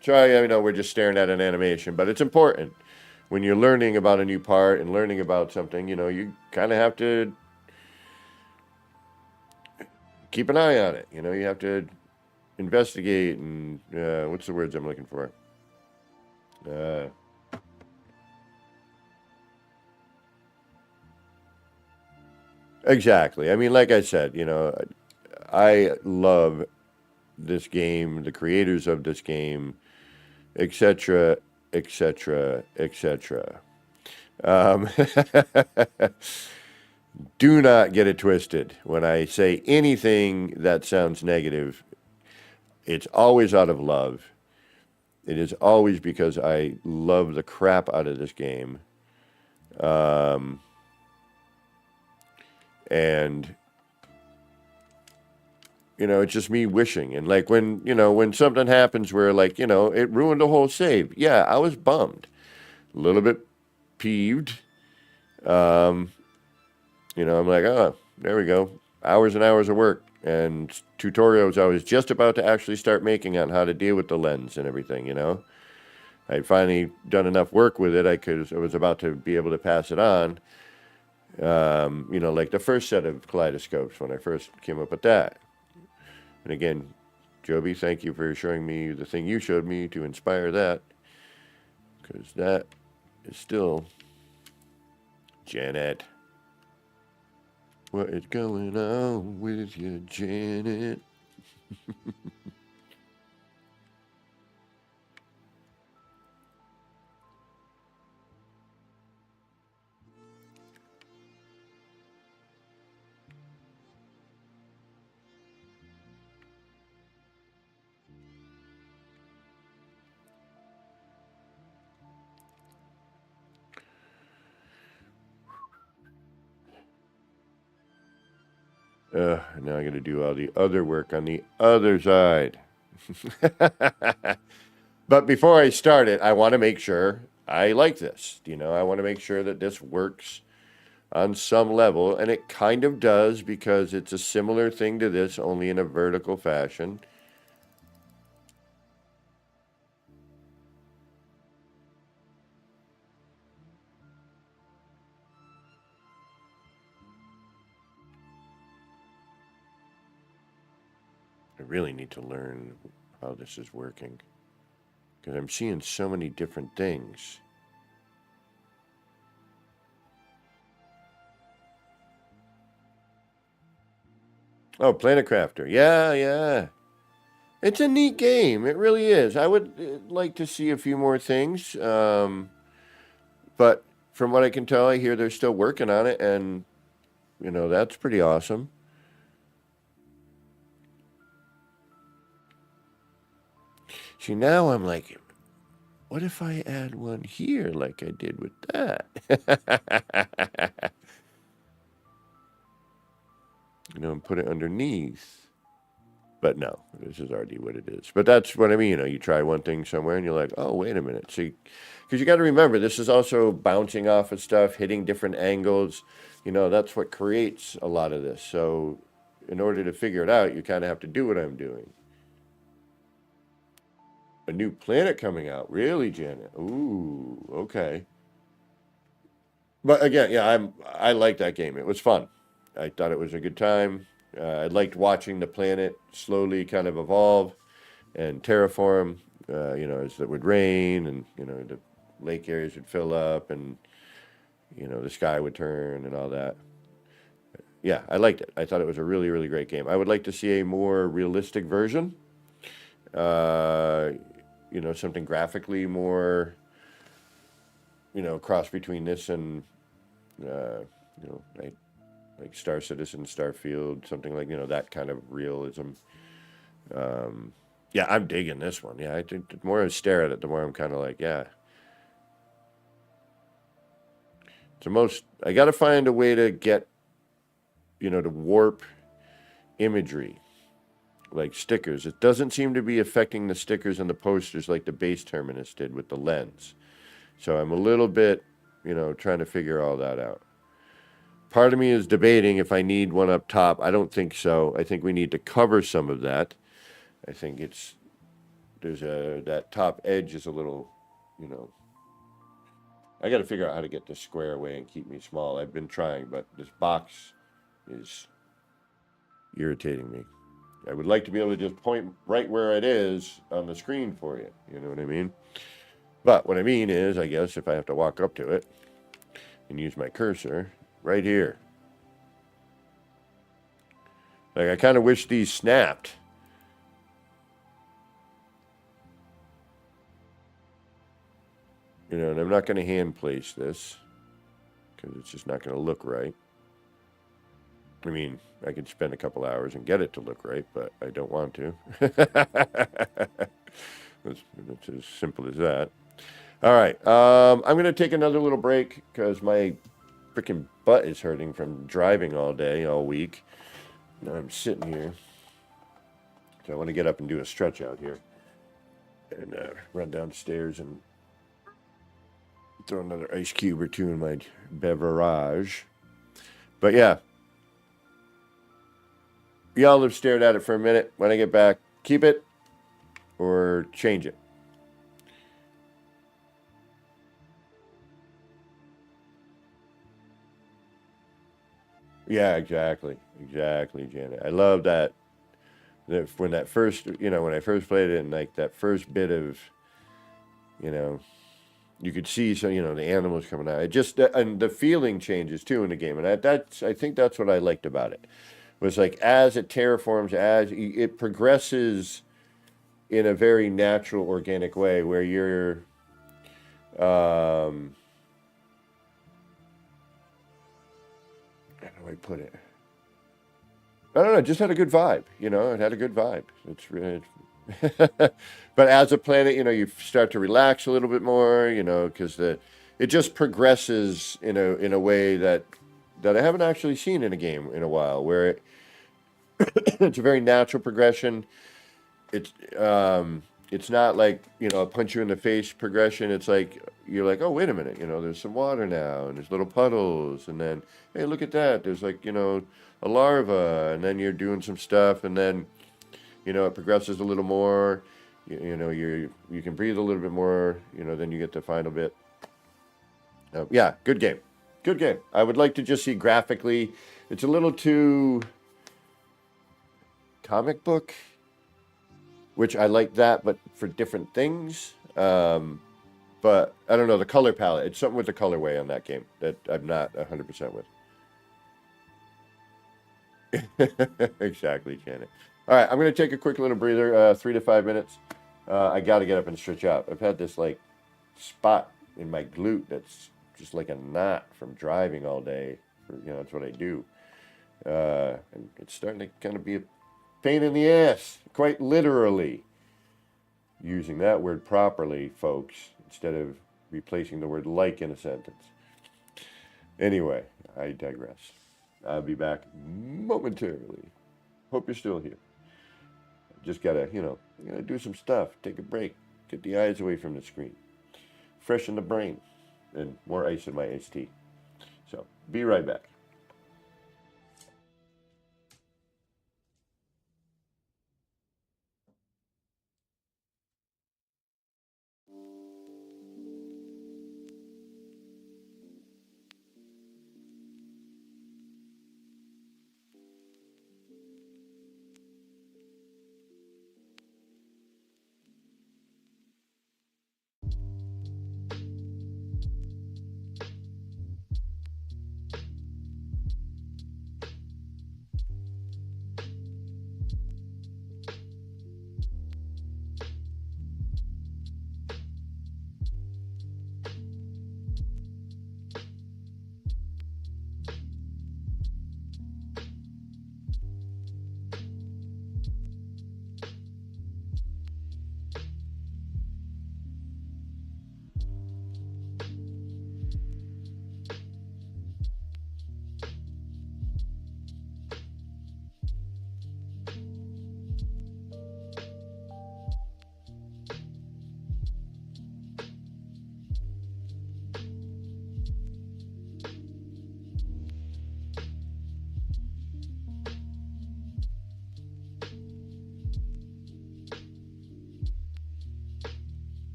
Sorry, I know we're just staring at an animation, but it's important. When you're learning about a new part and learning about something, you kind of have to keep an eye on it. You have to investigate and, what's the words I'm looking for? Exactly. I mean, like I said, I love this game, the creators of this game, etc., etc., etc. Do not get it twisted. When I say anything that sounds negative, it's always out of love. It is always because I love the crap out of this game. And it's just me wishing. And like when something happens where like, it ruined the whole save. Yeah, I was bummed. A little bit peeved. I'm like, oh, there we go. Hours and hours of work and tutorials I was just about to actually start making on how to deal with the lens and everything, I'd finally done enough work with it. I was about to be able to pass it on. Like the first set of kaleidoscopes when I first came up with that. And again, Joby, thank you for showing me the thing you showed me to inspire that. Because that is still Janet. What is going on with you, Janet? Now I got to do all the other work on the other side. But before I start it, I want to make sure I like this. I want to make sure that this works on some level, and it kind of does because it's a similar thing to this, only in a vertical fashion. I really need to learn how this is working because I'm seeing so many different things. Oh, Planet Crafter. Yeah, yeah. It's a neat game. It really is. I would like to see a few more things. But from what I can tell, I hear they're still working on it, and, that's pretty awesome. See, now I'm like, what if I add one here like I did with that? And put it underneath. But no, this is already what it is. But that's what I mean. You try one thing somewhere and you're like, oh, wait a minute. See, because you got to remember, this is also bouncing off of stuff, hitting different angles. That's what creates a lot of this. So in order to figure it out, you kind of have to do what I'm doing. A new planet coming out. Really, Janet? Ooh, okay. But again, yeah, I liked that game. It was fun. I thought it was a good time. I liked watching the planet slowly kind of evolve and terraform. as it would rain and, the lake areas would fill up and, the sky would turn and all that. Yeah, I liked it. I thought it was a really, really great game. I would like to see a more realistic version. Something graphically more, cross between this and, like Star Citizen, Starfield, something like, that kind of realism. Yeah, I'm digging this one. Yeah, I think the more I stare at it, the more I'm kind of like, yeah. I got to find a way to get, to warp imagery, like stickers. It doesn't seem to be affecting the stickers and the posters like the base Terminus did with the lens. So I'm a little bit, trying to figure all that out. Part of me is debating if I need one up top. I don't think so. I think we need to cover some of that. I think that top edge is a little, I got to figure out how to get this square away and keep me small. I've been trying, but this box is irritating me. I would like to be able to just point right where it is on the screen for you. You know what I mean? But what I mean is, I guess, if I have to walk up to it and use my cursor right here. Like, I kind of wish these snapped. And I'm not going to hand place this because it's just not going to look right. I mean, I could spend a couple hours and get it to look right, but I don't want to. It's as simple as that. All right. I'm going to take another little break because my freaking butt is hurting from driving all day, all week. Now I'm sitting here. So I want to get up and do a stretch out here and run downstairs and throw another ice cube or two in my beverage. But yeah. Y'all have stared at it for a minute. When I get back, keep it or change it. Yeah, exactly. Exactly, Janet. I love that. When I first played it and like that first bit of, you could see the animals coming out. It just and the feeling changes too in the game, and I think that's what I liked about it. Was like as it terraforms, as it progresses in a very natural, organic way, where you're, how do I put it? I don't know. It just had a good vibe. It had a good vibe. It's really. But as a planet, you start to relax a little bit more, because it just progresses in a way that I haven't actually seen in a game in a while, where it's a very natural progression. It's not like, a punch you in the face progression. It's like, you're like, oh, wait a minute, there's some water now and there's little puddles. And then, hey, look at that. There's like, a larva, and then you're doing some stuff, and then, it progresses a little more. You can breathe a little bit more, then you get the final bit. Yeah, good game. Good game. I would like to just see graphically. It's a little too comic book, which I like that, but for different things. But I don't know, the color palette. It's something with the colorway on that game that I'm not 100% with. Exactly, Janet. All right, I'm going to take a quick little breather, 3 to 5 minutes. I got to get up and stretch out. I've had this like spot in my glute that's just like a knot from driving all day. That's what I do. And it's starting to kind of be a pain in the ass, quite literally. Using that word properly, folks, instead of replacing the word like in a sentence. Anyway, I digress. I'll be back momentarily. Hope you're still here. Just gotta, gotta do some stuff. Take a break. Get the eyes away from the screen. Freshen the brain. And more ice in my iced tea. So, be right back.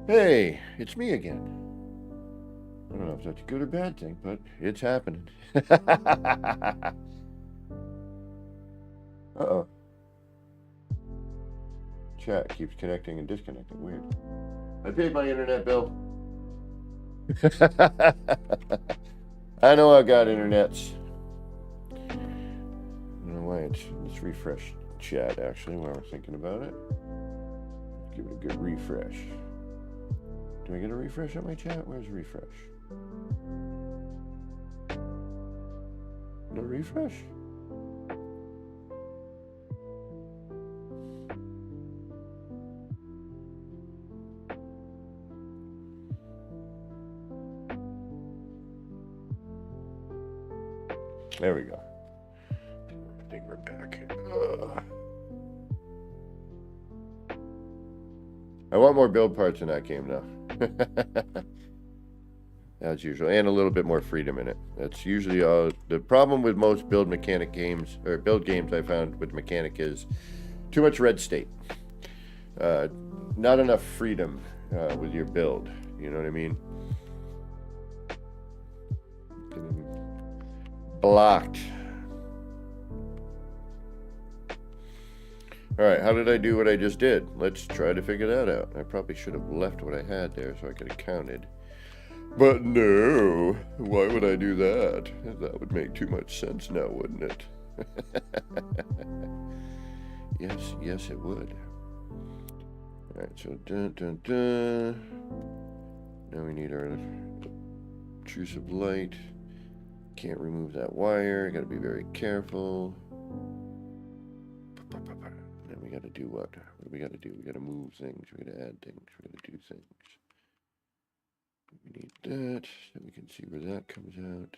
Hey, it's me again. I don't know if that's a good or bad thing, but it's happening. Uh-oh. Chat keeps connecting and disconnecting. Weird. I paid my internet bill. I know I got internets. I don't know why let's refresh chat actually while we're thinking about it. Give it a good refresh. Do I get a refresh on my chat? Where's refresh? No refresh? There we go. I think we're back. I want more build parts in that game now. As usual, and a little bit more freedom in it. That's usually the problem with most build mechanic games, or build games I found with mechanic is too much red state. Not enough freedom with your build. You know what I mean? Blocked. Alright, how did I do what I just did? Let's try to figure that out. I probably should have left what I had there so I could have counted. But no, why would I do that? That would make too much sense now, wouldn't it? Yes, it would. Alright, so dun dun dun. Now we need our intrusive light. Can't remove that wire. Gotta be very careful. Then we gotta do what? What do we gotta do? We gotta move things. We gotta add things. We gotta do things. We need that, so we can see where that comes out.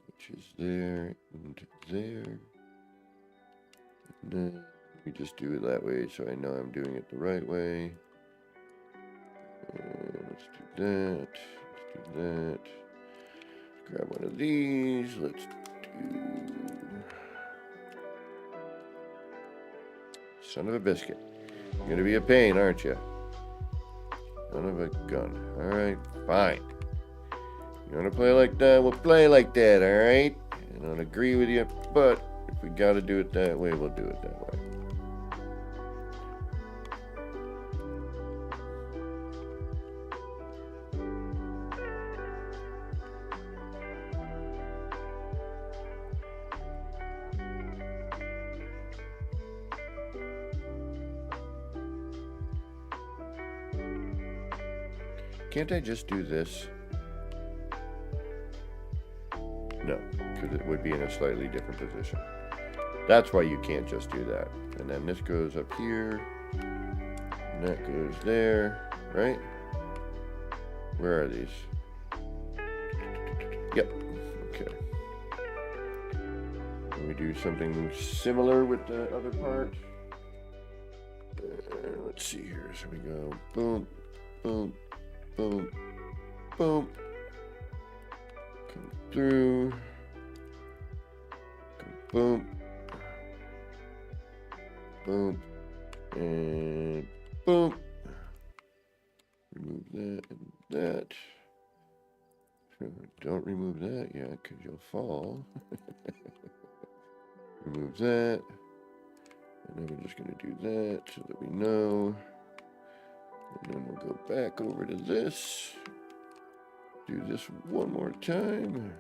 Which is there and there. And then we just do it that way so I know I'm doing it the right way. Let's do that. Let's do that. Grab one of these. Let's do... Son of a biscuit. You're gonna be a pain, aren't you? Son of a gun. Alright, fine. You wanna play like that? We'll play like that, alright? I don't agree with you, but if we gotta do it that way, we'll do it that way. Can't I just do this? No, because it would be in a slightly different position. That's why you can't just do that. And then this goes up here, and that goes there, right? Where are these? Yep, okay. Can we do something similar with the other part? Let's see here, so we go boom, boom, boom, boom. Come through. Come boom. Boom. And boom. Remove that and that. Don't remove that yet, because you'll fall. Remove that. And then we're just going to do that so that we know. And then we'll go back over to this. Do this one more time.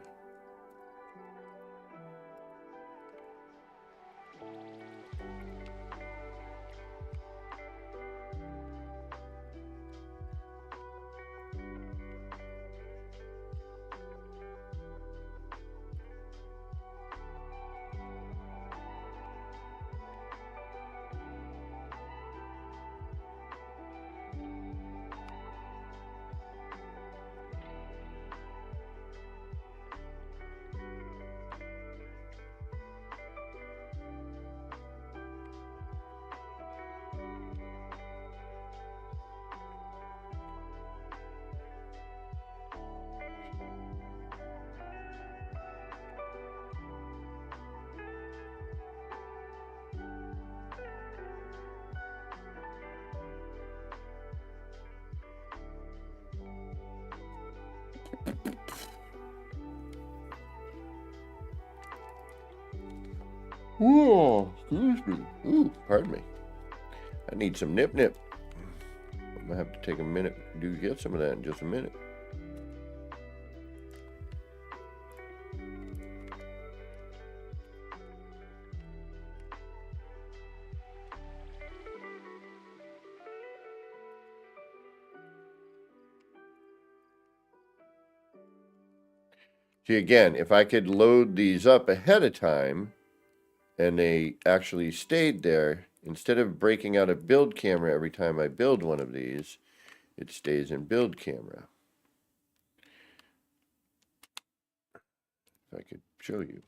Whoa, excuse me. Ooh, pardon me. I need some nip nip. I'm gonna have to take a minute to get some of that in just a minute. See, again, if I could load these up ahead of time and they actually stayed there, instead of breaking out a build camera every time I build one of these, it stays in build camera. If I could show you.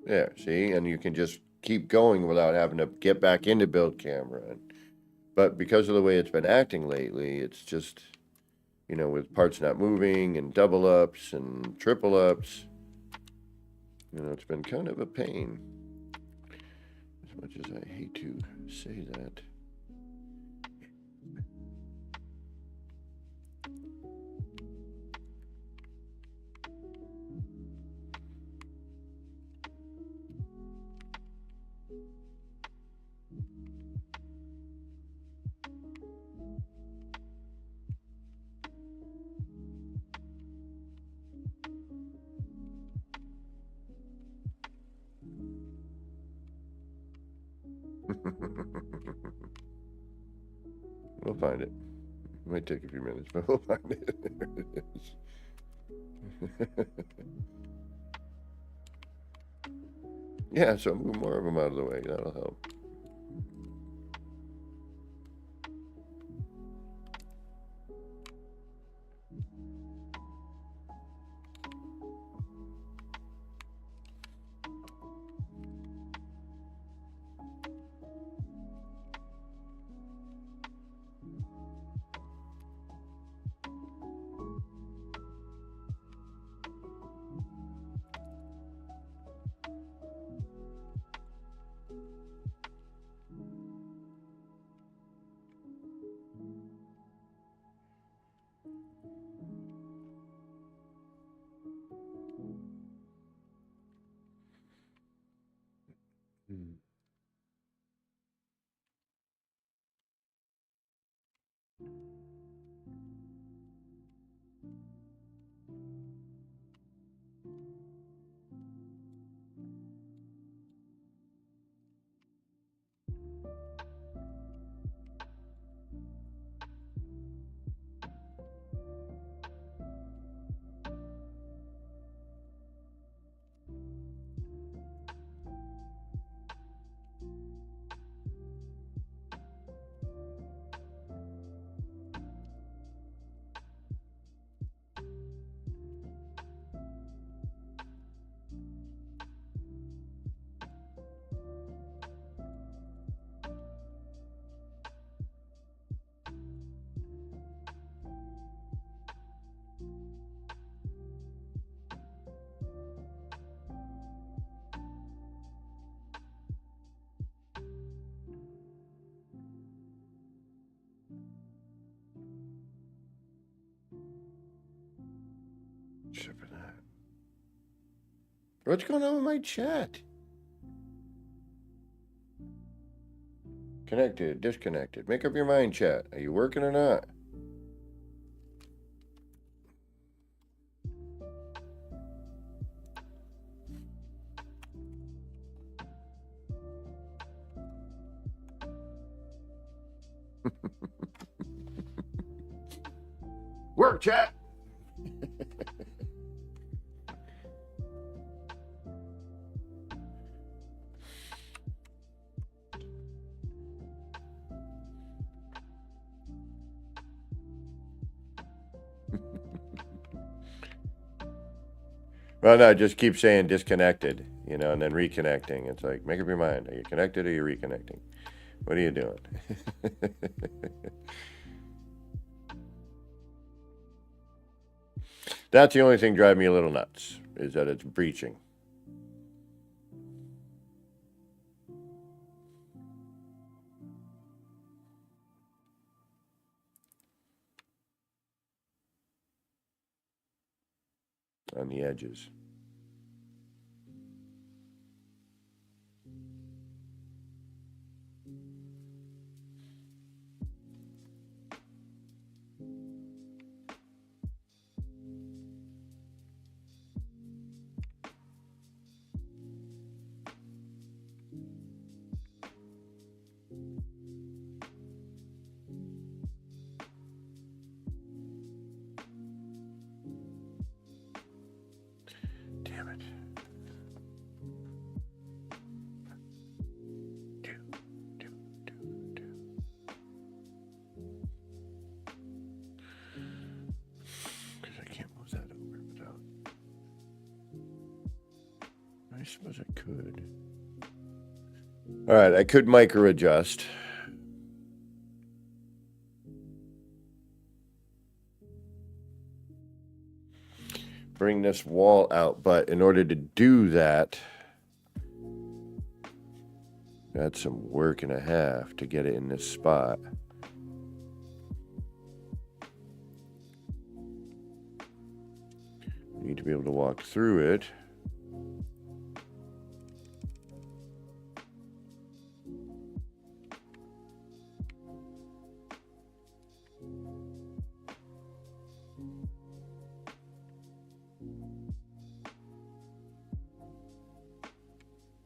There, see? And you can just keep going without having to get back into build camera. But because of the way it's been acting lately, it's just, you know, with parts not moving and double ups and triple ups, you know, it's been kind of a pain. As much as I hate to say that. We'll find it. It might take a few minutes, but we'll find it. There it is. Yeah, so move more of them out of the way. That'll help. Hmm. Except for that. What's going on with my chat? Connected, disconnected. Make up your mind, chat. Are you working or not? Work, chat. Well, no, just keep saying disconnected, you know, and then reconnecting. It's like, make up your mind. Are you connected or are you reconnecting? What are you doing? That's the only thing driving me a little nuts, is that it's breaching. on the edges. Damn it. Because I can't move that over without. I suppose I could. All right, I could micro adjust. Bring this wall out, but in order to do that, that's some work and a half to get it in this spot. Need to be able to walk through it.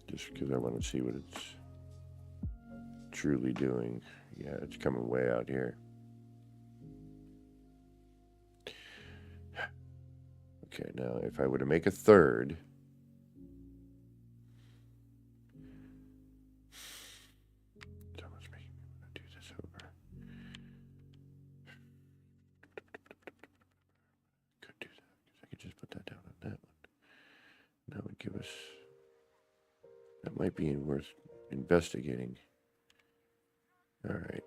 Just because I want to see what it's truly doing. Yeah, it's coming way out here. Okay, now if I were to make a third, it's almost making me want to do this over. Could do that because I could just put that down on that one. That would give us. That might be worth investigating. All right.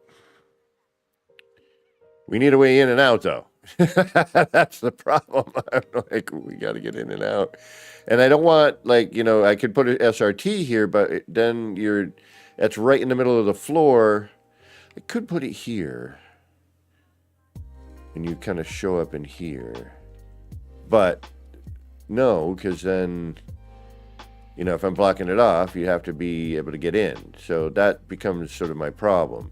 We need a way in and out, though. That's the problem. I'm like, we got to get in and out. And I don't want, like, you know, I could put an SRT here, but then that's right in the middle of the floor. I could put it here. And you kind of show up in here. But no, because then, you know, if I'm blocking it off, you have to be able to get in. So that becomes sort of my problem.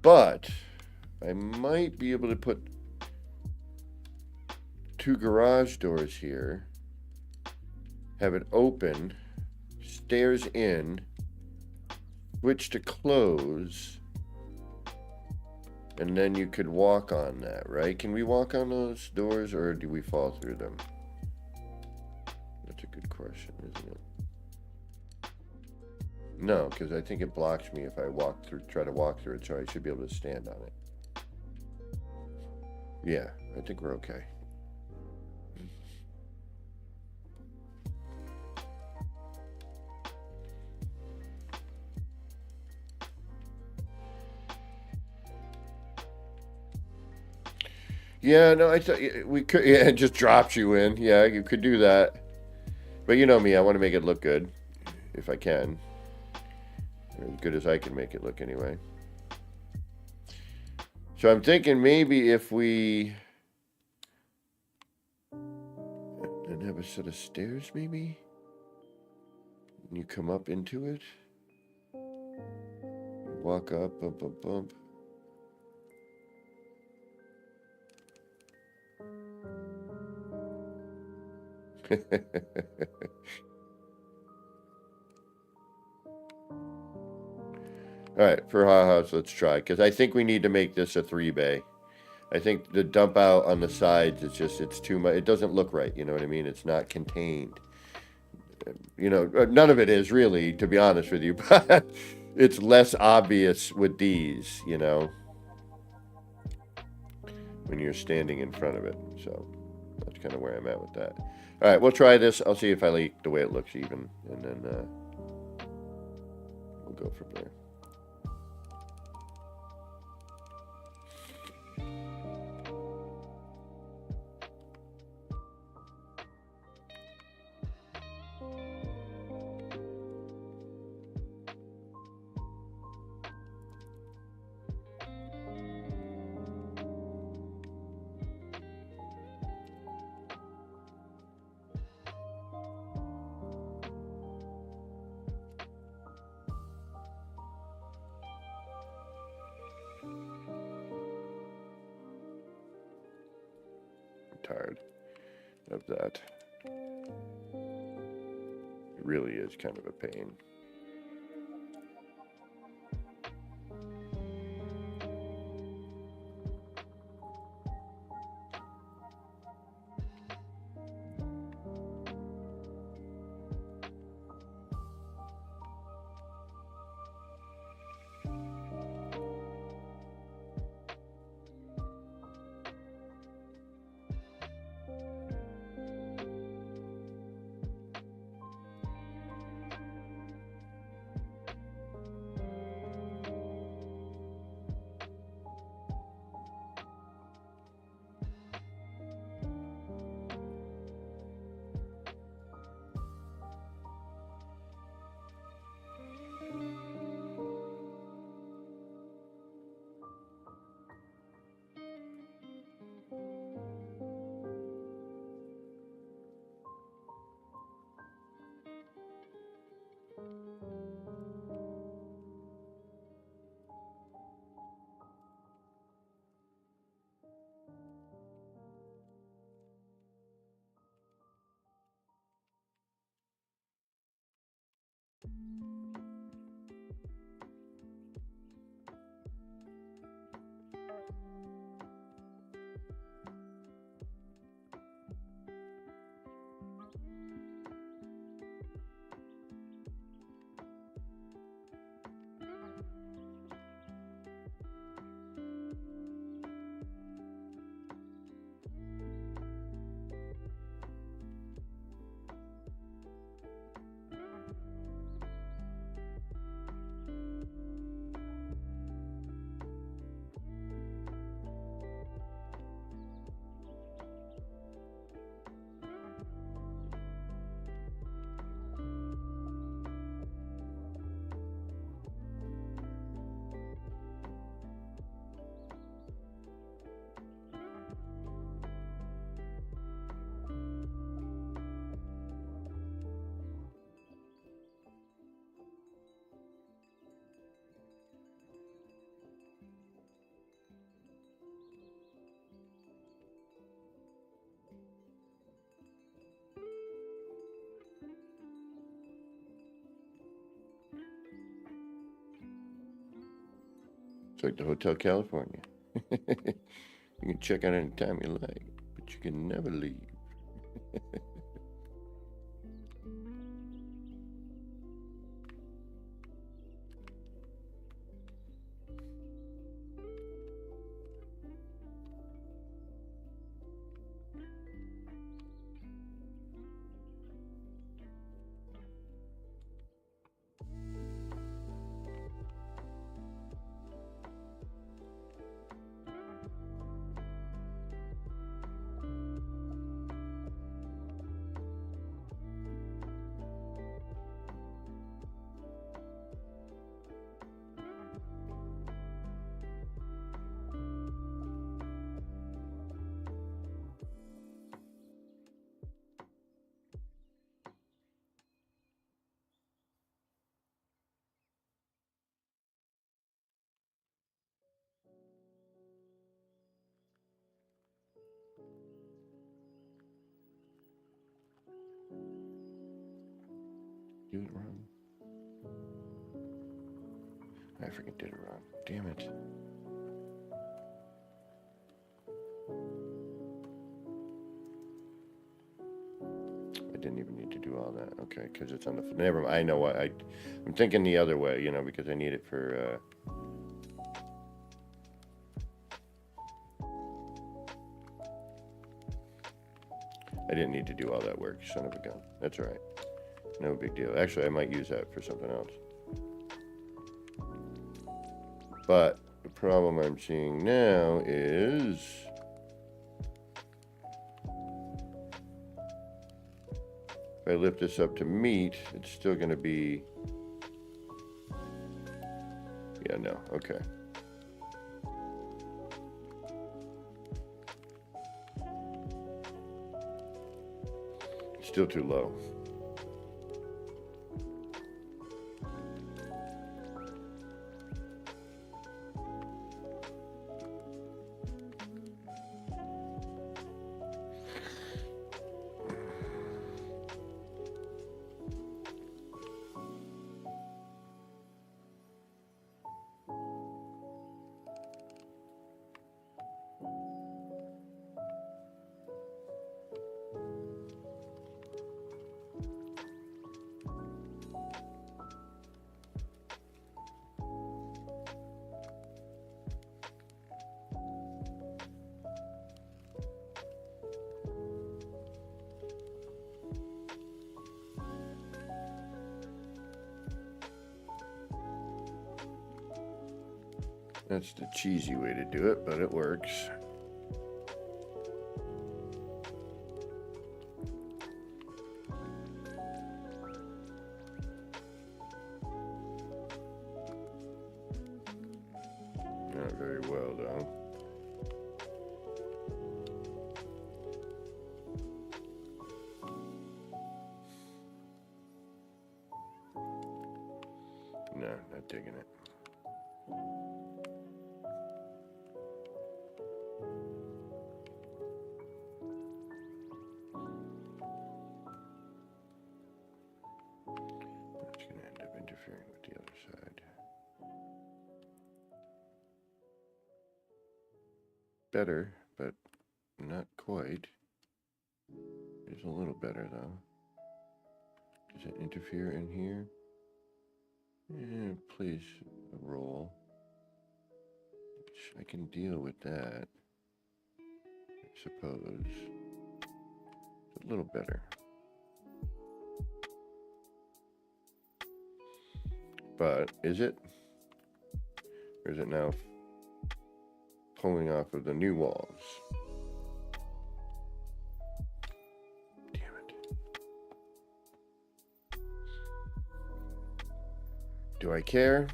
But I might be able to put 2 garage doors here, have it open, stairs in, switch to close, and then you could walk on that, right? Can we walk on those doors, or do we fall through them? That's a good question, isn't it? No, because I think it blocks me if I try to walk through it, so I should be able to stand on it. Yeah, I think we're okay. Yeah, no, I thought we could. Yeah, it just drops you in. Yeah, you could do that. But you know me, I want to make it look good, if I can. As good as I can make it look, anyway. So I'm thinking maybe if we and have a set of stairs, maybe, and you come up into it, walk up, bump, bump, bump. All right, for Ha House, let's try, because I think we need to make this a 3-bay. I think the dump out on the sides, it's too much. It doesn't look right, you know what I mean? It's not contained. You know, none of it is really, to be honest with you, but it's less obvious with these, you know, when you're standing in front of it. So that's kind of where I'm at with that. All right, we'll try this. I'll see if I like the way it looks even, and then we'll go from there. I'm tired of that. It really is kind of a pain. It's like the Hotel California. You can check out anytime you like, but you can never leave. Do it wrong. I freaking did it wrong. Damn it. I didn't even need to do all that. Okay, because it's on the... Never mind. I know what. I'm thinking the other way, you know, because I need it for... I didn't need to do all that work, son of a gun. That's all right. No big deal. Actually, I might use that for something else. But the problem I'm seeing now is... if I lift this up to meat, it's still going to be... yeah, no. Okay. It's still too low. That's the cheesy way to do it, but it works. Not very well, though. No, not digging it. That's going to end up interfering with the other side. Better, but not quite. It's a little better, though. Does it interfere in here? Yeah, please roll. I can deal with that, I suppose. It's a little better. But is it? Or is it now pulling off of the new walls? Damn it. Do I care?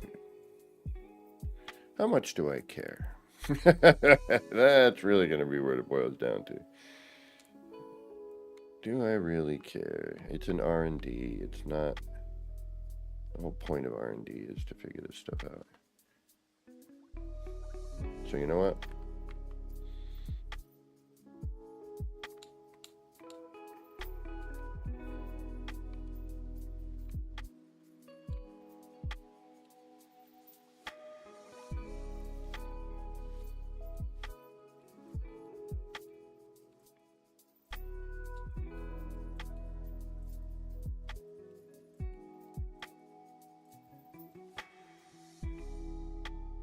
How much do I care? That's really going to be what it boils down to. Do I really care? It's an R&D. It's not... The whole point of R&D is to figure this stuff out. So you know what?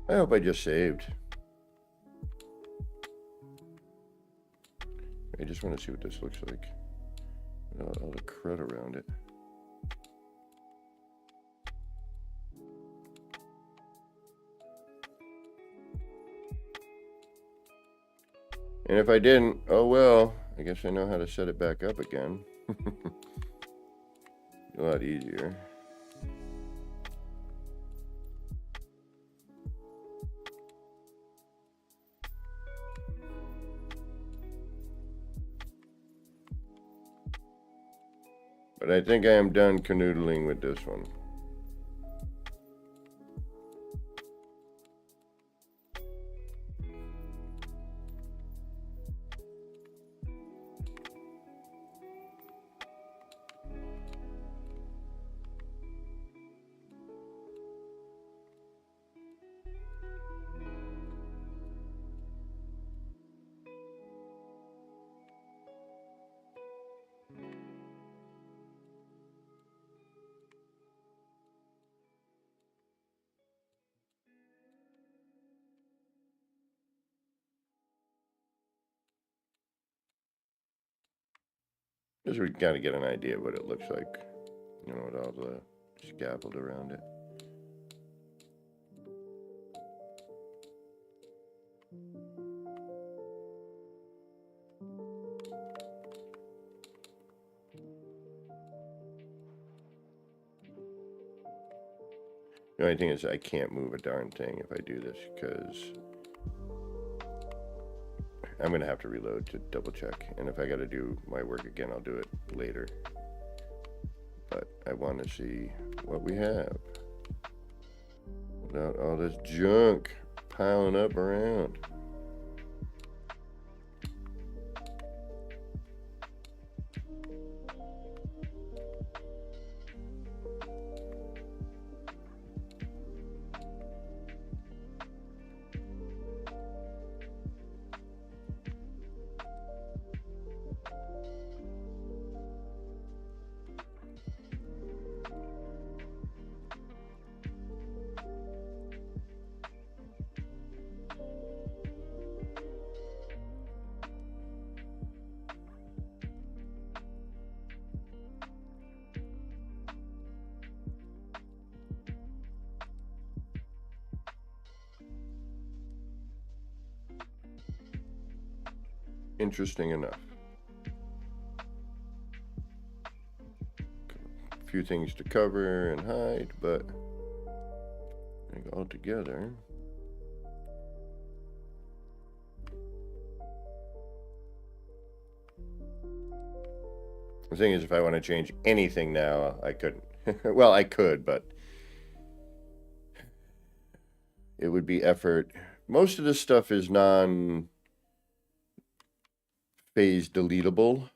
I hope I just saved. I just want to see what this looks like. All the crud around it. And if I didn't, oh well, I guess I know how to set it back up again. A lot easier. But I think I am done canoodling with this one. Just we gotta get an idea of what it looks like, you know, with all the scaffold around it. The only thing is I can't move a darn thing if I do this because I'm gonna have to reload to double check. And if I gotta do my work again, I'll do it later. But I want to see what we have without all this junk piling up around. interesting enough. A few things to cover and hide, but I think altogether. The thing is, if I want to change anything now, I couldn't. Well, I could, but it would be effort. Most of this stuff is non-phase deletable.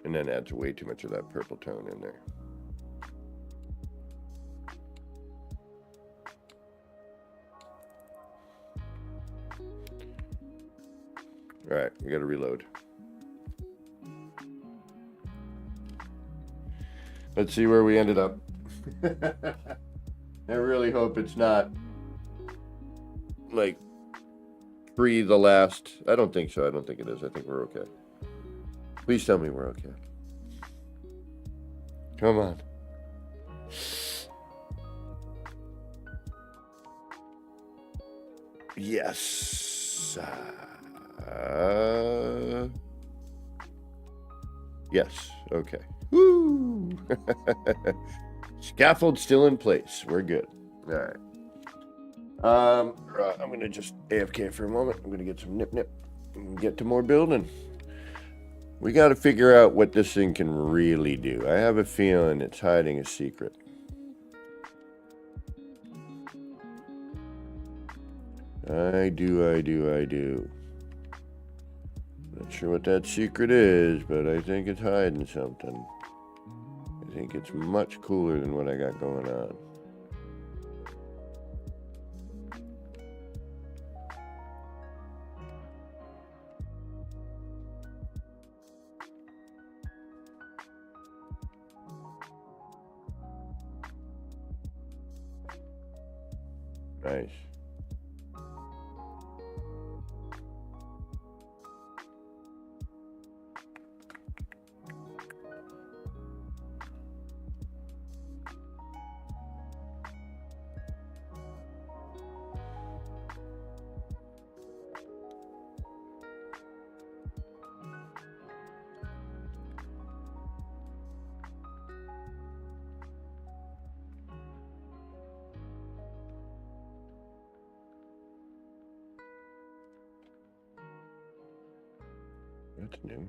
And then adds way too much of that purple tone in there. All right, we got to reload. Let's see where we ended up. I really hope it's not like pre the last. I don't think so. I don't think it is. I think we're okay. Please tell me we're okay. Come on. Yes. Yes. Okay. Woo! Scaffold still in place. We're good. All right. I'm going to just AFK for a moment. I'm going to get some nip and get to more building. We got to figure out what this thing can really do. I have a feeling it's hiding a secret. I do. Not sure what that secret is, but I think it's hiding something. I think it's much cooler than what I got going on. Nice. That's new.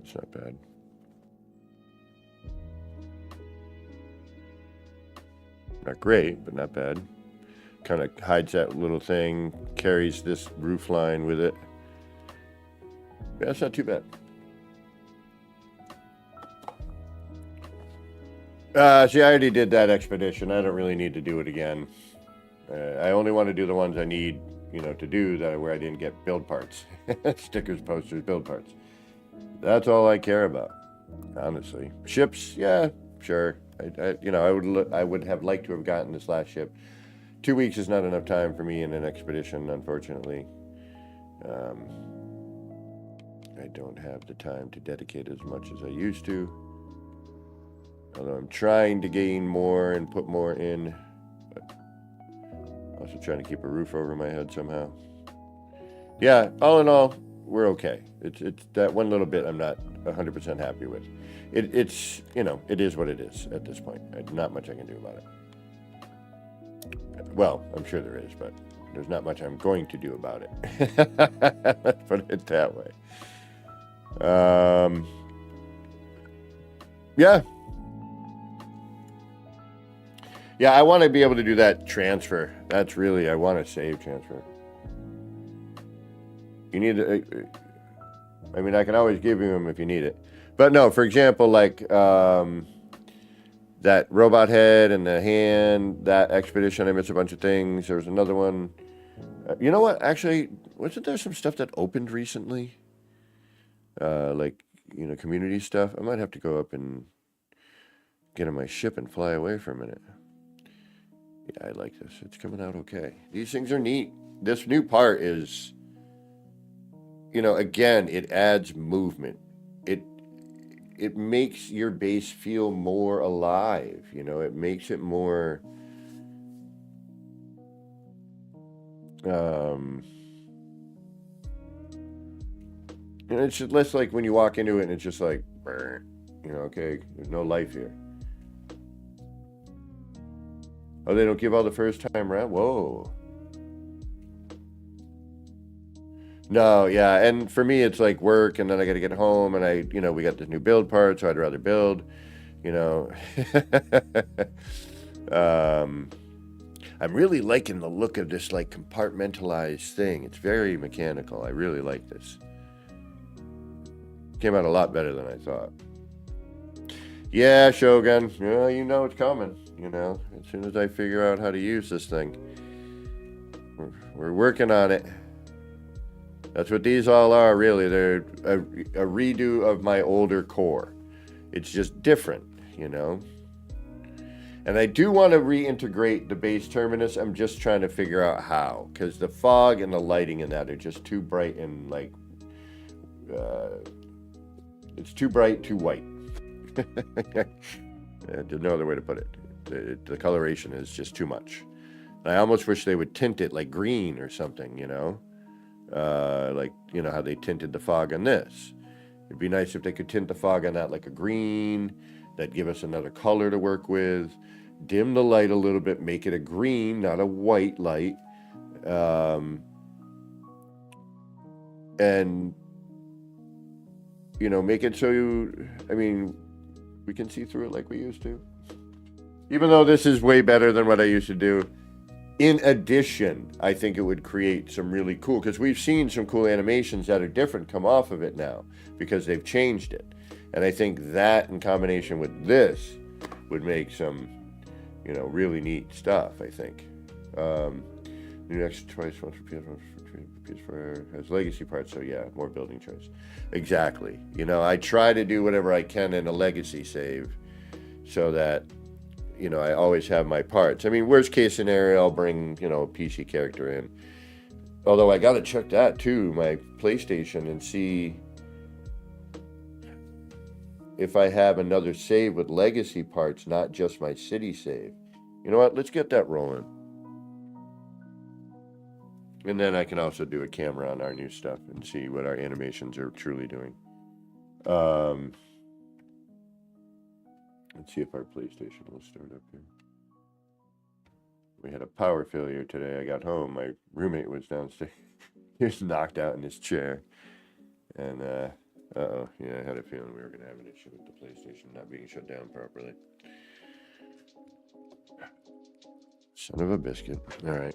It's not bad. Not great, but not bad. Kind of hides that little thing, carries this roof line with it. Yeah, that's not too bad. See, I already did that expedition. I don't really need to do it again. I only want to do the ones I need, to do that where I didn't get build parts. Stickers, posters, build parts. That's all I care about, honestly. Ships, yeah, sure. I would have liked to have gotten this last ship. 2 weeks is not enough time for me in an expedition, unfortunately. I don't have the time to dedicate as much as I used to. Although I'm trying to gain more and put more in, but also trying to keep a roof over my head somehow. Yeah, all in all, we're okay. It's that one little bit I'm not 100% happy with. It's it is what it is at this point. Not much I can do about it. Well, I'm sure there is, but there's not much I'm going to do about it. Let's put it that way. Yeah. Yeah, I want to be able to do that transfer. That's really, I want to save transfer. You need to, I mean, I can always give you them if you need it. But no, for example, like that robot head and the hand, that expedition, I missed a bunch of things. There was another one. You know what? Actually, wasn't there some stuff that opened recently? Like, you know, community stuff. I might have to go up and get on my ship and fly away for a minute. Yeah, I like this. It's coming out okay. These things are neat. This new part is, you know, again, it adds movement. It makes your base feel more alive. You know, it makes it more and it's just less like when you walk into it and it's just like, you know, okay, there's no life here. Oh, they don't give all the first time around? Whoa. No, yeah, and for me it's like work, and then I got to get home, and you know, we got this new build part, so I'd rather build, you know. I'm really liking the look of this like compartmentalized thing. It's very mechanical. I really like this. Came out a lot better than I thought. Yeah, Shogun. Yeah, you know it's coming. You know, as soon as I figure out how to use this thing, we're working on it. That's what these all are, really. They're a redo of my older core. It's just different, you know. And I do want to reintegrate the base terminus. I'm just trying to figure out how, because the fog and the lighting in that are just too bright and like, it's too bright, too white. There's no other way to put it. The coloration is just too much. I almost wish they would tint it like green or something, you know? Like, you know, how they tinted the fog on this. It'd be nice if they could tint the fog on that like a green. That'd give us another color to work with. Dim the light a little bit, make it a green, not a white light. And, you know, make it so I mean, we can see through it like we used to. Even though this is way better than what I used to do. In addition, I think it would create some really cool, because we've seen some cool animations that are different come off of it now because they've changed it. And I think that in combination with this would make some, you know, really neat stuff, I think. New extra twice, once for PS5, PS4 has legacy parts, so yeah, more building choice. Exactly. You know, I try to do whatever I can in a legacy save so that, you know, I always have my parts. I mean, worst case scenario, I'll bring, you know, a PC character in. Although I got to check that too, my PlayStation, and see if I have another save with legacy parts, not just my city save. You know what? Let's get that rolling. And then I can also do a camera on our new stuff and see what our animations are truly doing. Let's see if our PlayStation will start up here. We had a power failure today. I got home. My roommate was downstairs. He was knocked out in his chair. And, uh-oh. Yeah, I had a feeling we were going to have an issue with the PlayStation not being shut down properly. Son of a biscuit. All right.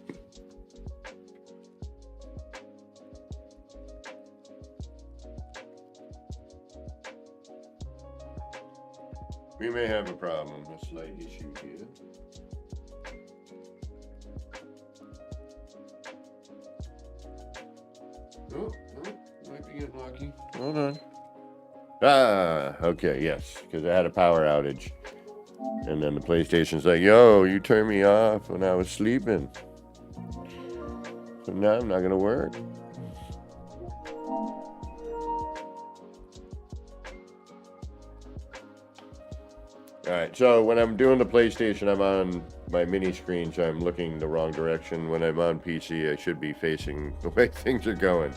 We may have a problem, a slight issue here. Oh, might be getting lucky. Hold on. Ah, okay, yes, because I had a power outage. And then the PlayStation's like, yo, you turned me off when I was sleeping. So now I'm not going to work. Alright, so when I'm doing the PlayStation, I'm on my mini screen, so I'm looking the wrong direction. When I'm on PC, I should be facing the way things are going.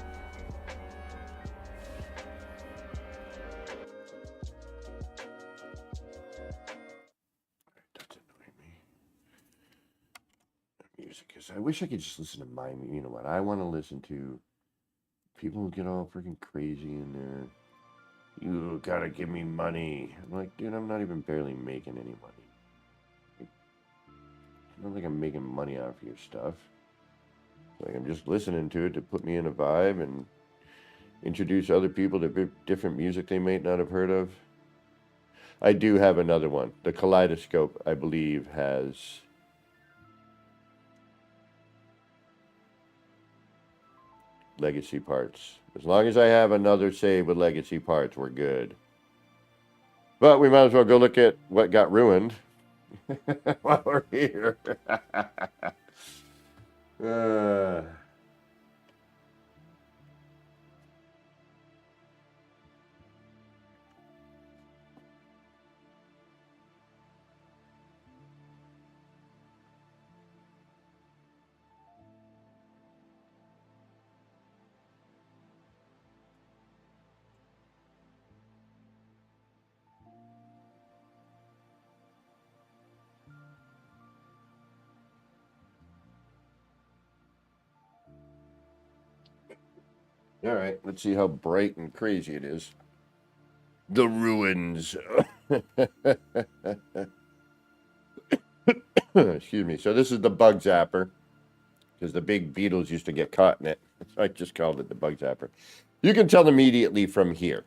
That's annoying me. Music is... I wish I could just listen to my... You know what I want to listen to? People get all freaking crazy in there. You gotta give me money. I'm like, dude, I'm not even barely making any money. not like I'm making money off your stuff. Like I'm just listening to it to put me in a vibe and introduce other people to different music they might not have heard of. I do have another one. The Kaleidoscope, I believe, has legacy parts. As long as I have another save with legacy parts, we're good. But we might as well go look at what got ruined while we're here. uh, all right, let's see how bright and crazy it is. The ruins. Excuse me. So this is the bug zapper, because the big beetles used to get caught in it. So I just called it the bug zapper. You can tell immediately from here.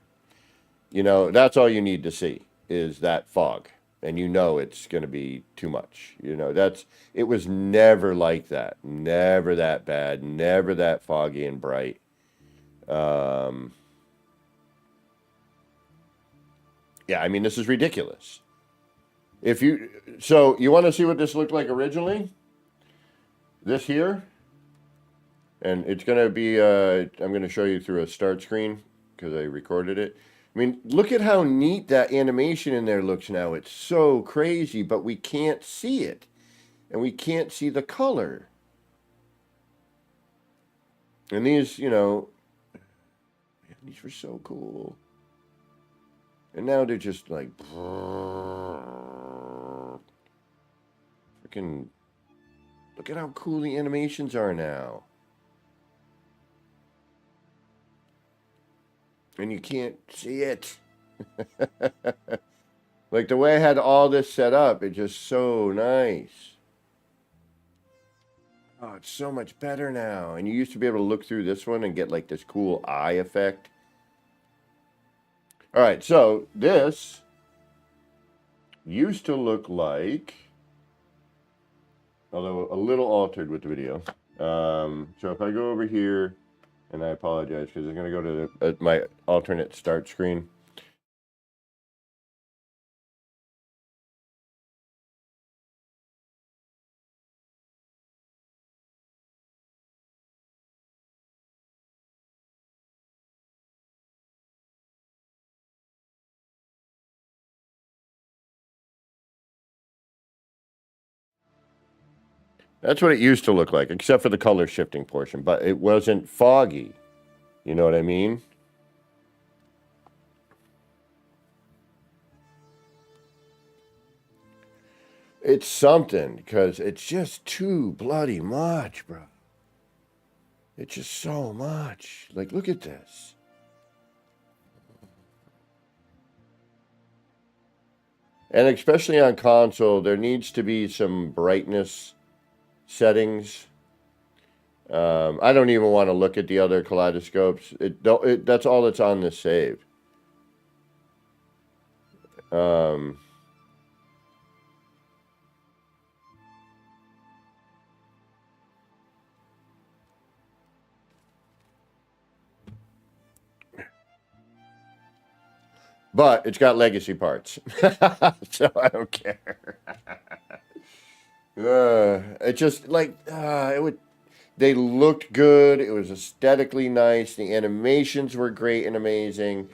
You know, that's all you need to see is that fog. And you know it's going to be too much. You know, it was never like that. Never that bad. Never that foggy and bright. Yeah, I mean, this is ridiculous. So you want to see what this looked like originally? This here, and it's going to be, I'm going to show you through a start screen because I recorded it. I mean, look at how neat that animation in there looks now. It's so crazy, but we can't see it. And we can't see the color. And these, you know, man, these were so cool. And now they're just like, freaking, look at how cool the animations are now. And you can't see it. Like the way I had all this set up, it's just so nice. Oh, it's so much better now. And you used to be able to look through this one and get like this cool eye effect. All right, so this used to look like, although a little altered with the video. So if I go over here, and I apologize because I'm going to go to my alternate start screen. That's what it used to look like, except for the color shifting portion, but it wasn't foggy. You know what I mean? It's something, because it's just too bloody much, bro. It's just so much. Like, look at this. And especially on console, there needs to be some brightness settings. I don't even want to look at the other kaleidoscopes. That's all that's on this save. But it's got legacy parts, so I don't care. It just like it would. They looked good. It was aesthetically nice. The animations were great and amazing.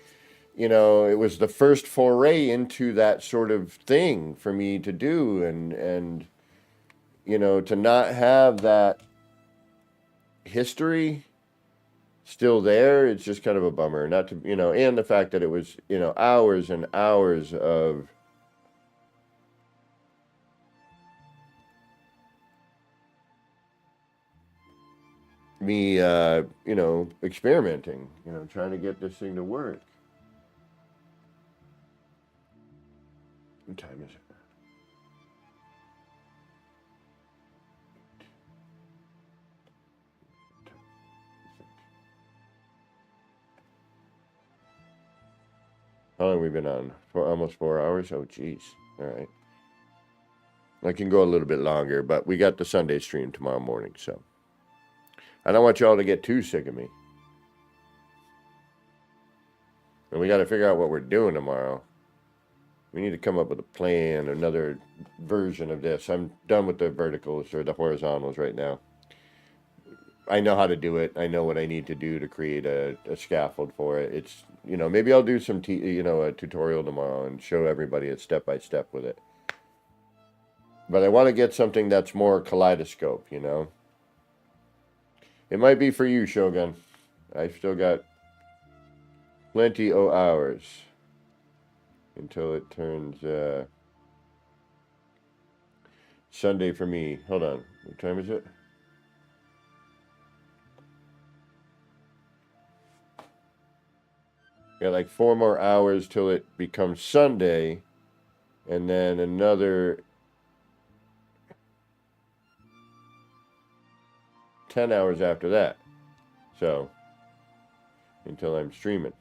You know, it was the first foray into that sort of thing for me to do, and you know, to not have that history still there, it's just kind of a bummer. Not to, you know, and the fact that it was, you know, hours and hours of me, you know, experimenting, you know, trying to get this thing to work. What time is it? How long have we been on? For almost 4 hours? Oh, jeez. All right. I can go a little bit longer, but we got the Sunday stream tomorrow morning, so. I don't want y'all to get too sick of me. And we got to figure out what we're doing tomorrow. We need to come up with a plan, another version of this. I'm done with the verticals or the horizontals right now. I know how to do it. I know what I need to do to create a scaffold for it. It's, you know, maybe I'll do some, a tutorial tomorrow and show everybody a step-by-step with it. But I want to get something that's more kaleidoscope, you know. It might be for you, Shogun. I've still got plenty of hours until it turns Sunday for me. Hold on. What time is it? Got like 4 more hours till it becomes Sunday, and then another 10 hours after that. So, until I'm streaming.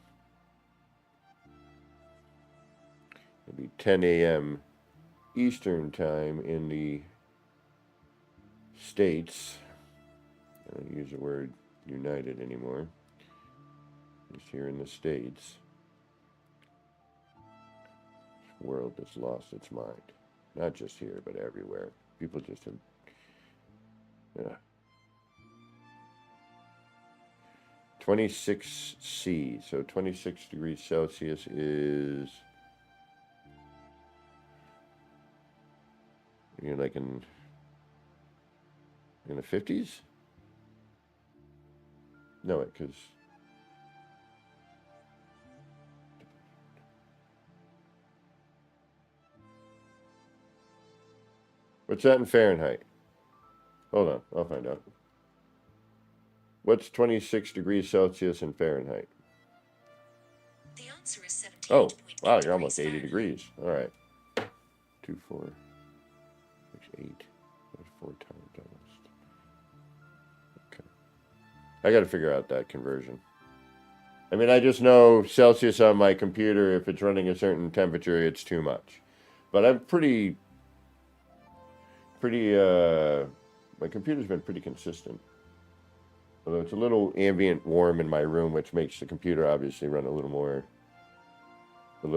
It'll be 10 a.m. Eastern time in the States. I don't use the word United anymore. Just here in the States. This world has lost its mind. Not just here, but everywhere. People just have... Yeah. 26 C. So 26 degrees Celsius is... You're like in the 50s? No, because... What's that in Fahrenheit? Hold on, I'll find out. What's 26 degrees Celsius in Fahrenheit? The answer is 78. Oh, wow, you're almost 80 degrees. All right. 2, 4, 6, 8. That's 4 times almost. Okay. I got to figure out that conversion. I mean, I just know Celsius on my computer, if it's running a certain temperature, it's too much. But I'm pretty, my computer's been pretty consistent. Although it's a little ambient warm in my room, which makes the computer obviously run a little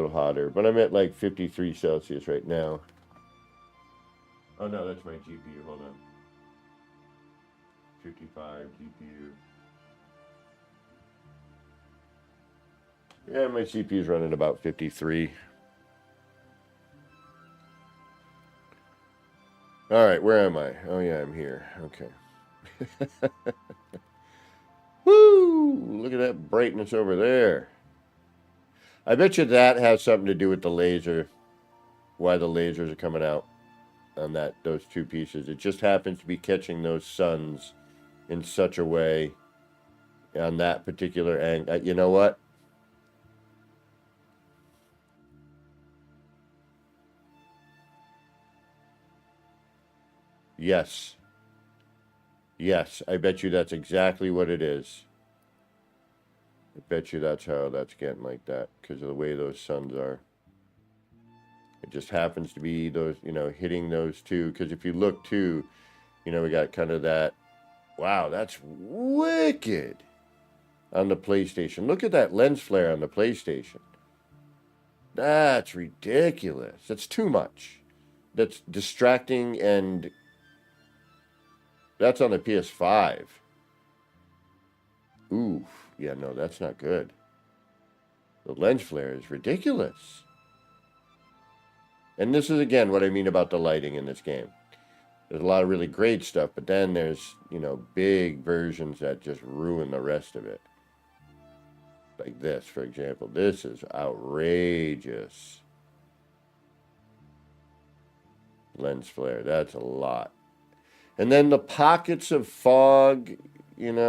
hotter. But I'm at like 53 Celsius right now. Oh no, that's my GPU, hold on. 55 GPU. Yeah, my CPU's running about 53. All right, where am I? Oh yeah, I'm here. Okay. Woo! Look at that brightness over there. I bet you that has something to do with the laser. Why the lasers are coming out on those two pieces. It just happens to be catching those suns in such a way on that particular angle. You know what? Yes. Yes, I bet you that's exactly what it is. I bet you that's how that's getting like that, because of the way those suns are. It just happens to be those, hitting those two, because if you look too, we got kind of that, wow, that's wicked on the PlayStation. Look at that lens flare on the PlayStation. That's ridiculous. That's too much. That's distracting, and that's on the PS5. Ooh, yeah, no, that's not good. The lens flare is ridiculous. And this is, again, what I mean about the lighting in this game. There's a lot of really great stuff, but then there's, big versions that just ruin the rest of it. Like this, for example. This is outrageous. Lens flare, that's a lot. And then the pockets of fog, Yeah,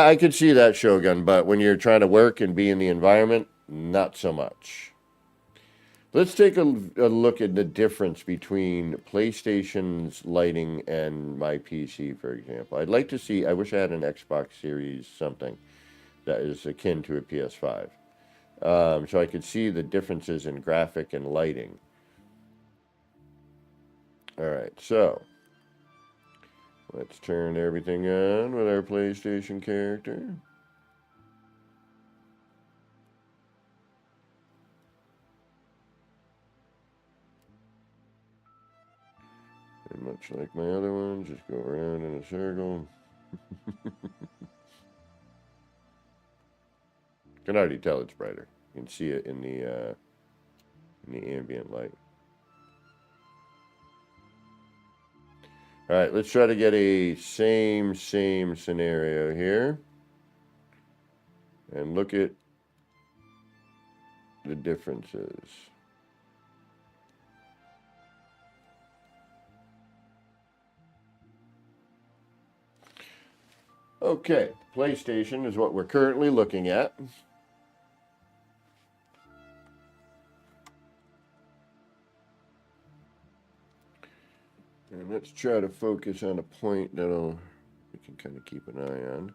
I could see that, Shogun, but when you're trying to work and be in the environment, not so much. Let's take a look at the difference between PlayStation's lighting and my PC, for example. I'd like to see, I wish I had an Xbox Series something that is akin to a PS5. So I could see the differences in graphic and lighting. All right, so let's turn everything on with our PlayStation character. And much like my other one, just go around in a circle. Can already tell it's brighter. You can see it in the ambient light. All right, let's try to get a same scenario here. And look at the differences. Okay, PlayStation is what we're currently looking at. And let's try to focus on a point we can kind of keep an eye on.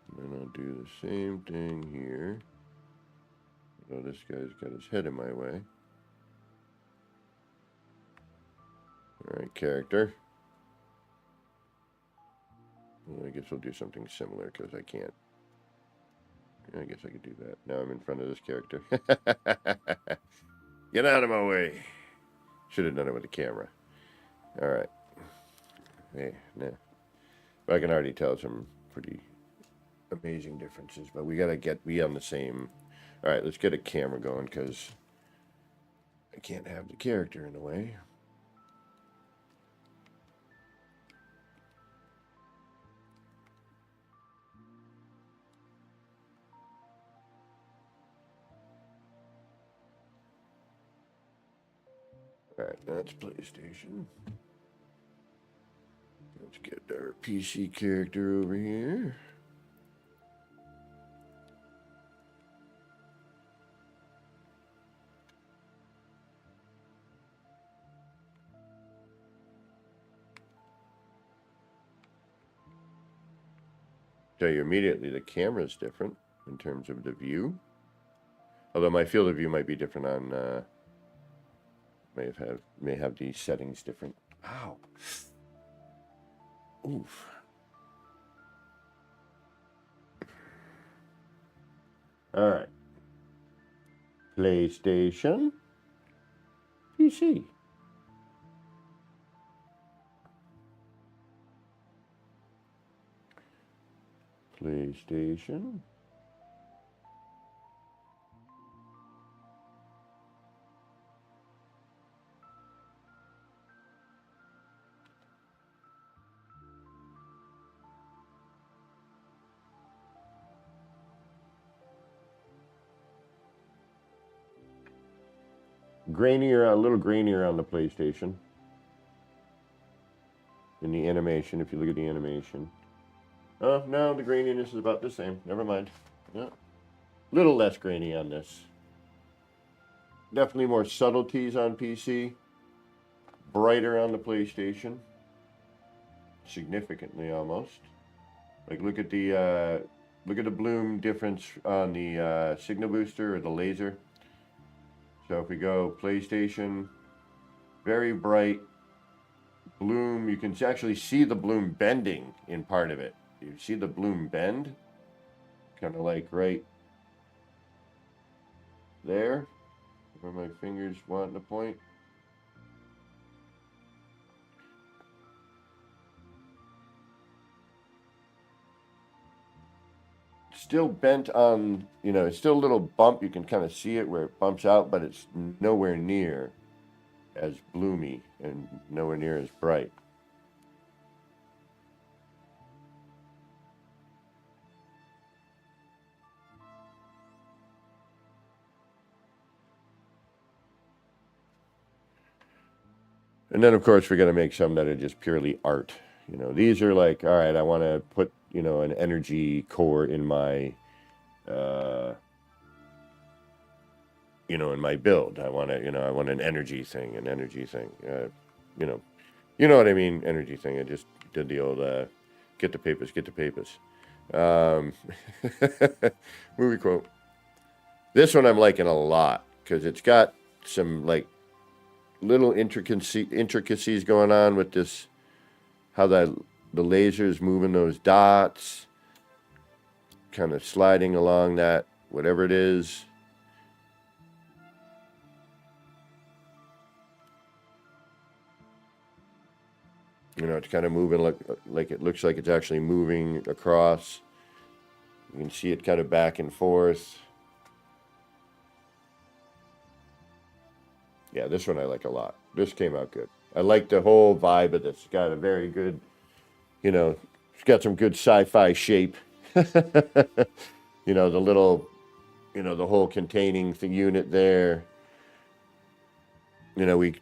And then I'll do the same thing here. Oh, this guy's got his head in my way. All right, character. Well, I guess we'll do something similar because I can't. I guess I could do that. Now I'm in front of this character. Get out of my way. Should have done it with the camera. All right. Hey, nah. But I can already tell some pretty amazing differences. But we got to be on the same. All right, let's get a camera going because I can't have the character in the way. All right, that's PlayStation. Let's get our PC character over here. Tell you immediately the camera is different in terms of the view. Although my field of view might be different on may have these settings different. Ow. Oof. All right. PlayStation. PC. PlayStation. Grainier, a little grainier on the PlayStation. In the animation, if you look at the animation. Oh, no, the graininess is about the same. Never mind. Yeah. Little less grainy on this. Definitely more subtleties on PC. Brighter on the PlayStation. Significantly almost. Like look at the bloom difference on the signal booster or the laser. So if we go PlayStation, very bright bloom, you can actually see the bloom bending in part of it. You see the bloom bend, kind of like right there, where my fingers want to point. Still bent on, it's still a little bump. You can kind of see it where it bumps out, but it's nowhere near as bloomy and nowhere near as bright. And then, of course, we're going to make some that are just purely art. These are like, all right, I want to put, an energy core in my, in my build. I want an energy thing, you know what I mean? Energy thing. I just did the old, get the papers. Movie quote. This one I'm liking a lot because it's got some like little intricacies going on with this, how the laser's moving those dots, kind of sliding along that whatever it is. You know, it's kind of moving like it looks like it's actually moving across. You can see it kind of back and forth. Yeah, this one I like a lot. This came out good. I like the whole vibe of this. It's got a very good, you know, it's got some good sci-fi shape. You know, the little, you know, the whole containing the unit there. You know,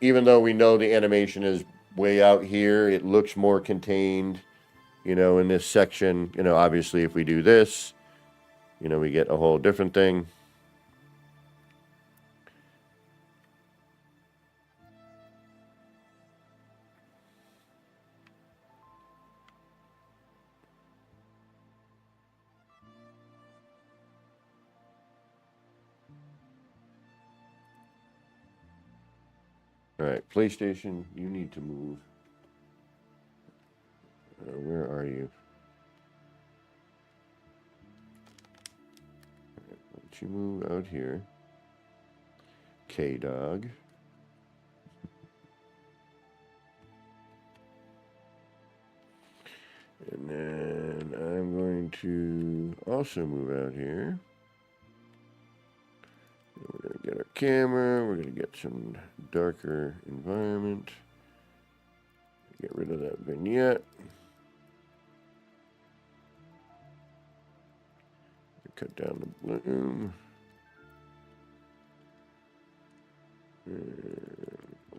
even though we know the animation is way out here, it looks more contained, you know, in this section. You know, obviously if we do this, you know, we get a whole different thing. All right, PlayStation, you need to move. Where are you? Let you move out here. K-Dog. And then I'm going to also move out here. We're going to get our camera. We're going to get some darker environment. Get rid of that vignette. Cut down the bloom.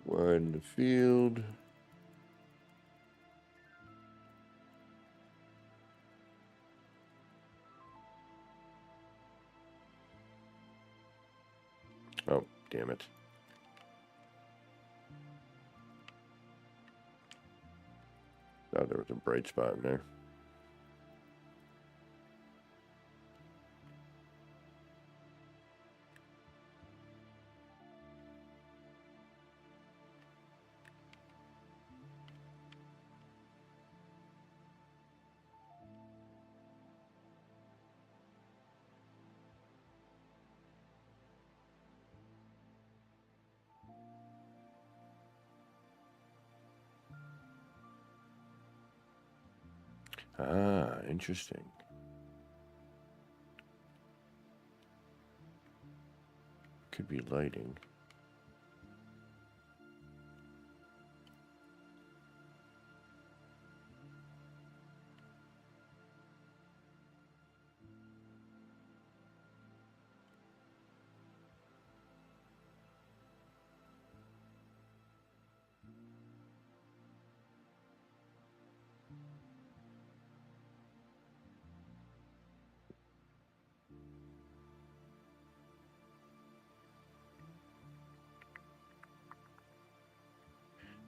Widen the field. Oh, damn it. Oh, there was a bright spot in there. Ah, interesting. Could be lighting.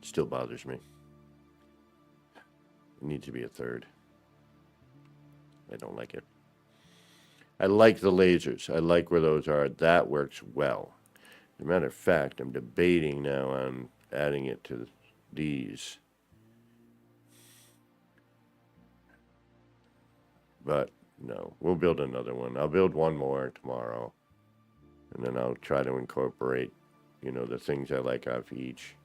Still bothers me. It needs to be a third. I don't like it. I like the lasers. I like where those are. That works well. As a matter of fact, I'm debating now on adding it to these. But no, we'll build another one. I'll build one more tomorrow. And then I'll try to incorporate, you know, the things I like off each.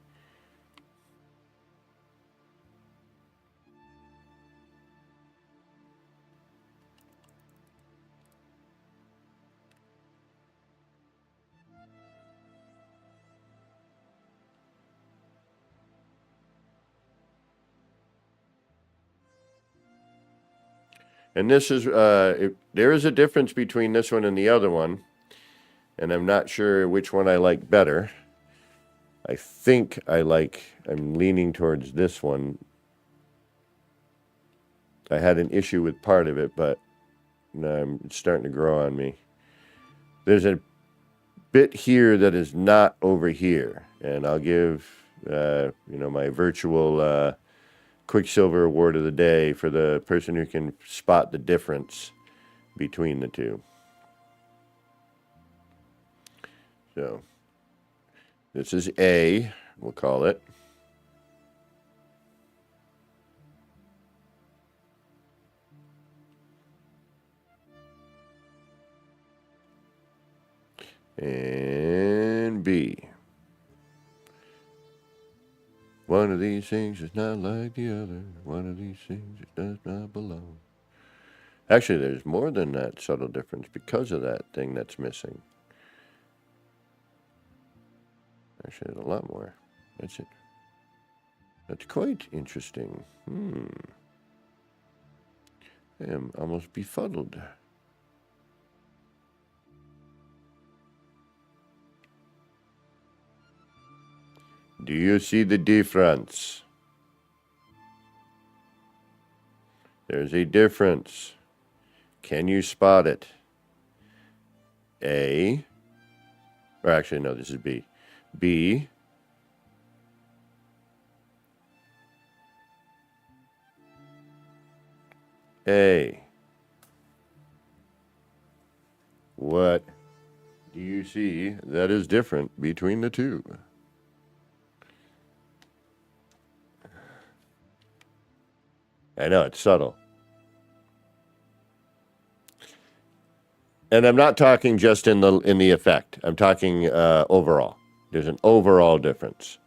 And this is, there is a difference between this one and the other one. And I'm not sure which one I like better. I think I'm leaning towards this one. I had an issue with part of it, but now it's starting to grow on me. There's a bit here that is not over here. And I'll give, you know, my virtual Quicksilver Award of the day for the person who can spot the difference between the two. So, this is A, we'll call it. And B. One of these things is not like the other. One of these things it does not belong. Actually, there's more than that subtle difference because of that thing that's missing. Actually, there's a lot more. That's it. That's quite interesting. I am almost befuddled. Do you see the difference? There's a difference. Can you spot it? A. Or actually, no, this is B. B. A. What do you see that is different between the two? I know, it's subtle. And I'm not talking just in the effect. I'm talking overall. There's an overall difference,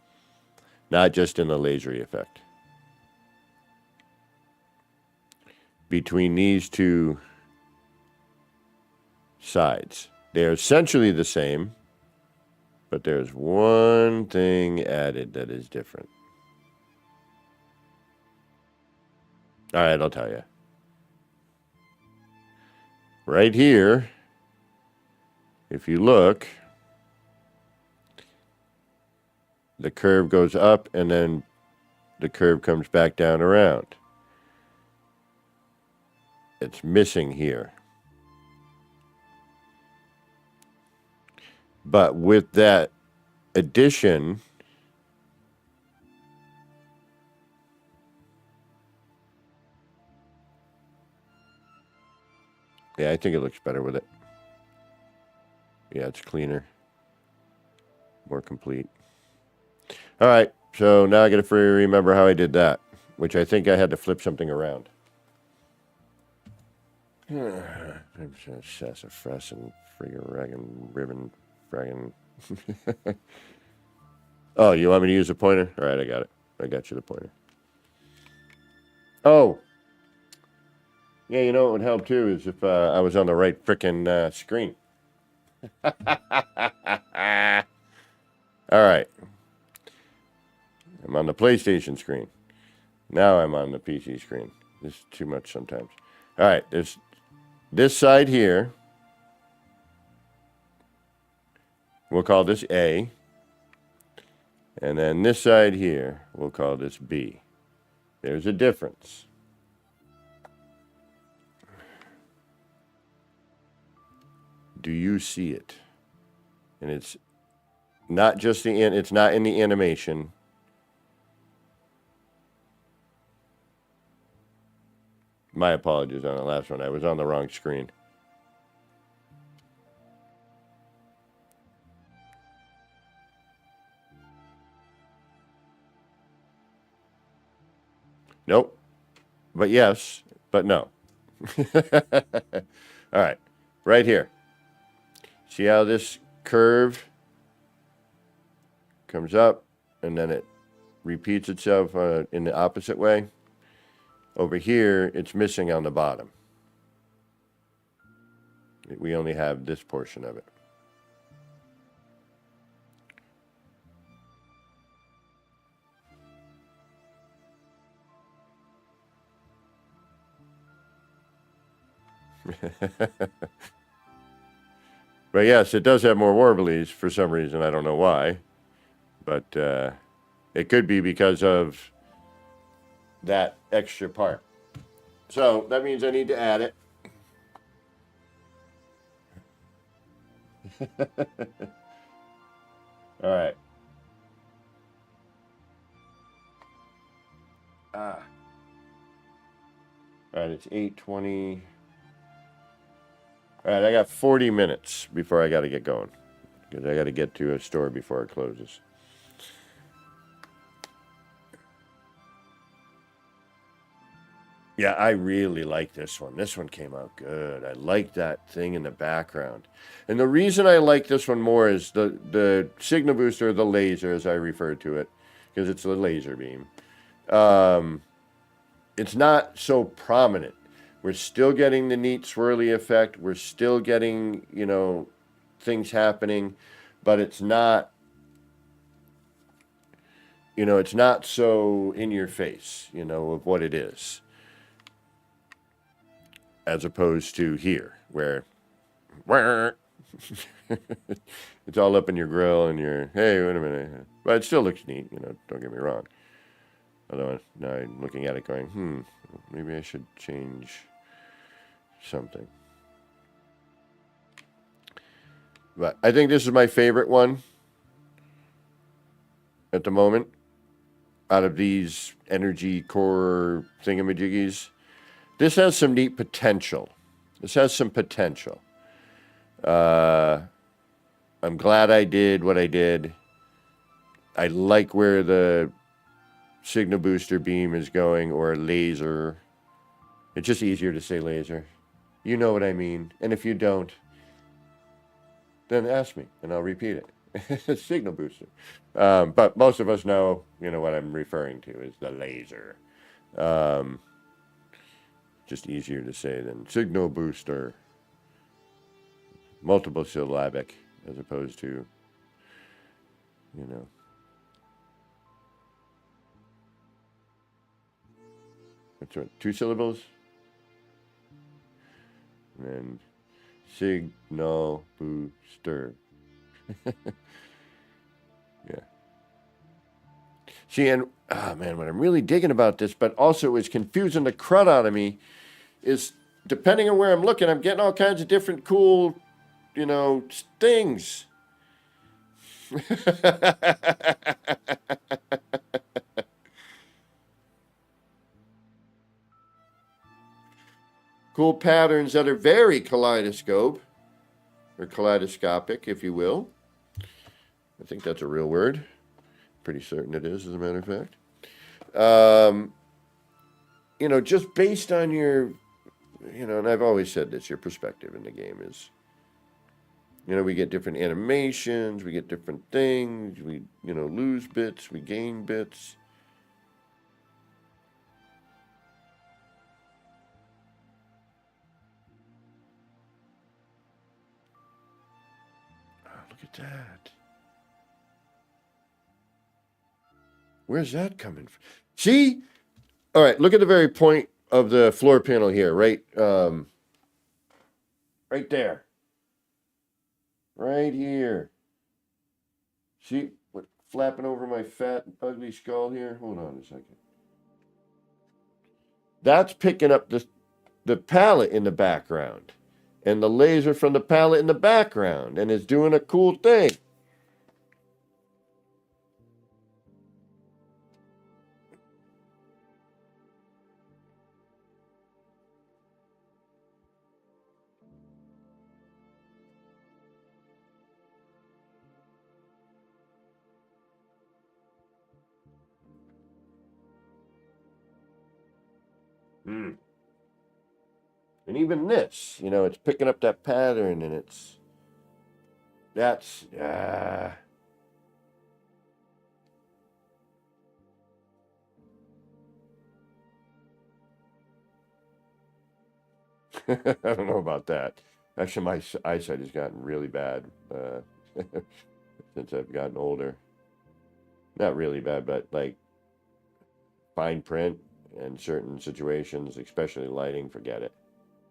not just in the lasery effect. Between these two sides. They're essentially the same, but there's one thing added that is different. All right, I'll tell you. Right here, if you look, the curve goes up and then the curve comes back down around. It's missing here. But with that addition, yeah, I think it looks better with it. Yeah, it's cleaner. More complete. All right, so now I got to remember how I did that, which I think I had to flip something around. Sassafras and friggin' raggin' ribbon fraggin'. Oh, you want me to use a pointer? All right, I got it. I got you the pointer. Oh. Yeah, you know what would help too is if I was on the right frickin' screen. All right. I'm on the PlayStation screen. Now I'm on the PC screen. This is too much sometimes. All right, there's this side here. We'll call this A. And then this side here, we'll call this B. There's a difference. Do you see it? And it's not just it's not in the animation. My apologies on the last one. I was on the wrong screen. Nope. But yes, but no. All right. Right here. See how this curve comes up and then it repeats itself in the opposite way? Over here, it's missing on the bottom. We only have this portion of it. But yes, it does have more warblies for some reason. I don't know why. But it could be because of that extra part. So that means I need to add it. All right. All right, it's 8:20. All right, I got 40 minutes before I got to get going because I got to get to a store before it closes. Yeah, I really like this one. This one came out good. I like that thing in the background. And the reason I like this one more is the signal booster, the laser, as I refer to it, because it's the laser beam. It's not so prominent. We're still getting the neat swirly effect. We're still getting, things happening, but it's not, it's not so in your face, of what it is. As opposed to here, where it's all up in your grill and you're, hey, wait a minute. But it still looks neat, don't get me wrong. Although now I'm looking at it going, maybe I should change something. But I think this is my favorite one at the moment out of these energy core thingamajiggies. This has some neat potential. This has some potential. I'm glad I did what I did. I like where the signal booster beam is going, or laser. It's just easier to say laser. You know what I mean. And if you don't, then ask me and I'll repeat it. Signal booster. But most of us know, what I'm referring to is the laser. Just easier to say than signal booster. Multiple syllabic as opposed to, what's it, 2 syllables? And then signal booster. Yeah. See, and, man, what I'm really digging about this, but also is confusing the crud out of me, is depending on where I'm looking, I'm getting all kinds of different cool, things. Cool patterns that are very kaleidoscopic, if you will. I think that's a real word. Pretty certain it is, as a matter of fact. Just based on your, and I've always said this, your perspective in the game is, we get different animations, we get different things, we, lose bits, we gain bits. Oh, look at that. Where's that coming from? See? All right, look at the very point of the floor panel here, right? Right there. Right here. See what flapping over my fat, ugly skull here? Hold on a second. That's picking up the palette in the background. And the laser from the palette in the background. And it's doing a cool thing. And even this, it's picking up that pattern and that's, I don't know about that. Actually, my eyesight has gotten really bad since I've gotten older. Not really bad, but like fine print and certain situations, especially lighting, forget it.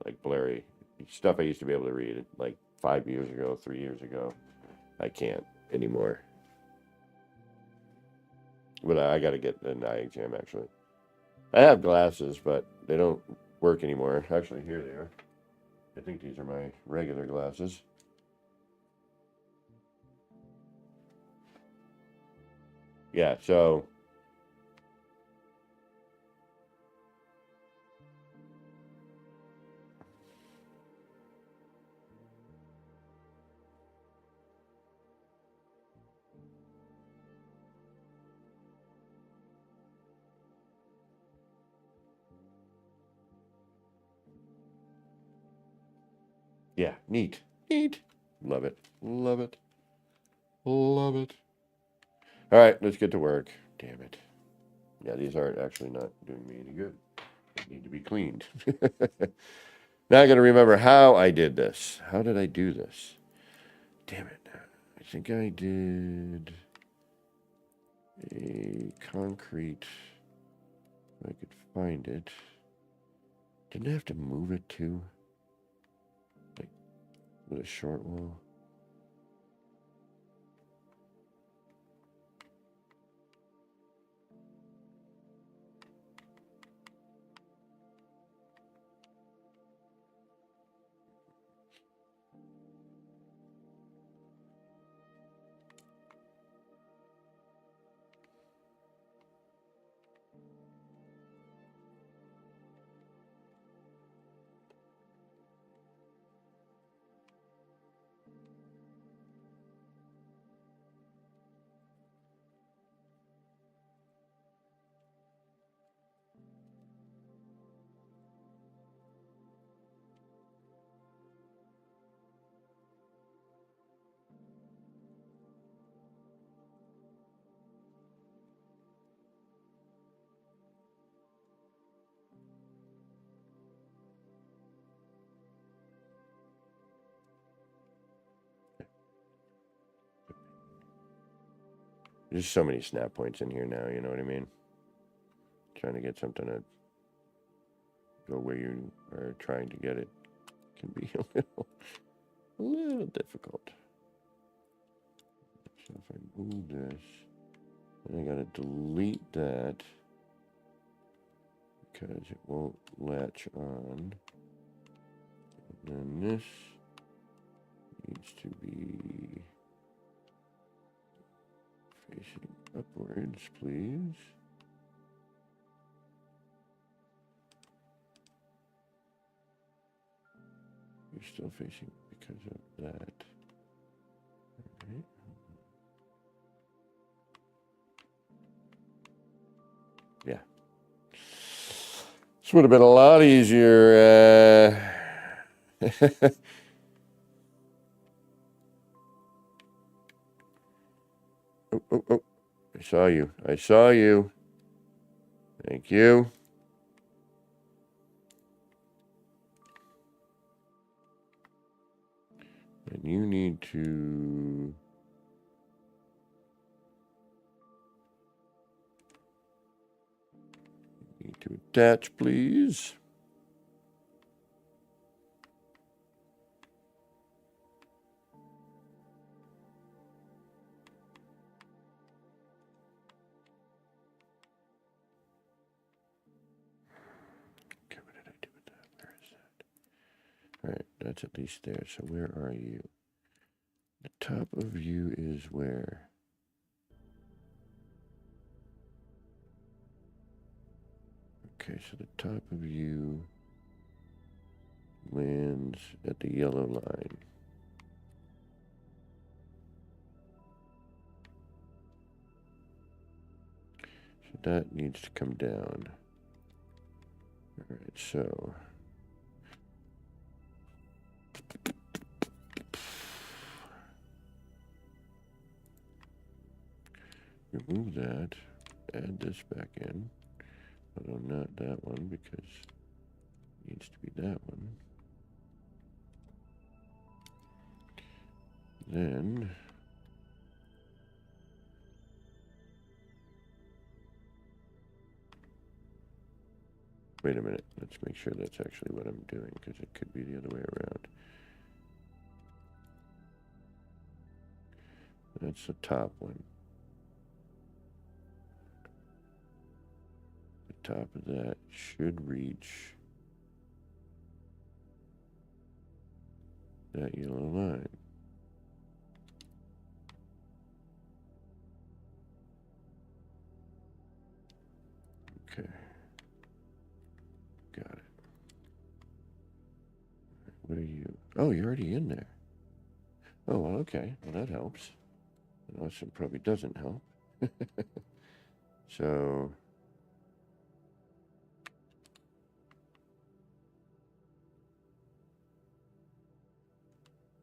Like blurry stuff I used to be able to read like 5 years ago, 3 years ago. I can't anymore. But I got to get an eye exam, actually. I have glasses, but they don't work anymore. Actually, here they are. I think these are my regular glasses. Yeah, so Yeah, neat. Neat. Love it. Love it. Love it. All right, let's get to work. Damn it. Yeah, these aren't actually not doing me any good. They need to be cleaned. Now I got to remember how I did this. How did I do this? Damn it. I think I did a concrete, if I could find it. Didn't I have to move it too? Like, with a short wall? There's so many snap points in here now, you know what I mean? Trying to get something to go where you are trying to get it can be a little difficult. So if I move this, then I gotta delete that because it won't latch on. And then this needs to be facing upwards, please. You're still facing because of that. Right. Yeah. This would have been a lot easier. Oh. I saw you. I saw you. Thank you. And you need to... attach, please. Okay, what did I do with that? Where is that? All right, that's at least there. So where are you? The top of you is where? Okay, so the top of you lands at the yellow line. So that needs to come down. All right, so remove that, add this back in, although not that one because it needs to be that one. Then wait a minute, let's make sure that's actually what I'm doing because it could be the other way around. That's the top one. The top of that should reach that yellow line. Okay. Got it. What are you? Oh, you're already in there. Oh, well, okay. Well, that helps. Unless it probably doesn't help. So...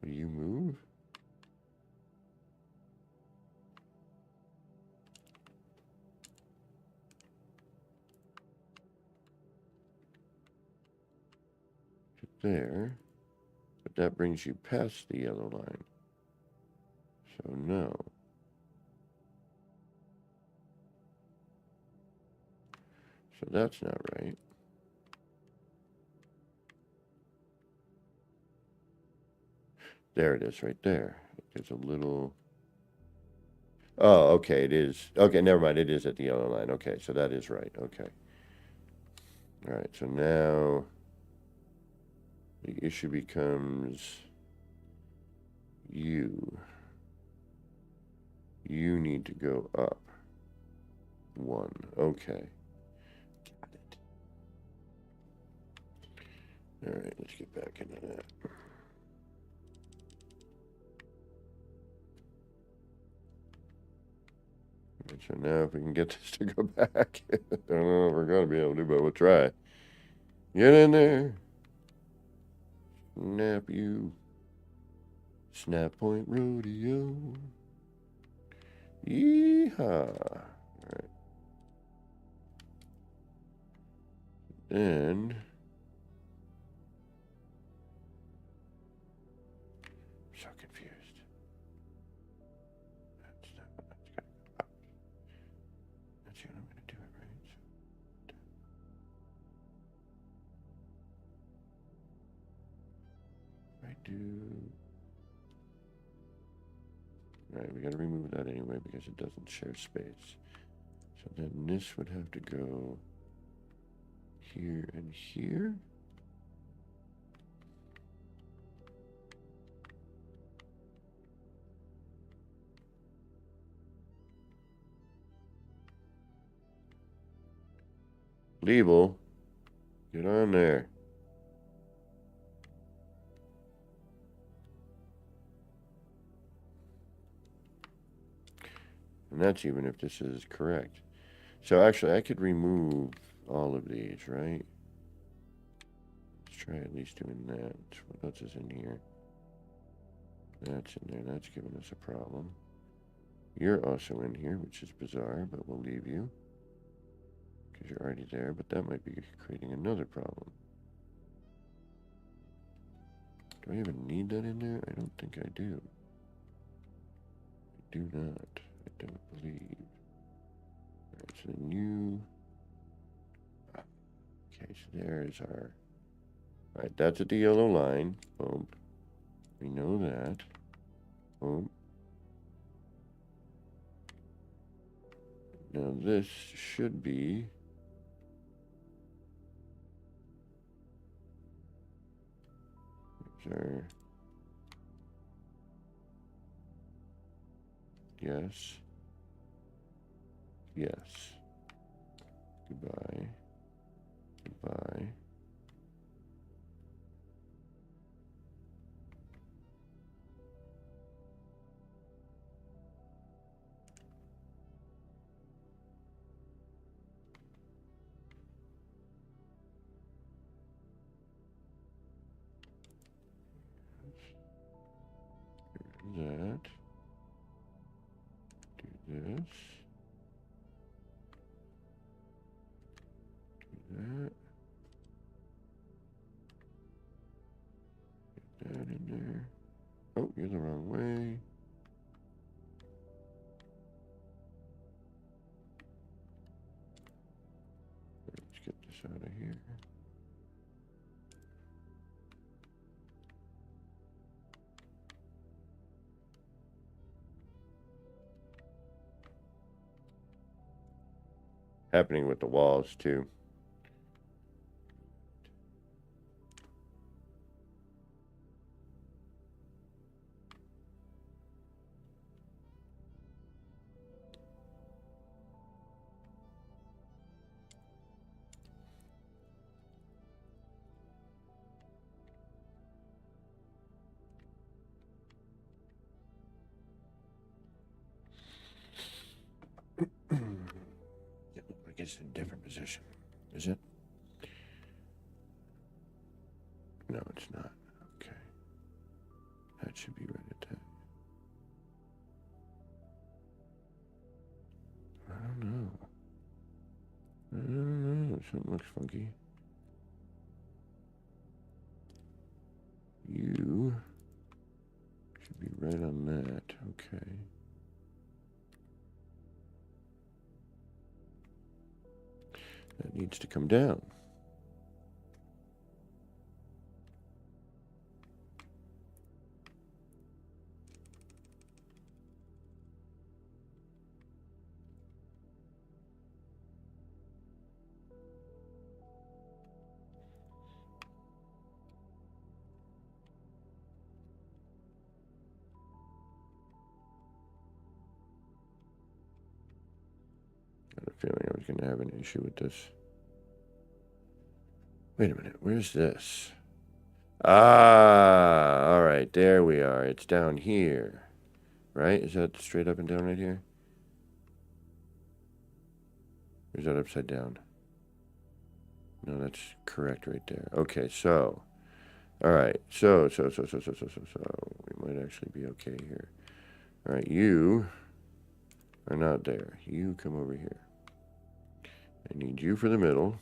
Will you move? To there. But that brings you past the yellow line. So no. So that's not right. There it is right there. There's a little... Oh, okay, it is. Okay, never mind. It is at the yellow line. Okay, so that is right. Okay. All right, so now the issue becomes you. You need to go up 1. Okay. Got it. All right, let's get back into that. So now if we can get this to go back, I don't know if we're going to be able to, but we'll try. Get in there. Snap you. Snap Point Rodeo. Yeehaw. All right. Then... I'm so confused. That's not what that's got to go up. That's the only way to do it, right? So, I do... Right, we got to remove that anyway because it doesn't share space. So then this would have to go here and here. Label, get on there. And that's even if this is correct. So actually, I could remove all of these, right? Let's try at least doing that. What else is in here? That's in there. That's giving us a problem. You're also in here, which is bizarre, but we'll leave you. Because you're already there, but that might be creating another problem. Do I even need that in there? I don't think I do. I do not. I don't believe. Alright, so then you... Okay, so there's our... Alright, that's at the yellow line. Boom. We know that. Boom. Now this should be... There's our... Yes. Yes. Goodbye. Goodbye. Do that. Do this. Do that. Get that in there. Oh, you're the wrong way. Let's get this out of here. Happening with the walls too. It looks like it's in a different position. Is it? No, it's not. Okay. That something looks funky. You should be right on that. Okay. That needs to come down. I had a feeling I was going to have an issue with this. Wait a minute, where's this? Ah, all right, there we are. It's down here, right? Is that straight up and down right here? Or is that upside down? No, that's correct right there. Okay, so, all right, so, we might actually be okay here. All right, you are not there. You come over here. I need you for the middle.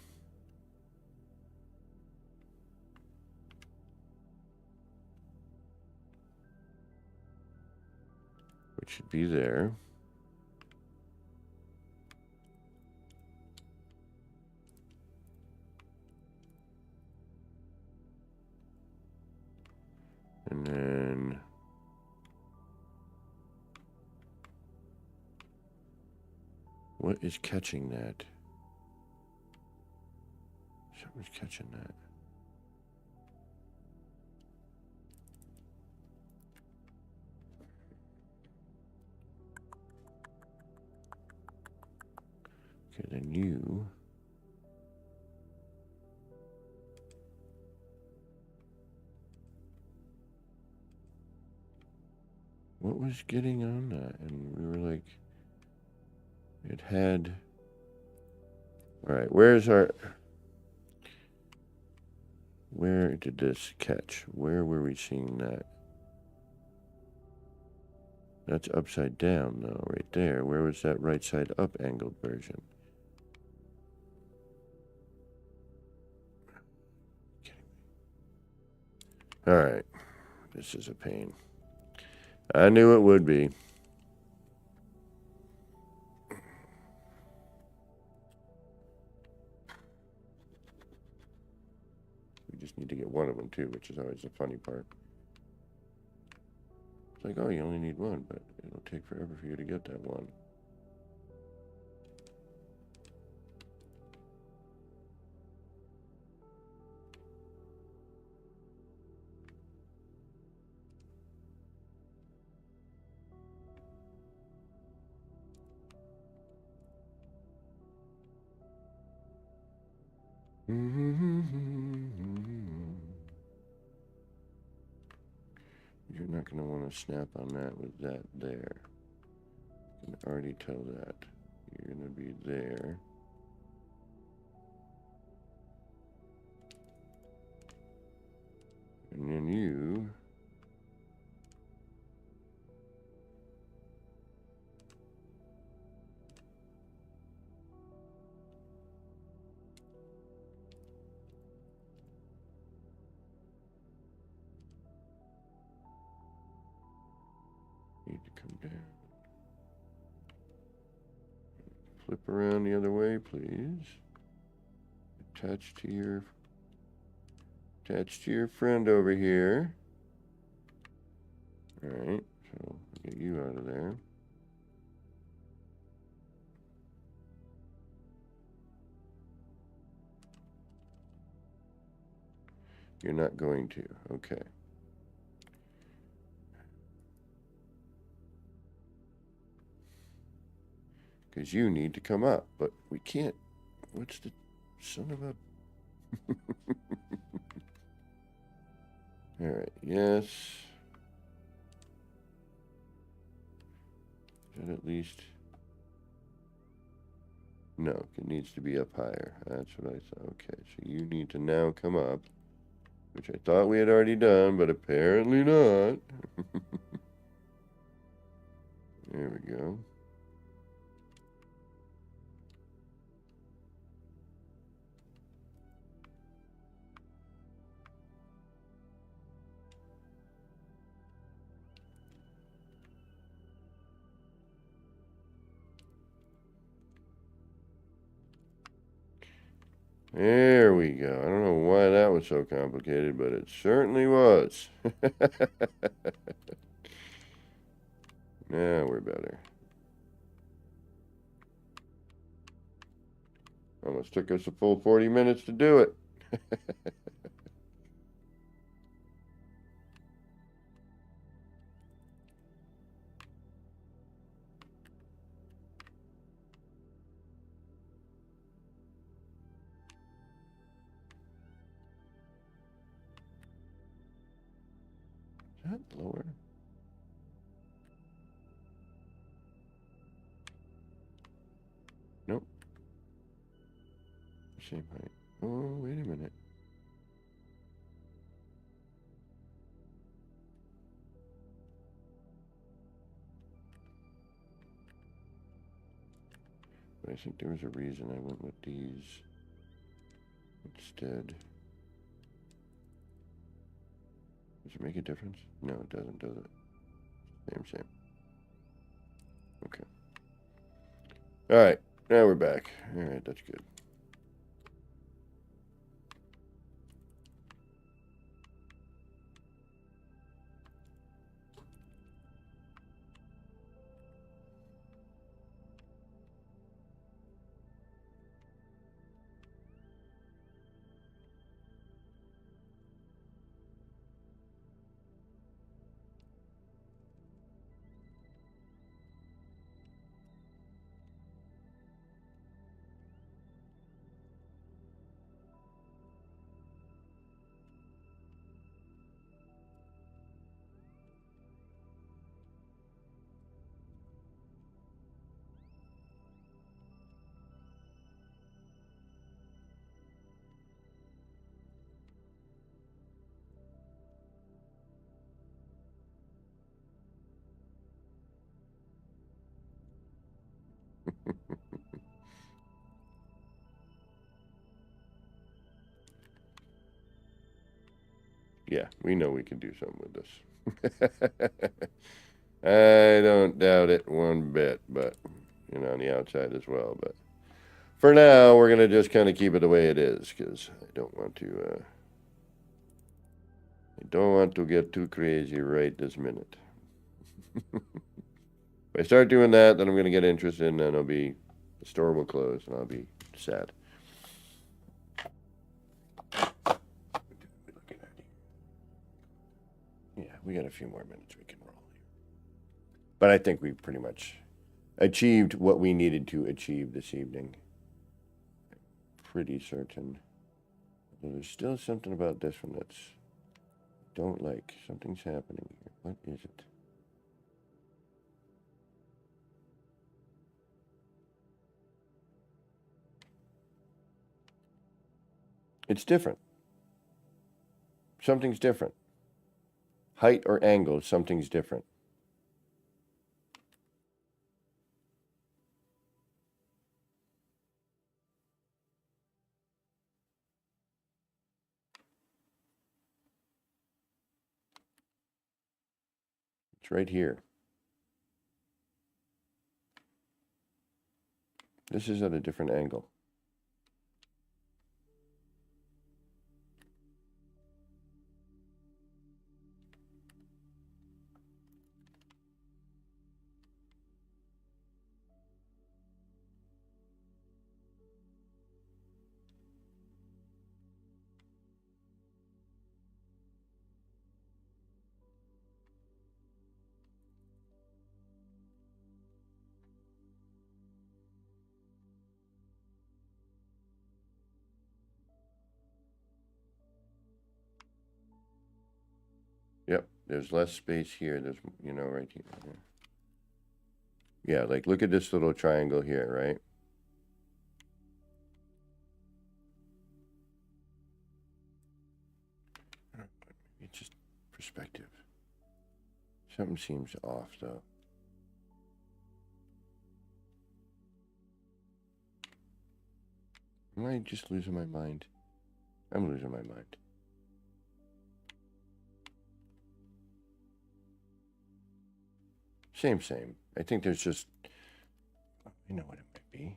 Which should be there. And then what is catching that? Something's catching that. Okay, then you. What was getting on that? And we were like, it had. All right, where's our. Where did this catch? Where were we seeing that? That's upside down, though, right there. Where was that right side up angled version? All right, this is a pain. I knew it would be. We just need to get one of them, too, which is always the funny part. It's like, oh, you only need one, but it'll take forever for you to get that one. You're not going to want to snap on that with that there. You can already tell that. You're going to be there. And then you need to come down. Flip around the other way, please. Attach to your friend over here. All right, so get you out of there. You're not going to, okay. Because you need to come up, but we can't. What's the son of a... All right, yes. Is that at least... No, it needs to be up higher. That's what I thought. Okay, so you need to now come up, which I thought we had already done, but apparently not. There we go. There we go. I don't know why that was so complicated, but it certainly was. Now we're better. Almost took us a full 40 minutes to do it. Is that lower? Nope. Same height. Oh, wait a minute. But I think there was a reason I went with these instead. Does it make a difference? No, it doesn't, does it? Same. Okay. Alright, now we're back. Alright, that's good. Yeah, we know we can do something with this. I don't doubt it one bit, but, you know, on the outside as well. But for now, we're going to just kind of keep it the way it is, because I don't want to get too crazy right this minute. If I start doing that, then I'm going to get interested, and then the store will close, and I'll be sad. Yeah, we got a few more minutes we can roll here. But I think we pretty much achieved what we needed to achieve this evening. Pretty certain. But there's still something about this one that's don't like. Something's happening here. What is it? It's different. Something's different. Height or angle, something's different. It's right here. This is at a different angle. Yep, there's less space here. There's, you know, right here. Yeah, like look at this little triangle here, right? It's just perspective. Something seems off, though. Am I just losing my mind? I'm losing my mind. Same. I think there's just... You know what it might be.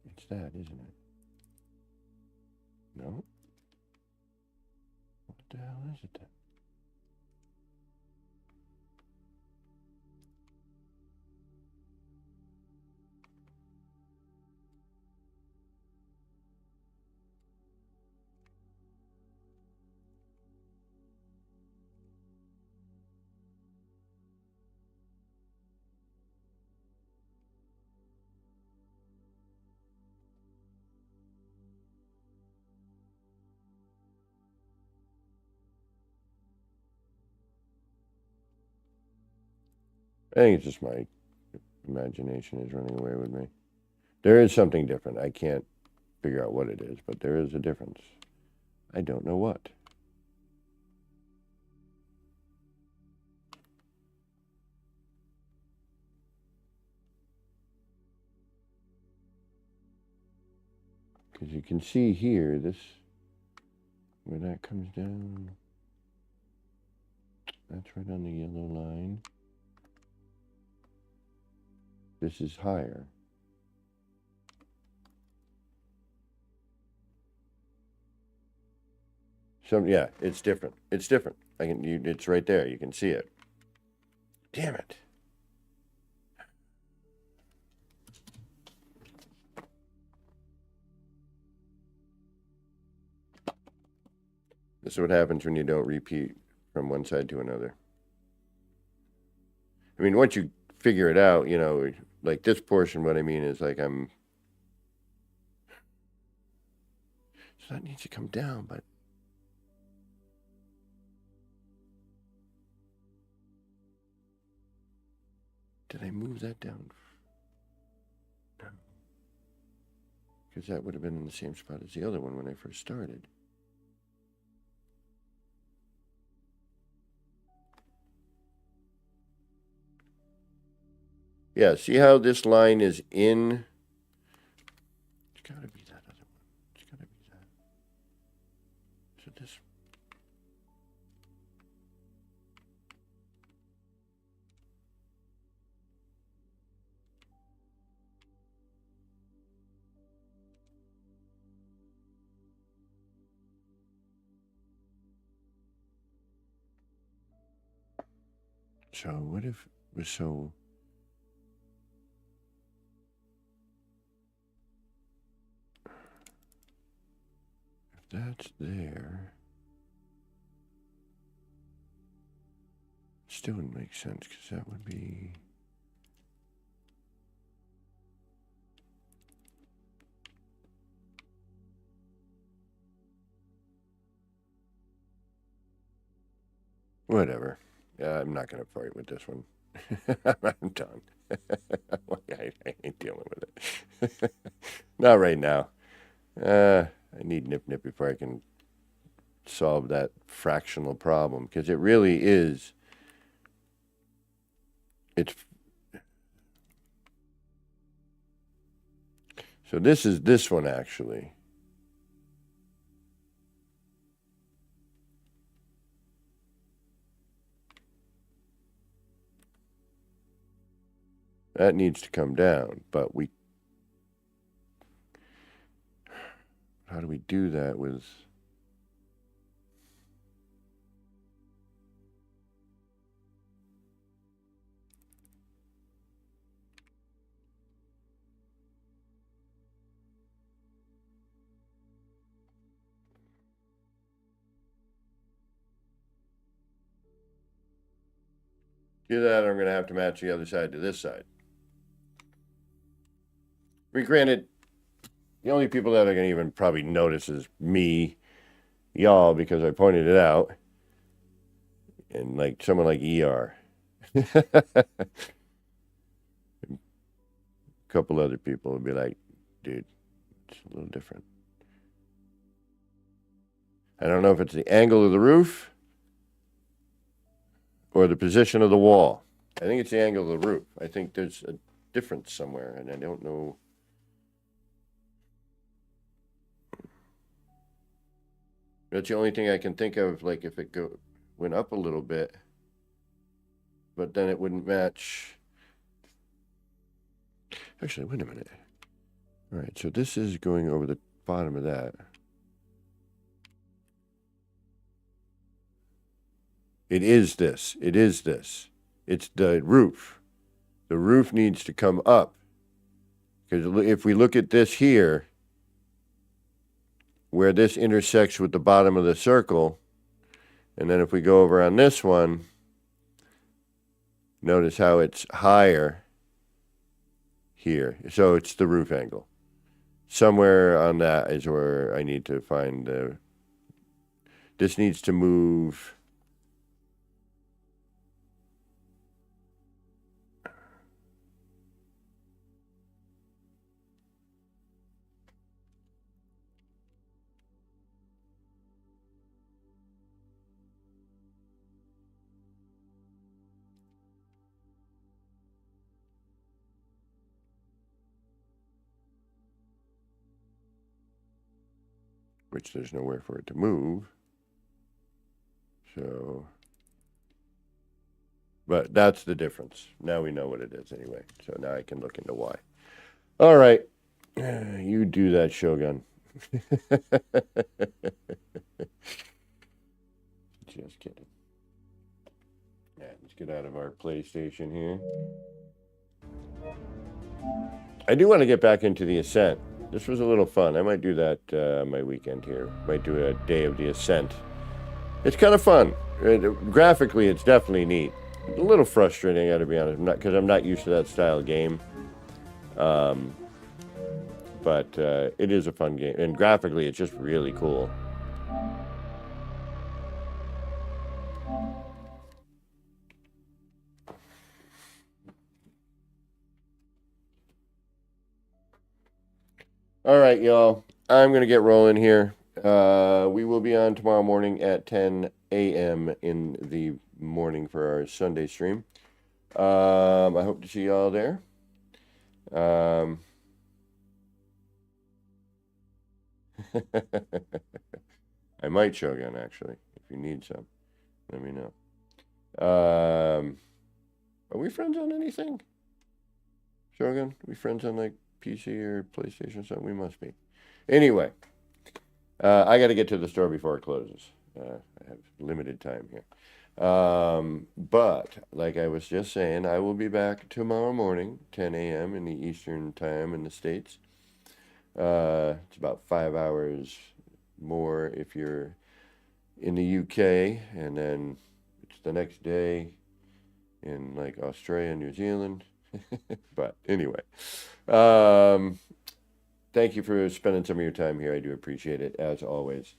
It's that, isn't it? No. What the hell is it then? I think it's just my imagination is running away with me. There is something different. I can't figure out what it is, but there is a difference. I don't know what. Because you can see here, this, where that comes down, that's right on the yellow line. This is higher. Yeah, it's different. It's different. It's right there. You can see it. Damn it. This is what happens when you don't repeat from one side to another. I mean, once you figure it out, you know, like this portion, what I mean is like so that needs to come down, but did I move that down? No. Because that would have been in the same spot as the other one when I first started. Yeah, see how this line is in? It's got to be that other one. It's got to be that. So this. So what if it was so... That's there. Still wouldn't make sense because that would be. Whatever. I'm not going to fight with this one. I'm done. I ain't dealing with it. Not right now. I need Nip Nip before I can solve that fractional problem because it really is. So this is this one actually. That needs to come down, but how do we do that with... Do that, I'm going to have to match the other side to this side. I mean, granted, the only people that are going to even probably notice is me, y'all, because I pointed it out, and like someone like ER. A couple other people would be like, dude, it's a little different. I don't know if it's the angle of the roof or the position of the wall. I think it's the angle of the roof. I think there's a difference somewhere, and I don't know. That's the only thing I can think of, like if it went up a little bit, but then it wouldn't match. Actually, wait a minute. All right, so this is going over the bottom of that. It is this. It is this. It's the roof. The roof needs to come up. Because if we look at this here, where this intersects with the bottom of the circle, and then if we go over on this one, notice how it's higher here. So it's the roof angle. Somewhere on that is where I need to find the... This needs to move... which there's nowhere for it to move. So, but that's the difference. Now we know what it is anyway. So now I can look into why. All right. You do that, Shogun. Just kidding. Yeah, let's get out of our PlayStation here. I do want to get back into the Ascent. This was a little fun. I might do that my weekend here. Might do a day of the Ascent. It's kind of fun. Graphically, it's definitely neat. A little frustrating, I gotta be honest, because I'm not used to that style of game. But it is a fun game, and graphically, it's just really cool. All right, y'all. I'm going to get rolling here. We will be on tomorrow morning at 10 a.m. in the morning for our Sunday stream. I hope to see y'all there. I might Shogun, actually. If you need some, let me know. Are we friends on anything? Shogun? Are we friends on, like, PC or PlayStation or something? We must be. Anyway, I got to get to the store before it closes. I have limited time here. But, like I was just saying, I will be back tomorrow morning, 10 a.m. in the Eastern time in the States. It's about 5 hours more if you're in the UK, and then it's the next day in, like, Australia and New Zealand. But anyway, thank you for spending some of your time here. I do appreciate it, as always.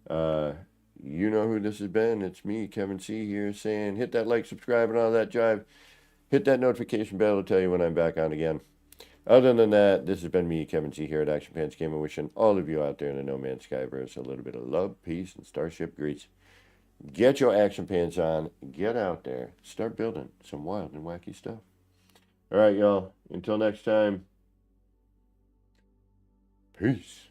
You know who this has been. It's me, Kevin C. here, saying hit that like, subscribe, and all that jive. Hit that notification bell to tell you when I'm back on again. Other than that, this has been me, Kevin C. here at Action Pants Gaming, wishing all of you out there in the No Man's Skyverse a little bit of love, peace, and starship grease. Get your action pants on. Get out there. Start building some wild and wacky stuff. All right, y'all. Until next time. Peace.